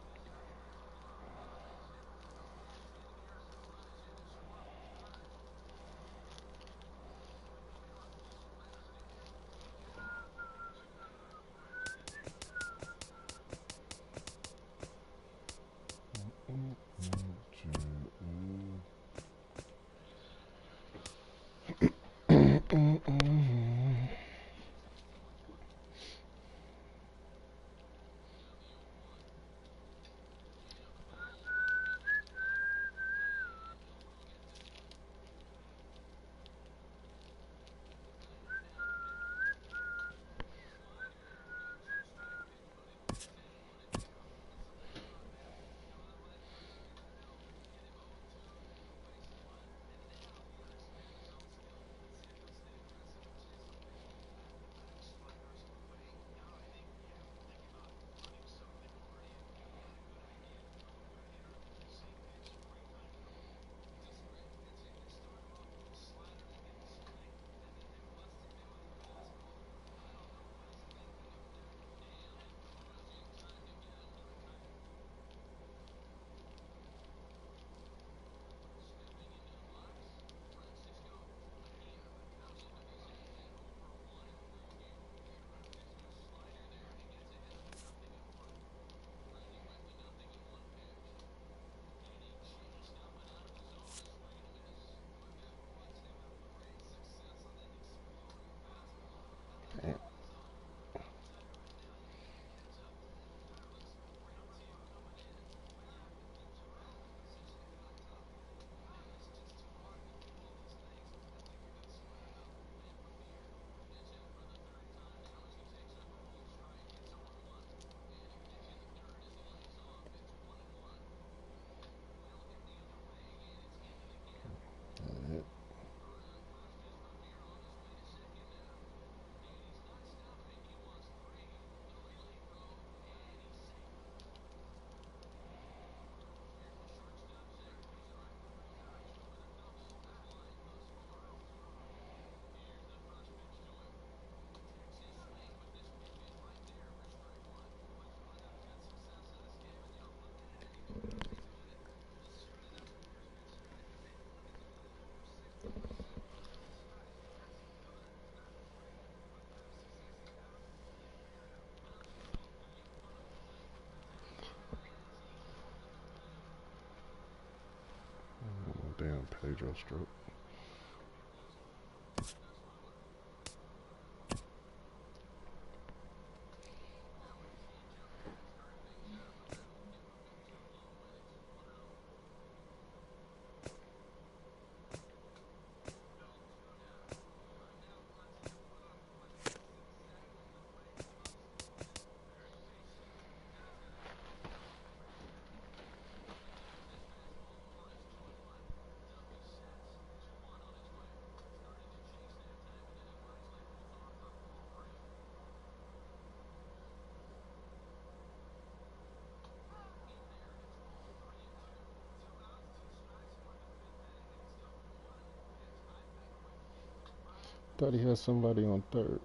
Damn, Pedro stroke. Thought he had somebody on third.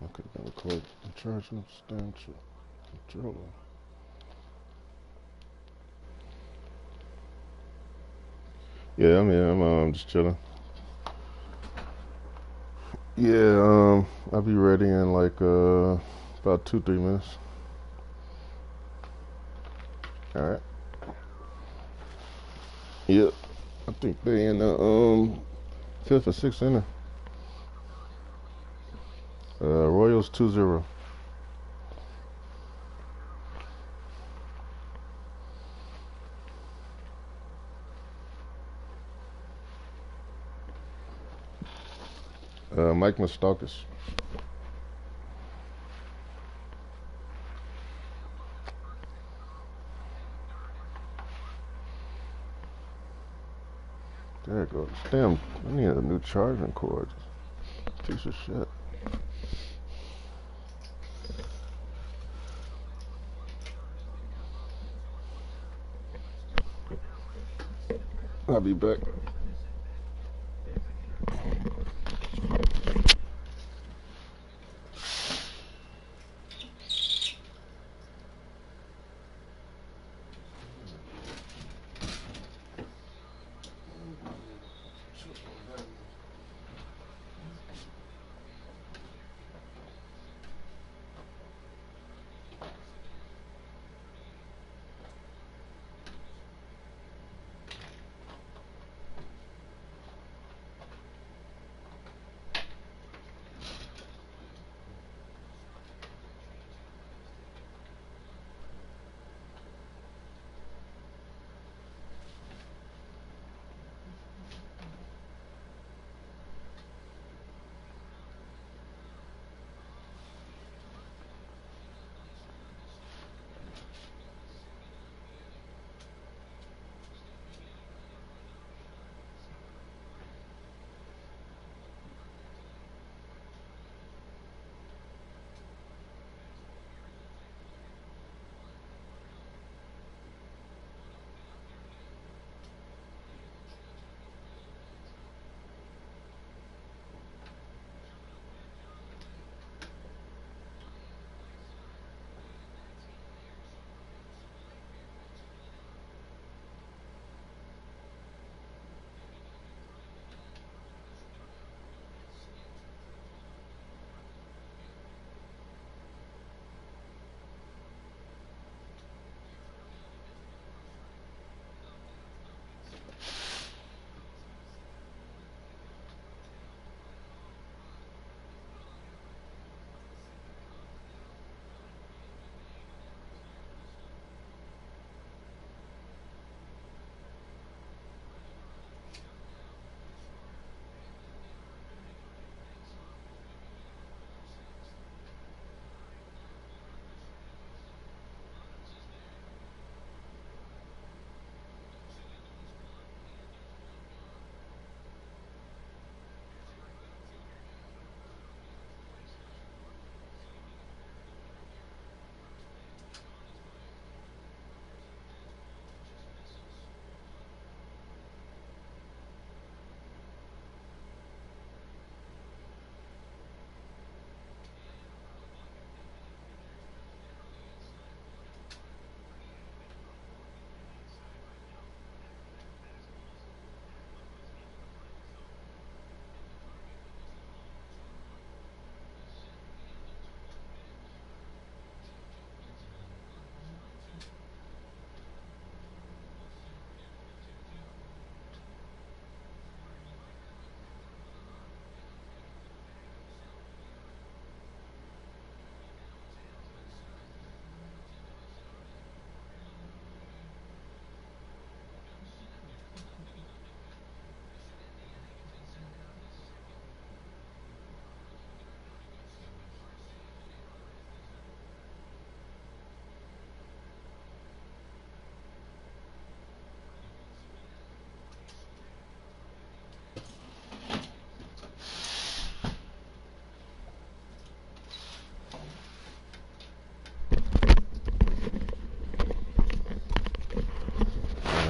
I could have been caught charging substantial control. Yeah, I'm here. I'm just chilling. Yeah, I'll be ready in like about 2-3 minutes. All right. Yep. I think they in the 5th or 6th inning. Royals 2-0. Mike Moustakas. There it goes. Damn, I need a new charging cord. Piece of shit. I'll be back.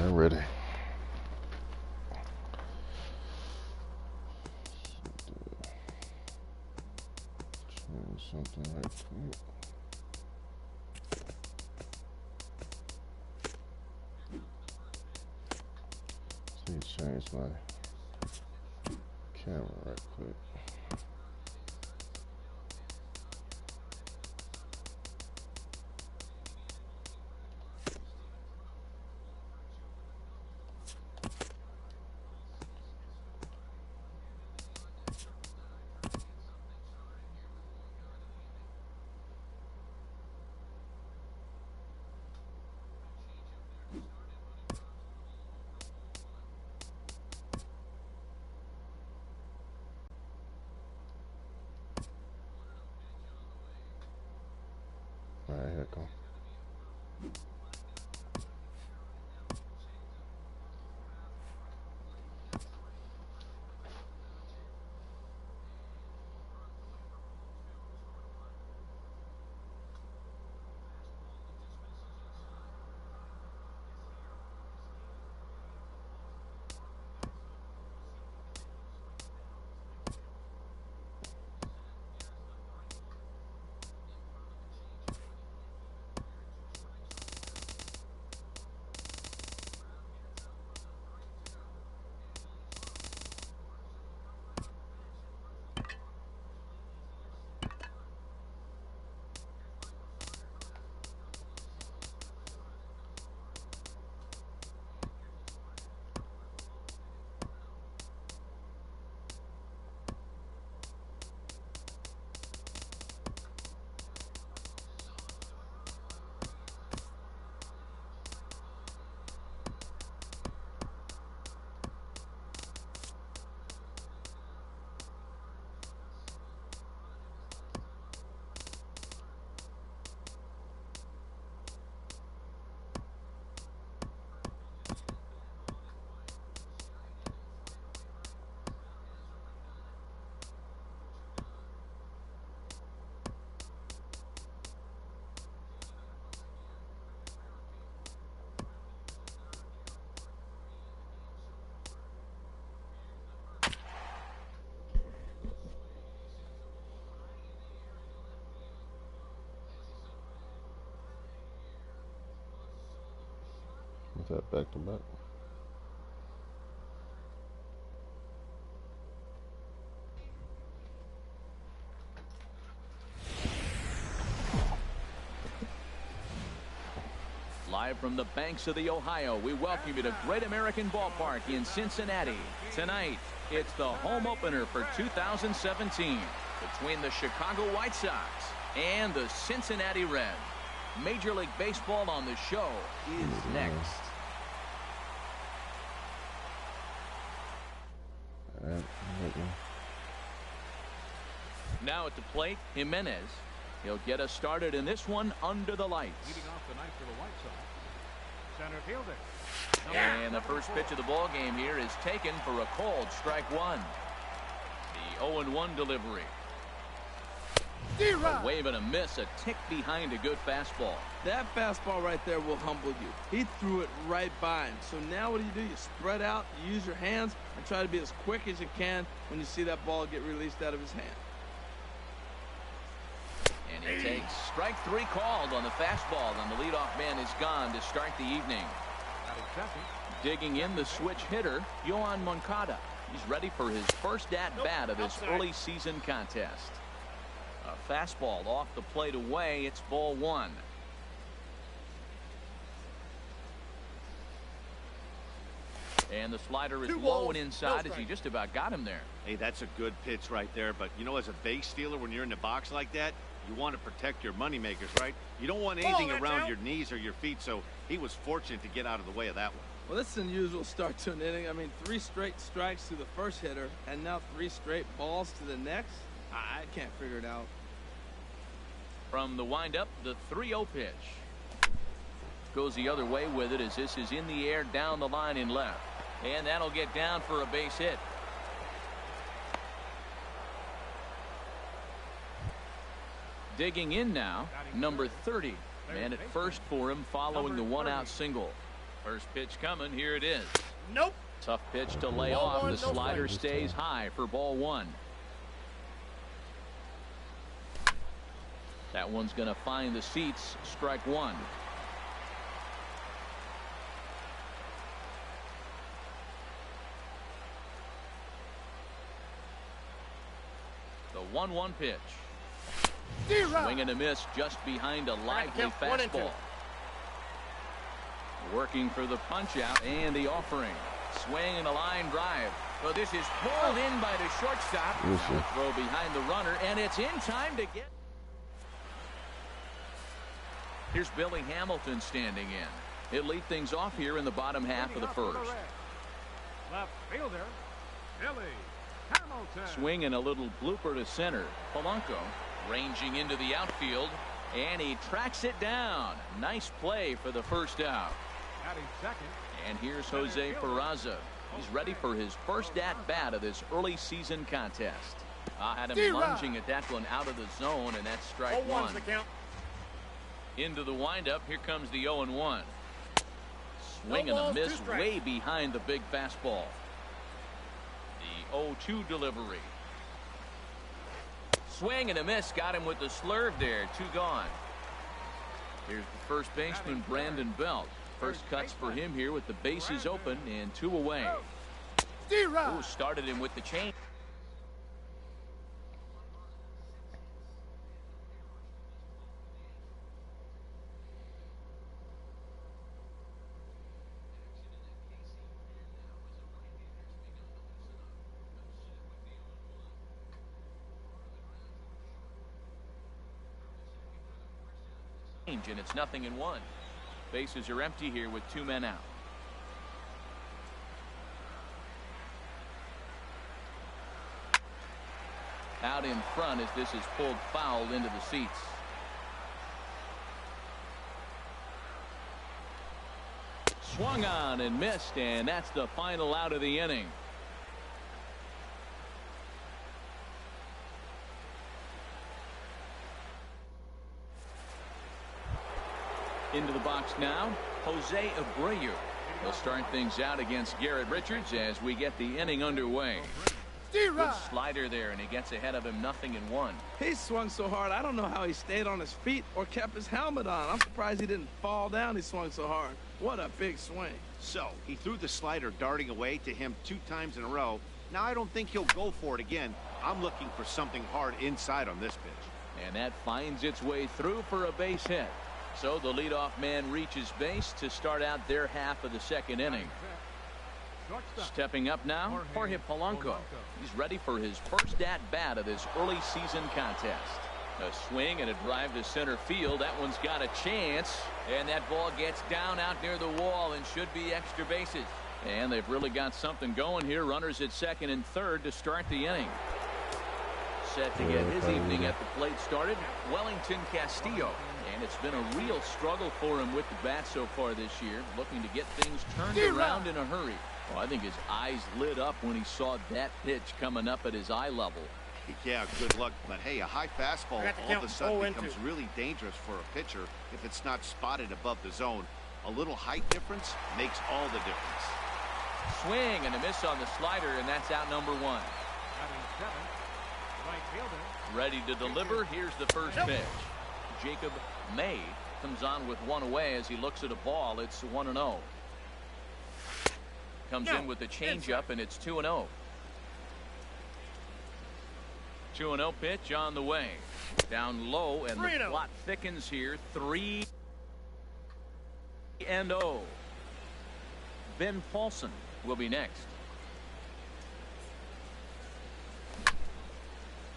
I'm ready. Change something right quick. See, change my camera right quick. that back to back. Live from the banks of the Ohio, we welcome you to Great American Ballpark in Cincinnati. Tonight, it's the home opener for 2017 between the Chicago White Sox and the Cincinnati Reds. Major League Baseball on the show is next. Now at the plate, Jimenez. He'll get us started in this one under the lights. Leading off the night for the White Sox, center fielder. And the first pitch of the ball game here is taken for a cold strike one. The 0-1 delivery. A wave and a miss, a tick behind a good fastball. That fastball right there will humble you. He threw it right by him. So now what do? You spread out, you use your hands, and try to be as quick as you can when you see that ball get released out of his hand. And he takes strike three called on the fastball, and the leadoff man is gone to start the evening. Digging in the switch hitter, Yohan Moncada. He's ready for his first at-bat of this early season contest. A fastball off the plate away. It's ball one. And the slider is low and inside as he just about got him there. Hey, that's a good pitch right there. But, you know, as a base stealer, when you're in the box like that, you want to protect your moneymakers, right? You don't want anything around your knees or your feet, so he was fortunate to get out of the way of that one. Well, this is an unusual start to an inning. I mean, 3 straight strikes to the first hitter, and now 3 straight balls to the next. I can't figure it out. From the windup, the 3-0 pitch. Goes the other way with it as this is in the air down the line in left. And that'll get down for a base hit. Digging in now, number 30. Man at first for him following the 1-out single. First pitch coming. Here it is. Nope. Tough pitch to lay off. The slider stays high for ball one. That one's going to find the seats. Strike one. The 1-1 pitch. Swing and a miss just behind a lively fastball. Working for the punch out and the offering. Swing and a line drive. Well, this is pulled in by the shortstop. Throw behind the runner, and it's in time to get. Here's Billy Hamilton standing in. He'll lead things off here in the bottom half of the first. Left fielder, Billy Hamilton. Swing and a little blooper to center. Polanco ranging into the outfield, and he tracks it down. Nice play for the first out. And here's Jose Peraza. He's ready for his first at-bat of this early season contest. Had him lunging at that one out of the zone, and that's strike one. Into the windup. Here comes the 0-1. Swing and a miss way behind the big fastball. The 0-2 delivery. Swing and a miss. Got him with the slurve there. 2 gone. Here's the first baseman, Brandon Belt. First cuts for him here with the bases open and 2 away. Ooh, started him with the change. And it's 0-1. Bases are empty here with 2 men out. Out in front as this is pulled foul into the seats. Swung on and missed, and that's the final out of the inning. Into the box now, Jose Abreu. He'll start things out against Garrett Richards as we get the inning underway. Good slider there, and he gets ahead of him. 0-1. He swung so hard, I don't know how he stayed on his feet or kept his helmet on. I'm surprised he didn't fall down. He swung so hard. What a big swing. So he threw the slider darting away to him 2 times in a row. Now I don't think he'll go for it again. I'm looking for something hard inside on this pitch. And that finds its way through for a base hit. So the leadoff man reaches base to start out their half of the second inning. Stepping up now, Jorge Polanco. He's ready for his first at-bat of this early season contest. A swing and a drive to center field. That one's got a chance. And that ball gets down out near the wall and should be extra bases. And they've really got something going here. Runners at second and third to start the inning. Set to get his evening at the plate started, Wellington Castillo. And it's been a real struggle for him with the bat so far this year, looking to get things turned around in a hurry. Well, I think his eyes lit up when he saw that pitch coming up at his eye level. Yeah, good luck. But hey, a high fastball all of a sudden becomes really dangerous for a pitcher if it's not spotted above the zone. A little height difference makes all the difference. Swing and a miss on the slider, and that's out number 1. Ready to deliver. Here's the first pitch. Jacob May comes on with one away as he looks at a ball. It's 1-0. Comes in with the changeup, and it's 2-0. 2-0 pitch on the way. Down low, and the plot thickens here. 3-0. Ben Paulson will be next.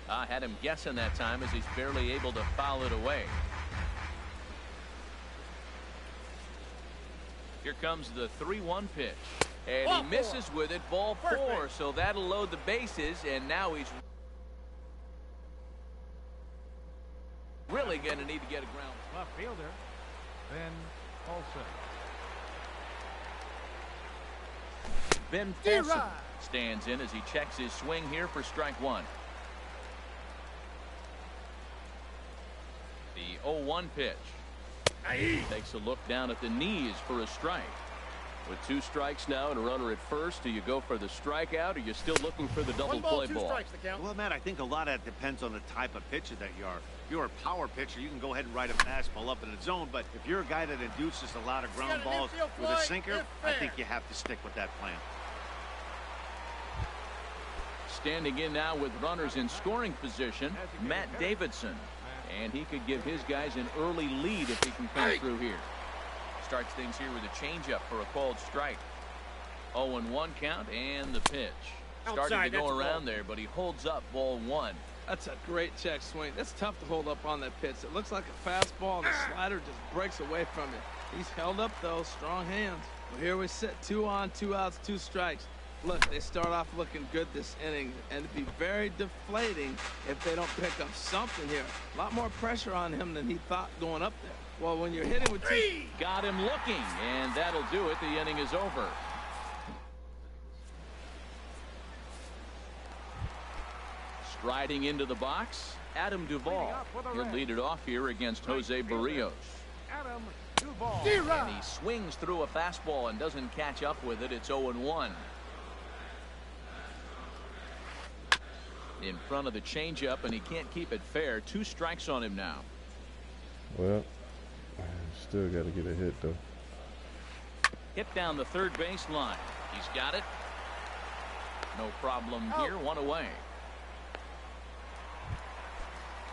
I had him guessing that time as he's barely able to foul it away. Here comes the 3-1 pitch. And he misses with it. Ball 4. So that'll load the bases. And now he's really going to need to get a ground. Left fielder, Ben Paulson. Ben Paulson stands in as he checks his swing here for strike 1. The 0-1 pitch. Takes a look down at the knees for a strike. With 2 strikes now and a runner at first, do you go for the strikeout or are you still looking for the double play ball? Well, Matt, I think a lot of that depends on the type of pitcher that you are. If you're a power pitcher, you can go ahead and ride a fastball up in the zone. But if you're a guy that induces a lot of ground balls with a sinker, I think you have to stick with that plan. Standing in now with runners in scoring position, Matt Davidson. And he could give his guys an early lead if he can come through here. Starts things here with a changeup for a called strike. 0-1 count and the pitch. Starting to go around there, but he holds up ball 1. That's a great check swing. That's tough to hold up on that pitch. It looks like a fastball, and the slider just breaks away from it. He's held up, though. Strong hands. Well, here we sit. 2 on, 2 outs, 2 strikes. Look, they start off looking good this inning, and it'd be very deflating if they don't pick up something here. A lot more pressure on him than he thought going up there. Well, when you're hitting with 2... Got him looking, and that'll do it. The inning is over. Striding into the box, Adam Duvall. He'll lead it off here against Jose Barrios. Adam Duvall. And he swings through a fastball and doesn't catch up with it. It's 0-1. In front of the changeup, and he can't keep it fair. 2 strikes on him now. Well, still got to get a hit, though. Hit down the third base line. He's got it. No problem here. 1 away.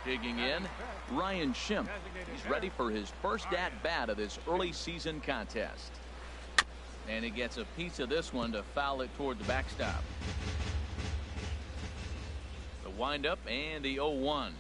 Digging in, Ryan Schimpf. He's ready for his first at-bat of this early season contest. And he gets a piece of this one to foul it toward the backstop. The windup and the 0-1.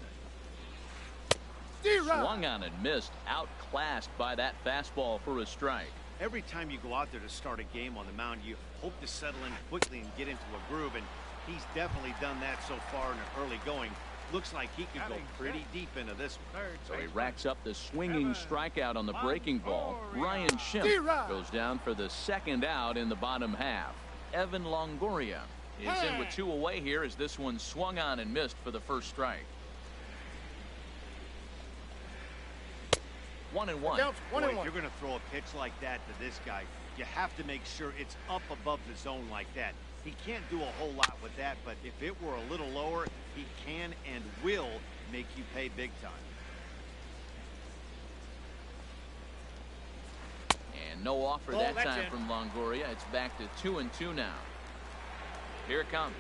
Swung on and missed. Outclassed by that fastball for a strike. Every time you go out there to start a game on the mound, you hope to settle in quickly and get into a groove, and he's definitely done that so far in the early going. Looks like he could go pretty deep into this one. So he racks up the swinging strikeout on the breaking ball. Ryan Schimpf goes down for the second out in the bottom half. Evan Longoria is in with 2 away here as this one swung on and missed for the first strike. 1-1. Boy, if you're going to throw a pitch like that to this guy, you have to make sure it's up above the zone like that. He can't do a whole lot with that, but if it were a little lower, he can and will make you pay big time. And No offer that time from Longoria. It's back to 2-2 now. Here it comes.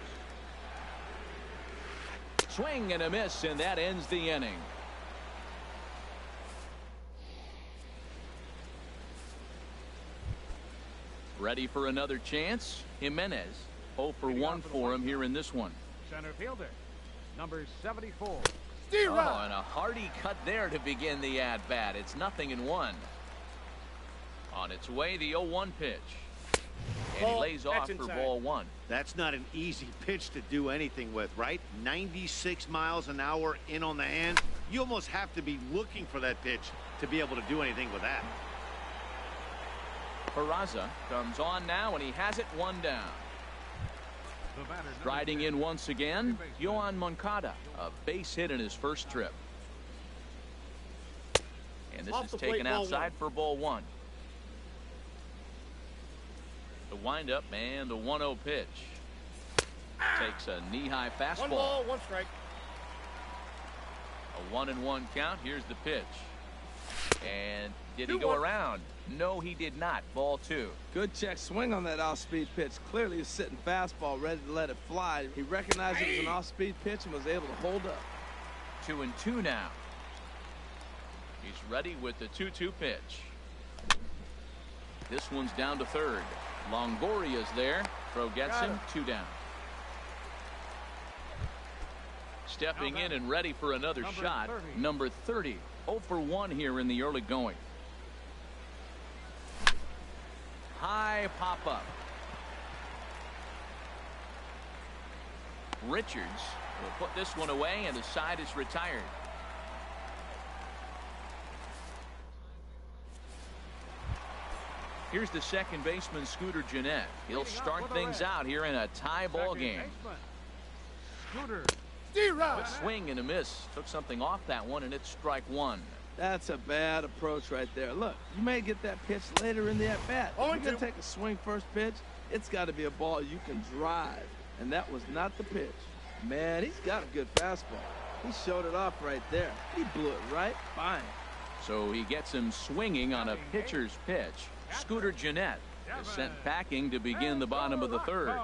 Swing and a miss, and that ends the inning. Ready for another chance? Jimenez. 0 for 1 for him here in this one. Center fielder, number 74. Oh, and a hearty cut there to begin the at-bat. It's 0-1. On its way, the 0-1 pitch. And he lays off for ball 1. That's not an easy pitch to do anything with, right? 96 miles an hour in on the hand. You almost have to be looking for that pitch to be able to do anything with that. Peraza comes on now, and he has it 1 down. Striding in once again, Yohan Moncada, a base hit in his first trip. And this is taken outside for ball 1. The windup and the 1-0 pitch. Takes a knee-high fastball. 1 ball, 1 strike. A 1-1 count. Here's the pitch. And did he go around? No, he did not. Ball 2. Good check swing on that off-speed pitch. Clearly he's sitting fastball, ready to let it fly. He recognized it was an off-speed pitch and was able to hold up. 2-2 now. He's ready with the 2-2 pitch. This one's down to third. Longoria's there. Throw gets him. 2 down. Stepping in and ready for another shot. Number 30. 0 for 1 here in the early going. High pop-up. Richards will put this one away, and the side is retired. Here's the second baseman, Scooter Gennett. He'll start things out here in a tie ball game. Scooter. A swing and a miss. Took something off that one, and it's strike 1. That's a bad approach right there. Look, you may get that pitch later in the at-bat. If you're going to take a swing first pitch, it's got to be a ball you can drive. And that was not the pitch. Man, he's got a good fastball. He showed it off right there. He blew it right by him. So he gets him swinging on a pitcher's pitch. Scooter Gennett is sent packing to begin the bottom of the third.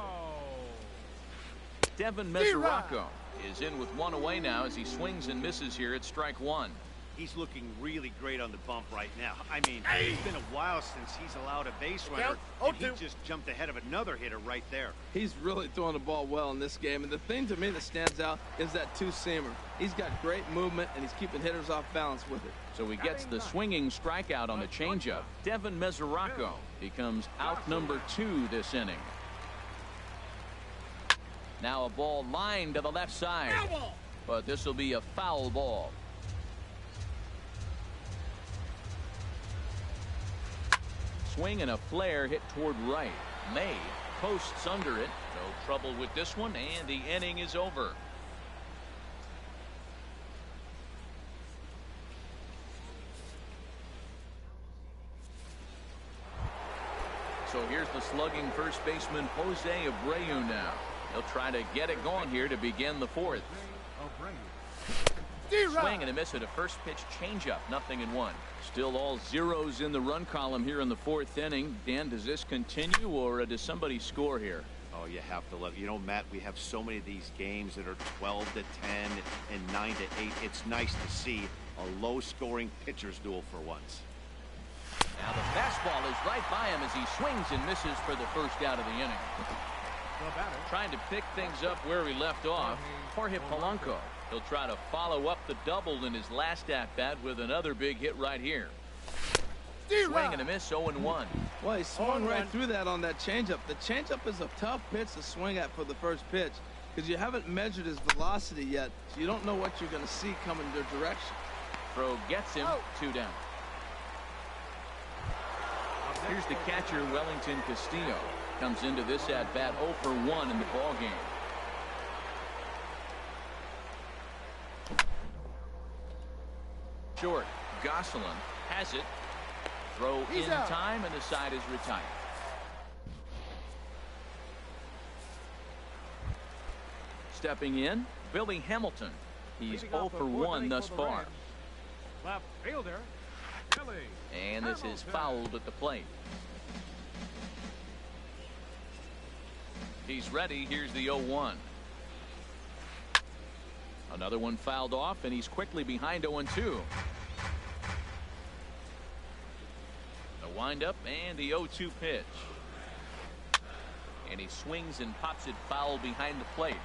Devin Mesoraco is in with 1 away now as he swings and misses here at strike 1. He's looking really great on the bump right now. I mean, it's been a while since he's allowed a base runner, and he just jumped ahead of another hitter right there. He's really throwing the ball well in this game, and the thing to me that stands out is that two-seamer. He's got great movement, and he's keeping hitters off balance with it. So he gets the swinging strikeout on the changeup. Devin Mesoraco becomes out number 2 this inning. Now a ball lined to the left side, but this will be a foul ball. Swing and a flare hit toward right. May posts under it. No trouble with this one, and the inning is over. So here's the slugging first baseman Jose Abreu now. He'll try to get it going here to begin the 4th. Swing and a miss at a first pitch changeup. 0-1. Still all zeros in the run column here in the 4th inning. Dan, does this continue, or does somebody score here? Oh, you have to love. You know, Matt, we have so many of these games that are 12-10 and 9-8. It's nice to see a low-scoring pitcher's duel for once. Now the fastball is right by him as he swings and misses for the first out of the inning. Trying to pick things up where he left off, Jorge Polanco. He'll try to follow up the double in his last at-bat with another big hit right here. Swing and a miss, 0-1. Well, he swung right through that on that changeup. The changeup is a tough pitch to swing at for the first pitch because you haven't measured his velocity yet, so you don't know what you're going to see coming their direction. Throw gets him. 2 down. Here's the catcher, Wellington Castillo. Comes into this at-bat 0 for 1 in the ballgame. Short. Gosselin has it. Throw in time, and the side is retired. Stepping in, Billy Hamilton. He's 0 for 1 thus far. Left fielder. And this is fouled at the plate. He's ready. Here's the 0-1. Another one fouled off, and he's quickly behind 0-2. The windup and the 0-2 pitch. And he swings and pops it foul behind the plate.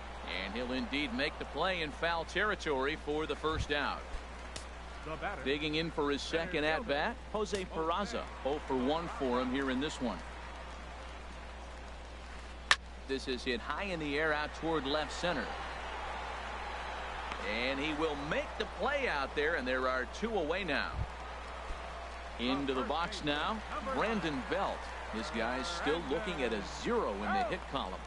And he'll indeed make the play in foul territory for the first out. Digging in for his second at-bat, Jose Peraza. 0 for 1 for him here in this one. This is hit high in the air out toward left center. And he will make the play out there, and there are 2 away now. Into the box now, Brandon Belt. This guy's still looking at a 0 in the hit column.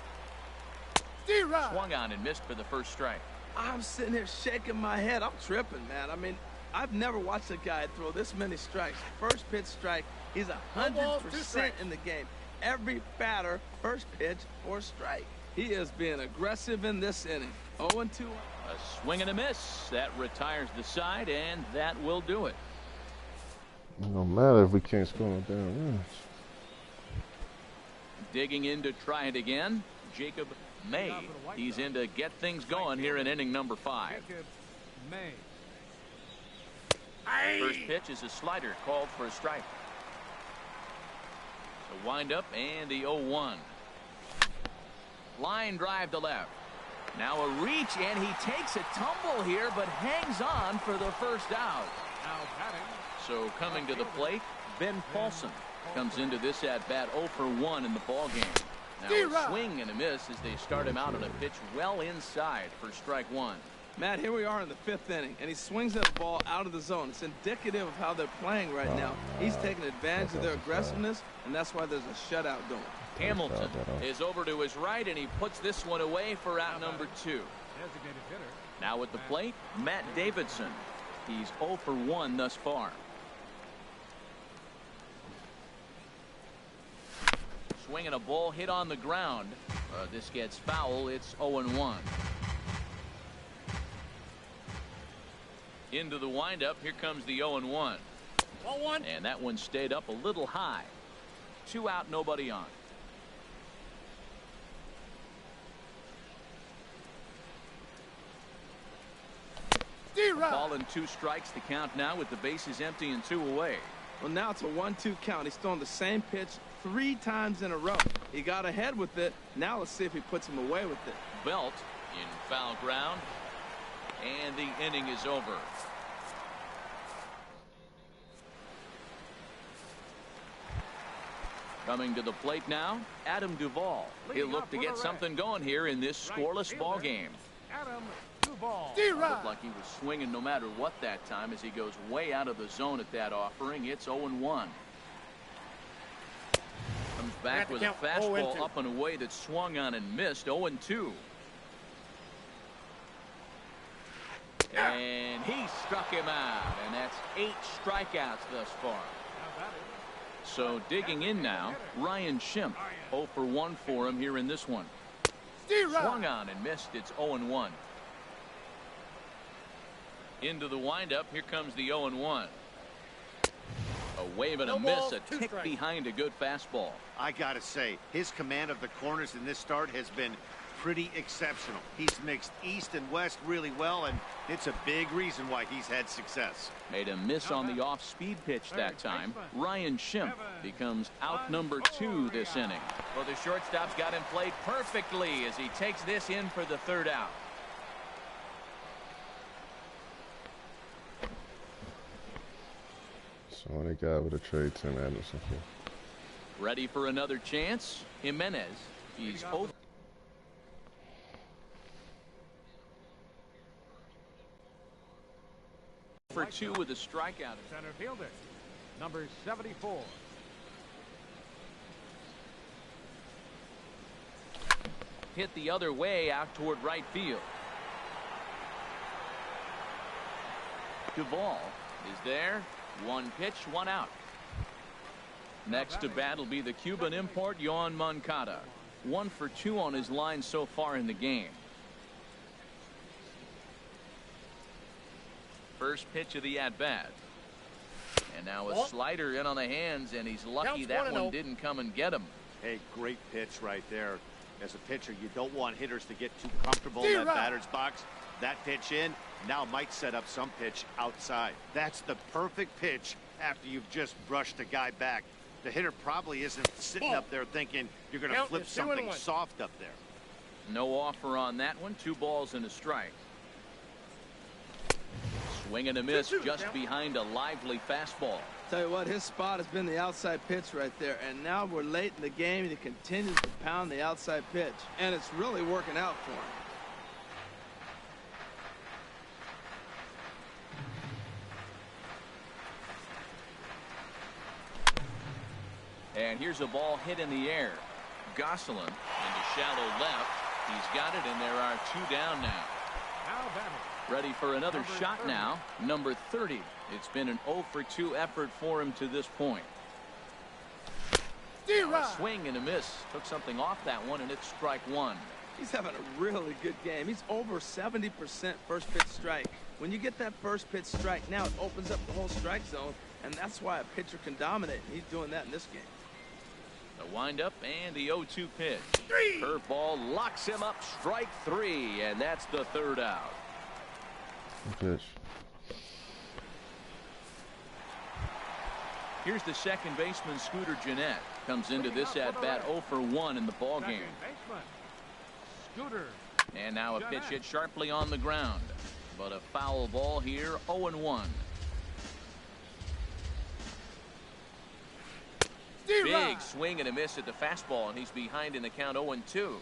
Swung on and missed for the first strike. I'm sitting here shaking my head. I'm tripping, man. I mean, I've never watched a guy throw this many strikes. First pitch strike, he's 100% in the game. Every batter, first pitch or strike. He is being aggressive in this inning. 0-2. A swing and a miss. That retires the side, and that will do it. It don't matter if we can't score no damn runs. Digging in to try it again, Jacob May. He's in to get things going here in inning number 5. First pitch is a slider called for a strike. The windup and the 0-1. Line drive to left. Now a reach, and he takes a tumble here, but hangs on for the first out. So coming to the plate, Ben Paulson comes into this at-bat 0 for 1 in the ball game. Now a swing and a miss as they start him out on a pitch well inside for strike 1. Matt, here we are in the 5th inning, and he swings at the ball out of the zone. It's indicative of how they're playing right now. He's taking advantage of their aggressiveness, and that's why there's a shutout going. Hamilton is over to his right, and he puts this one away for out number 2. Now at the plate, Matt Davidson. He's 0 for 1 thus far. Swinging a ball hit on the ground. This gets foul. It's 0-1. Into the windup. Here comes the 0-1. And that one stayed up a little high. 2 out, nobody on. Ball and 2 strikes to count now with the bases empty and 2 away. Well, now it's a 1-2 count. He's thrown the same pitch 3 times in a row. He got ahead with it. Now let's see if he puts him away with it. Belt in foul ground, and the inning is over. Coming to the plate now, Adam Duvall. He'll look to get something going here in this scoreless ball game. Adam Duvall. Looked like he was swinging no matter what that time as he goes way out of the zone at that offering. It's 0-1. Comes back with a fastball up and away that swung on and missed. 0-2. And he struck him out, and that's 8 strikeouts thus far. So digging in now, Ryan Schimpf. 0 for 1 for him here in this one. Swung on and missed. It's 0-1. Into the windup. Here comes the 0-1. A wave and a miss, a tick behind a good fastball. I gotta say, his command of the corners in this start has been pretty exceptional. He's mixed east and west really well, and it's a big reason why he's had success. Made a miss on the off-speed pitch that time. Ryan Schimpf becomes out number 2 this inning. Well, the shortstop's got him played perfectly as he takes this in for the 3rd out. So they got with a trade Tim Anderson for. Ready for another chance. Jimenez. He's over. For 2 with a strikeout. Center fielder, number 74. Hit the other way out toward right field. Duvall is there. 1 pitch, 1 out. Next to bat will be the Cuban import Yoan Moncada. 1 for 2 on his line so far in the game. First pitch of the at-bat. And And now a slider in on the hands, and he's lucky that one didn't come and get him. Hey, great pitch right there. As a pitcher, you don't want hitters to get too comfortable in that batter's box. That pitch in now might set up some pitch outside. That's the perfect pitch after you've just brushed a guy back. The hitter probably isn't sitting up there thinking you're going to flip something soft up there. No offer on that one. 2 balls and a strike. Swing and a miss just behind a lively fastball. Tell you what, his spot has been the outside pitch right there, and now we're late in the game and he continues to pound the outside pitch, and it's really working out for him. And here's a ball hit in the air. Gosselin into shallow left. He's got it, and there are 2 down now. Ready for another shot now. Number 30. It's been an 0 for 2 effort for him to this point. A swing and a miss. Took something off that one, and it's strike 1. He's having a really good game. He's over 70% first pitch strike. When you get that first pitch strike, now it opens up the whole strike zone, and that's why a pitcher can dominate. He's doing that in this game. The windup and the 0-2 pitch. Curveball locks him up. Strike 3, and that's the 3rd out. Pitch. Here's the second baseman, Scooter Gennett. Comes into this at-bat 0 for 1 in the ballgame. And now a pitch hit sharply on the ground. But a foul ball here, 0-1. Big swing and a miss at the fastball, and he's behind in the count 0-2.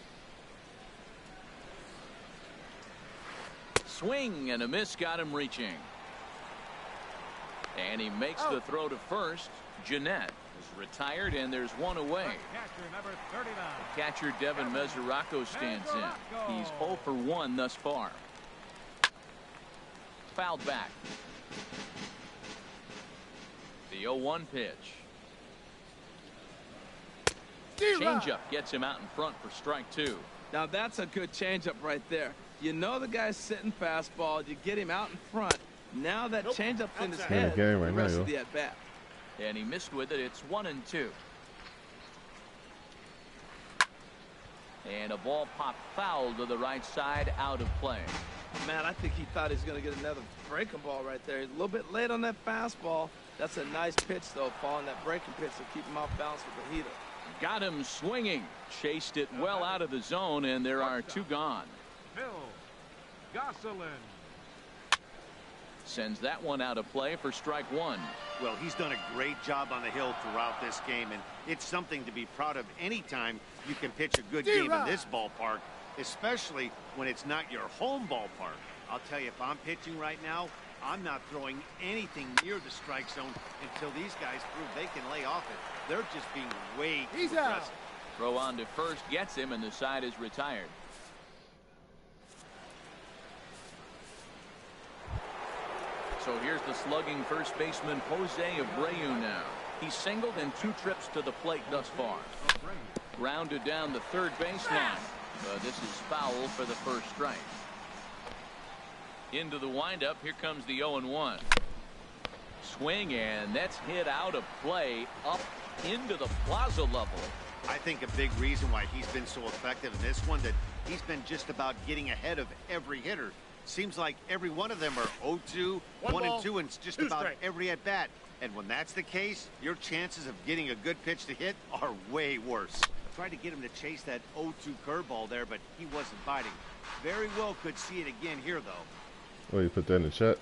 Swing and a miss got him reaching. And he makes the throw to first. Gennett is retired, and there's 1 away. Catcher Devin Mesoraco stands in. He's 0 for 1 thus far. Fouled back. The 0-1 pitch. Changeup gets him out in front for strike 2. Now that's a good changeup right there. You know the guy's sitting fastball. You get him out in front. Now that changeup's in his head. The rest of the at bat. And he missed with it. It's 1-2. And a ball popped foul to the right side, out of play. Man, I think he thought he was going to get another breaking ball right there. He's a little bit late on that fastball. That's a nice pitch, though, following that breaking pitch to keep him off balance with the heater. Got him swinging. Chased it well out of the zone, and there are 2 gone. Gosselin sends that one out of play for strike 1. Well, he's done a great job on the hill throughout this game, and it's something to be proud of anytime you can pitch a good game in this ballpark, especially when it's not your home ballpark. I'll tell you, if I'm pitching right now, I'm not throwing anything near the strike zone until these guys prove they can lay off it. They're just being way too aggressive. Throw on to first gets him, and the side is retired. So here's the slugging first baseman, Jose Abreu now. He's singled in 2 trips to the plate thus far. Grounded down the third baseline. This is foul for the first strike. Into the windup. Here comes the 0-1. Swing, and that's hit out of play up into the plaza level. I think a big reason why he's been so effective in this one, that he's been just about getting ahead of every hitter. Seems like every one of them are 0-2, 1-2, and just about every at bat. And when that's the case, your chances of getting a good pitch to hit are way worse. Tried to get him to chase that 0-2 curveball there, but he wasn't biting. Very well could see it again here, though. Oh, you put that in the chat.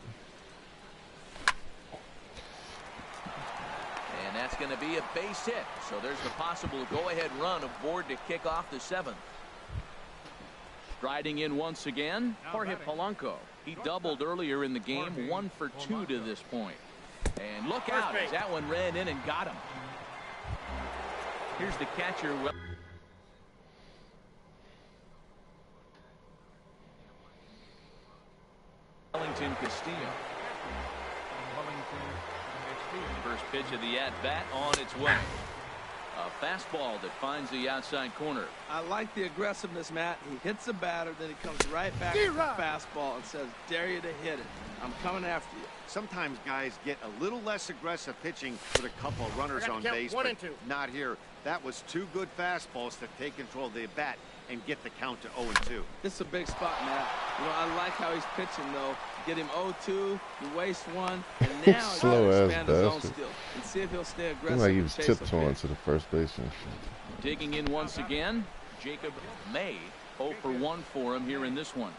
And that's going to be a base hit. So there's the possible go-ahead run aboard to kick off the 7th. Striding in once again, Jorge Polanco. He doubled earlier in the game, 1 for 2 to this point. And look out as that one ran in and got him. Here's the catcher. Wellington Castillo. First pitch of the at-bat on its way. A fastball that finds the outside corner. I like the aggressiveness, Matt. He hits the batter, then he comes right back to the fastball and says, dare you to hit it. I'm coming after you. Sometimes guys get a little less aggressive pitching with a couple of runners on base, but not here. That was 2 good fastballs to take control of the bat and get the count to 0-2. This is a big spot, Matt. You know, I like how he's pitching, though. Get him 0-2, he wastes 1, and now he's slow going to ass expand his own bastard. skill and see if he'll stay aggressive. Like he was and chase a tiptoeing pitch. to the first baseman. Digging in once again, Jacob May. 0 for 1 for him here in this one.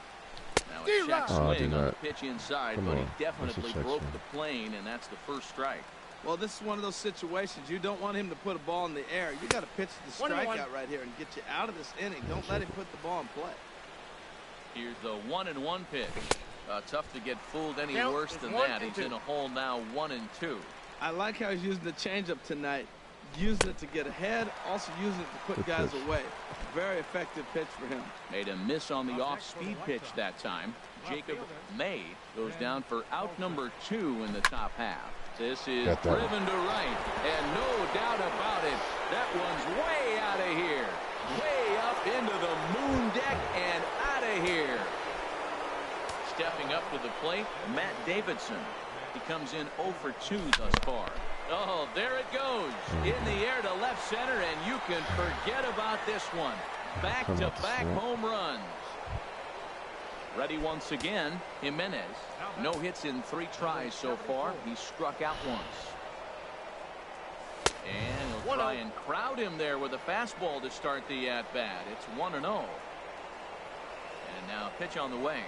Now a check swing on the pitch inside, but he definitely broke the plane, and that's the first strike. Well, this is one of those situations. You don't want him to put a ball in the air. You got to pitch the strikeout right here and get you out of this inning. Don't let him put the ball in play. Here's the 1-1 pitch. Tough to get fooled any worse than that. He's in a hole now, 1-2. I like how he's using the changeup tonight. Using it to get ahead, also using it to put guys away. Very effective pitch for him. Made a miss on the off-speed pitch that time. Jacob May goes down for out number 2 in the top half. This is driven to right, and no doubt about it, that one's way out of here. Way up into the moon deck and out of here. Stepping up to the plate, Matt Davidson. He comes in 0 for 2 thus far. Oh, there it goes. In the air to left center, and you can forget about this one. Back-to-back home runs. Ready once again, Jimenez. No hits in 3 tries so far. He struck out once. And he'll try and crowd him there with a fastball to start the at-bat. It's 1-0. And now pitch on the way.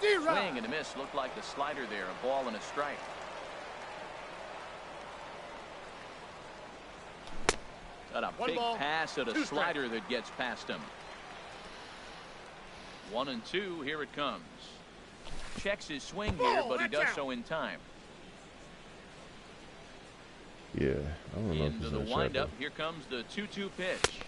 Swing and a miss. Looked like the slider there. A ball and a strike. Got a big pass at a slider that gets past him. 1-2. Here it comes. Checks his swing here, but he does so in time. Yeah, I don't know. Into the windup. Here comes the 2-2 pitch.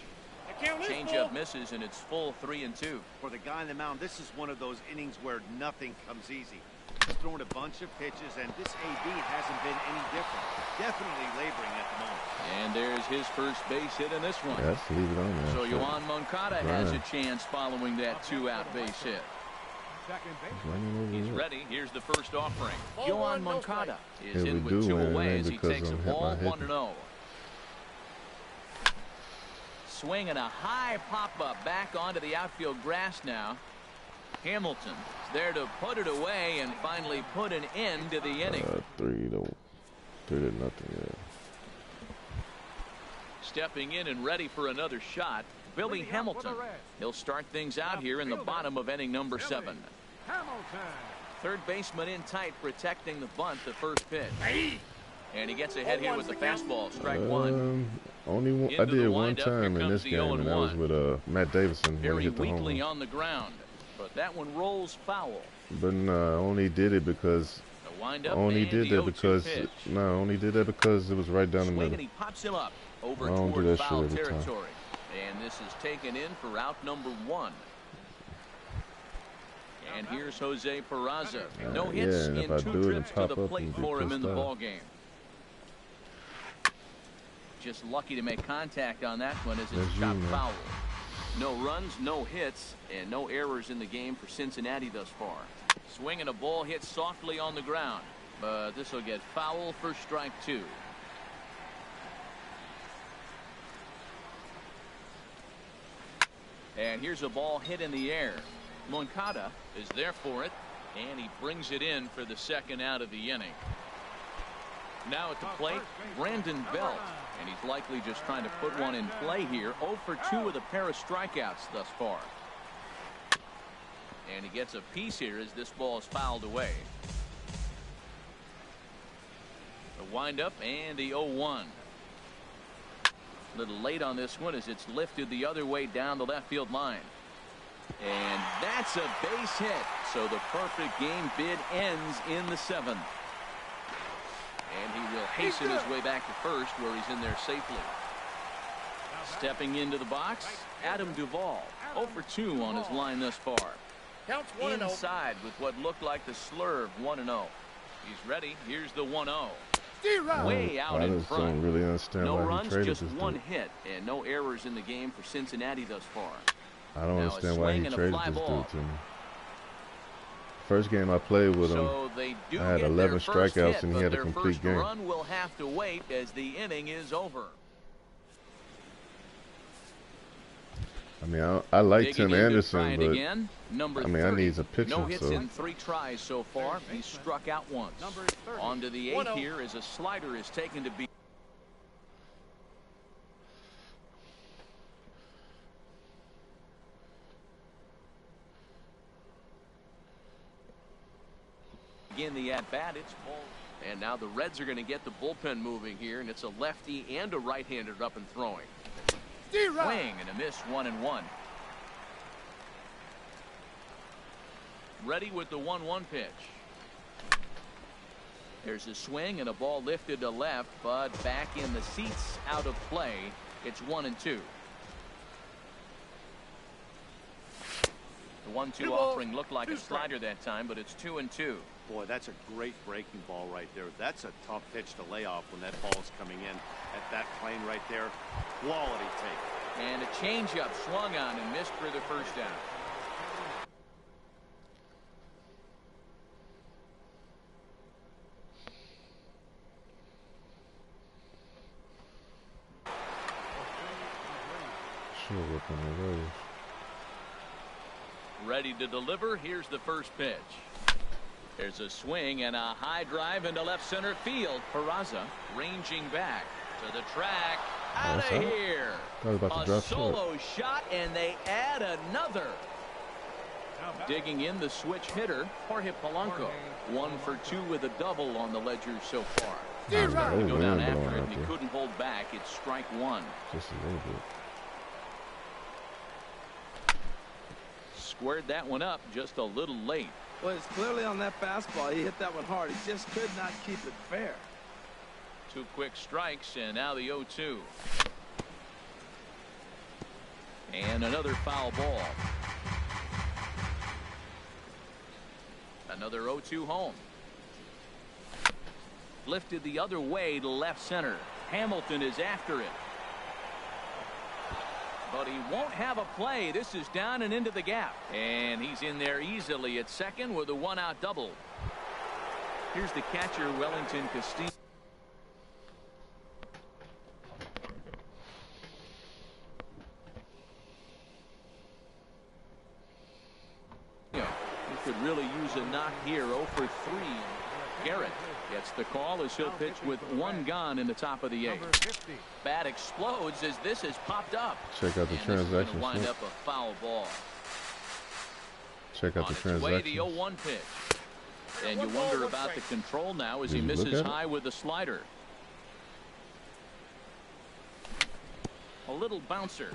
Changeup misses, and it's full 3-2. For the guy on the mound, this is one of those innings where nothing comes easy. He's thrown a bunch of pitches, and this AB hasn't been any different. Definitely laboring at the moment. And there's his first base hit in this one. Yeah, let's leave it on there. So Yohan Moncada has a chance following that 2-out base hit. He's ready. Here's the first offering. Yohan Moncada is in with 2 away as he takes the ball 1-0. Swinging a high pop-up back onto the outfield grass now. Hamilton there to put it away and finally put an end to the inning. 3-0. Yeah. Stepping in and ready for another shot, Billy Hamilton. He'll start things out here in the bottom of inning number 7. Third baseman in tight, protecting the bunt, the first pitch. And he gets ahead here with the fastball, strike 1. Only one, I did one time in this game, and that was with Matt Davidson when he hit the home run. Very weakly on the ground, but that one rolls foul. But no, I only did it because only did that because it was right down the middle. And he pops him up over I don't do toward that foul shit every time. territory. And this is taken in for out number 1. And here's Jose Peraza. No hits in 2 trips to the plate for him in the ball game. Just lucky to make contact on that one as it's chopped foul. No runs, no hits, and no errors in the game for Cincinnati thus far. Swinging a ball hit softly on the ground, but this will get foul for strike 2. And here's a ball hit in the air. Moncada is there for it, and he brings it in for the 2nd out of the inning. Now at the plate, Brandon Belt, and he's likely just trying to put one in play here. 0 for 2 with a pair of strikeouts thus far. And he gets a piece here as this ball is fouled away. The windup and the 0-1. A little late on this one as it's lifted the other way down the left field line. And that's a base hit. So the perfect game bid ends in the 7th. And he will hasten his way back to first, where he's in there safely. Stepping into the box, Adam Duvall. 0 for 2 on his line thus far. Inside with what looked like the slurve, 1-0. He's ready. Here's the 1-0. Way out I in just front. don't really understand No why he runs, traded just this one dude. hit, and no errors in the game for Cincinnati thus far. I don't Now understand why he a swing and a traded fly this ball. dude to me. First game I played with him, So they do I had get 11 their first strikeouts hit, and he but had a their complete first game. run will have to wait as the inning is over. I mean, I like Digging Tim in to Anderson, try it but again. Number I mean, I 30. need a pitcher, No hits so. in 3 tries so far. He's struck out once. On to the 8th here as a slider is taken to be. Begin the at-bat. It's ball. And now the Reds are going to get the bullpen moving here, and it's a lefty and a right-hander up and throwing. Swing and a miss, 1-1. Ready with the 1-1 pitch. There's a swing and a ball lifted to left, but back in the seats, out of play. It's 1-2. The 1-2 offering looked like a slider that time, but it's 2-2. Boy, that's a great breaking ball right there. That's a tough pitch to lay off when that ball's coming in at that plane right there. Quality take. And a changeup swung on and missed for the first down. Sure, work on the Rays. Ready to deliver. Here's the first pitch. There's a swing and a high drive into left center field. Peraza ranging back to the track. Out of here. A solo shot, and they add another. Digging in the switch hitter, Jorge Polanco. 1 for 2 with a double on the ledger so far. He's got to go down after it, and he couldn't hold back. It's strike 1. Just a little bit. Squared that one up just a little late. Well, it's clearly on that fastball. He hit that one hard. He just could not keep it fair. 2 quick strikes, and now the 0-2. And another foul ball. Another 0-2 home. Lifted the other way to left center. Hamilton is after it. But he won't have a play. This is down and into the gap. And he's in there easily at second with a 1-out double. Here's the catcher, Wellington Castillo. He could really use a knock here. 0 for 3. Garrett gets the call as he'll pitch with 1 gone in the top of the 8th. Bat explodes as this has popped up. Check out the transaction. Wind up a foul ball. Check out the transaction. Way the 0-1 pitch. And you wonder about the control now as he misses high with the slider. A little bouncer.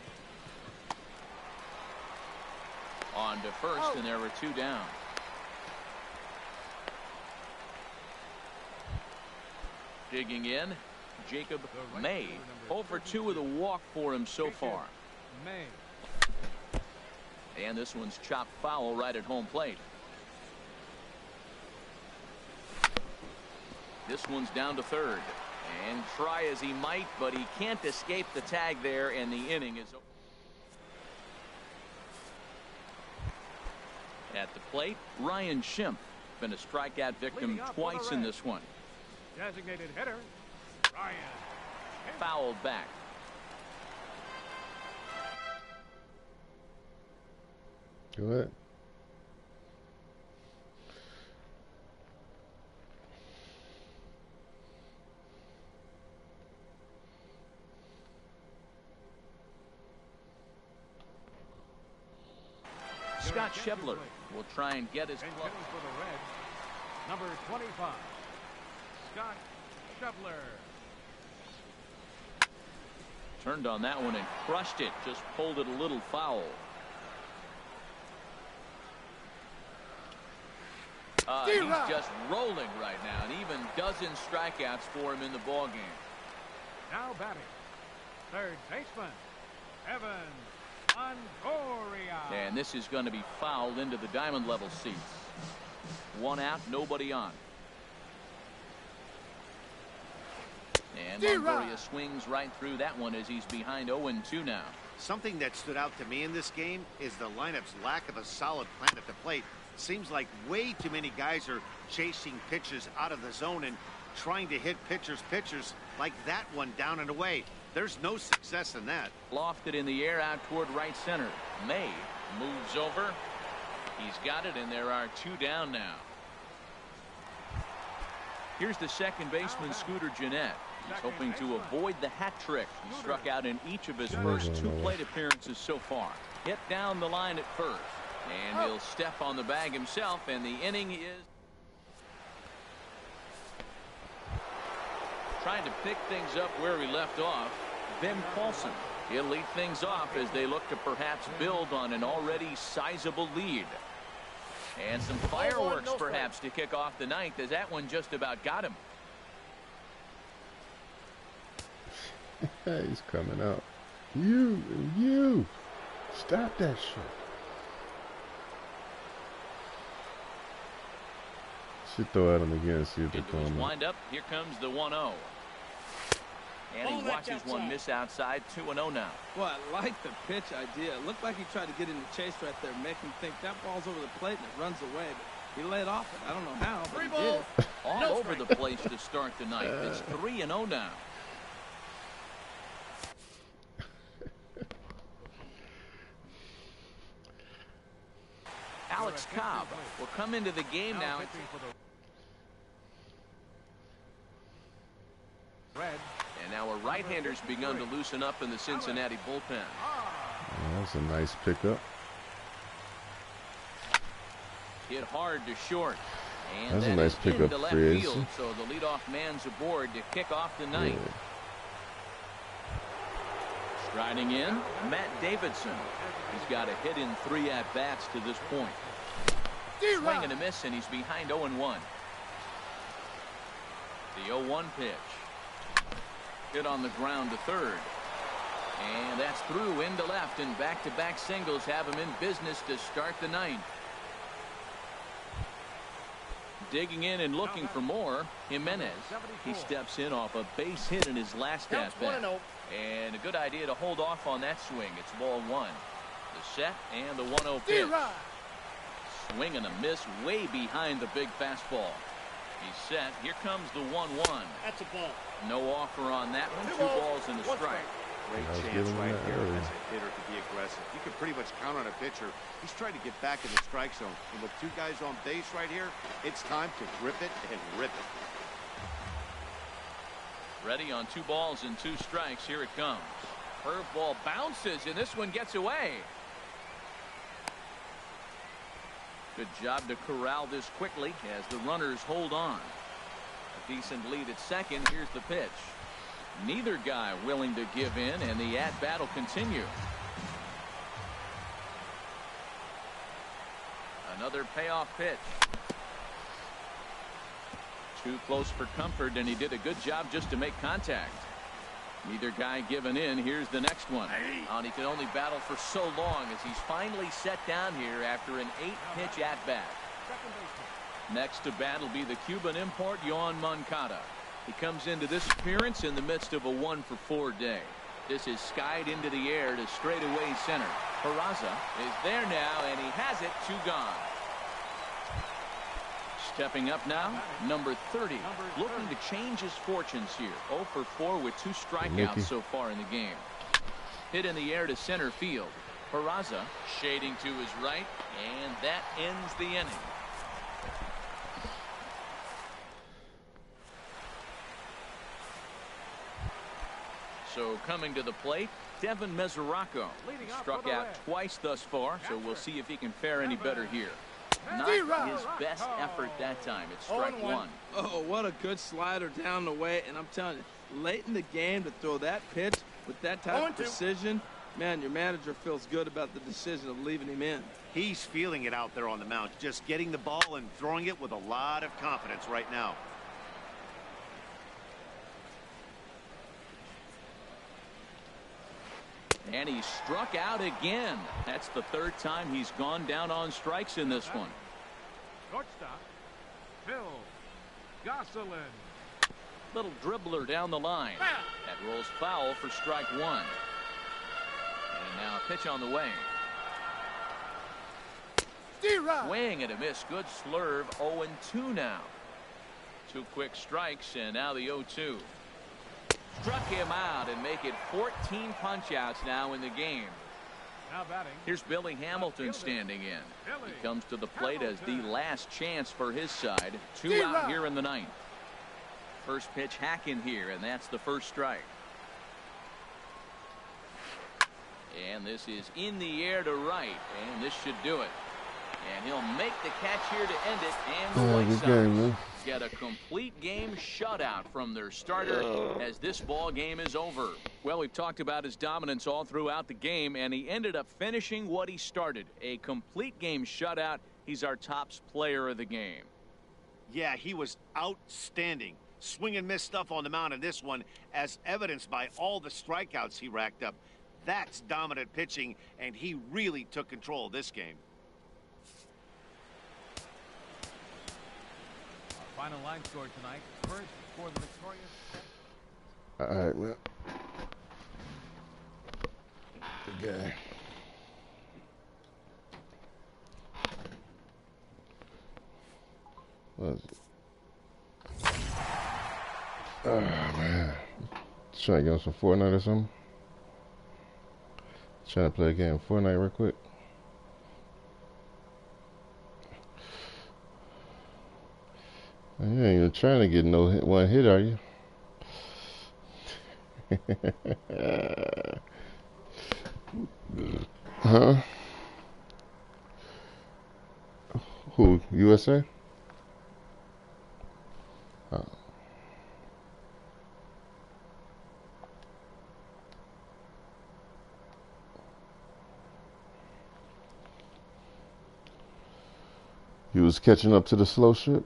On to first, and there were 2 down. Digging in, Jacob May. 0 for 2 with a walk for him so far. And this one's chopped foul right at home plate. This one's down to third. And try as he might, but he can't escape the tag there, and the inning is over. At the plate, Ryan Schimpf. Been a strikeout victim twice in this one. Designated hitter, Ryan. Fouled back. Go ahead. Scott Schebler will try and get his glove. For the Reds, number 25, Scott Schebler. Turned on that one and crushed it. Just pulled it a little foul. He's just rolling right now, and even dozen strikeouts for him in the ball game. Now batting, third baseman, Evan Longoria. And this is going to be fouled into the diamond level seats. 1 out, nobody on. And Longoria swings right through that one as he's behind 0-2 now. Something that stood out to me in this game is the lineup's lack of a solid plan at the plate. Seems like way too many guys are chasing pitches out of the zone and trying to hit pitchers like that one down and away. There's no success in that. Lofted in the air out toward right center. May moves over. He's got it, and there are 2 down now. Here's the second baseman, Scooter Gennett. He's hoping to avoid the hat trick. He struck out in each of his first 2 plate appearances so far. Hit down the line at first. And he'll step on the bag himself, and the inning is trying to pick things up where he left off. Ben Paulson. He'll lead things off as they look to perhaps build on an already sizable lead. And some fireworks perhaps to kick off the 9th, as that one just about got him. He's coming out. You. Stop that shit. Should throw at him again, see if they come. Wind up. Here comes the 1-0. And he watches one miss outside. 2-0 now. Well, I like the pitch idea. It looked like he tried to get in the chase right there, make him think that ball's over the plate and it runs away. But he laid off it. I don't know how, but he did. All over the place to start the 9th. It's 3-0 now. Alex Cobb will come into the game now. And now a right-hander's begun to loosen up in the Cincinnati bullpen. That's a nice pickup. Hit hard to short. And that's a nice pickup to left field, so the leadoff man's aboard to kick off the 9th. Yeah. Striding in, Matt Davidson. He's got a hit in 3 at-bats to this point. Swing and a miss, and he's behind 0-1. The 0-1 pitch. Hit on the ground to third. And that's through into left, and back-to-back singles have him in business to start the 9th. Digging in and looking for more, Jimenez. He steps in off a base hit in his last at-bat. And a good idea to hold off on that swing. It's ball 1. The set and the 1-0 pitch. Swing and a miss way behind the big fastball. He's set. Here comes the 1-1. That's a ball. No offer on that one. 2 balls and a strike. Great chance right here as a hitter to be aggressive. You can pretty much count on a pitcher. He's trying to get back in the strike zone. And with 2 guys on base right here, it's time to grip it and rip it. Ready on 2 balls and 2 strikes. Here it comes. Curveball bounces, and this one gets away. Good job to corral this quickly as the runners hold on. A decent lead at second. Here's the pitch. Neither guy willing to give in, and the at-bat will continue. Another payoff pitch. Too close for comfort, and he did a good job just to make contact. Neither guy giving in. Here's the next one. And he can only battle for so long as he's finally set down here after an 8-pitch at-bat. Next to bat will be the Cuban import, Yoan Moncada. He comes into this appearance in the midst of a 1-for-4 day. This is skied into the air to straightaway center. Peraza is there now, and he has it. 2 gone. Stepping up now, number 30, looking to change his fortunes here. 0-for-4 with 2 strikeouts so far in the game. Hit in the air to center field. Peraza shading to his right, and that ends the inning. So coming to the plate, Devin Mesoraco. Struck out twice thus far, so we'll see if he can fare any better here. Not his best effort that time. It's strike 1. Oh, what a good slider down the way. And I'm telling you, late in the game to throw that pitch with that type of precision, man, your manager feels good about the decision of leaving him in. He's feeling it out there on the mound, just getting the ball and throwing it with a lot of confidence right now. And he struck out again. That's the 3rd time he's gone down on strikes in this one. Shortstop, Phil Gosselin. Little dribbler down the line. That rolls foul for strike one. And now a pitch on the way. Swing and a miss. Good slurve. 0-2 now. 2 quick strikes, and now the 0-2. Struck him out and make it 14 punch-outs now in the game. Now batting. Here's Billy Hamilton standing in. He comes to the plate as the last chance for his side. 2 out here in the ninth. First pitch hacking here, and that's the first strike. And this is in the air to right, and this should do it. And he'll make the catch here to end it. And the White Sox get a complete game shutout from their starter as this ball game is over. Well, we've talked about his dominance all throughout the game, and he ended up finishing what he started. A complete game shutout. He's our top player of the game. Yeah, he was outstanding. Swing and miss stuff on the mound in this one, as evidenced by all the strikeouts he racked up. That's dominant pitching, and he really took control of this game. Final line score tonight. First for the victorious. All right, man. Okay. What is it? Oh, man. Trying to get on some Fortnite or something. Trying to play a game of Fortnite real quick. You ain't even trying to get no one hit, are you? Huh? Who? USA? Oh. He was catching up to the slow ship.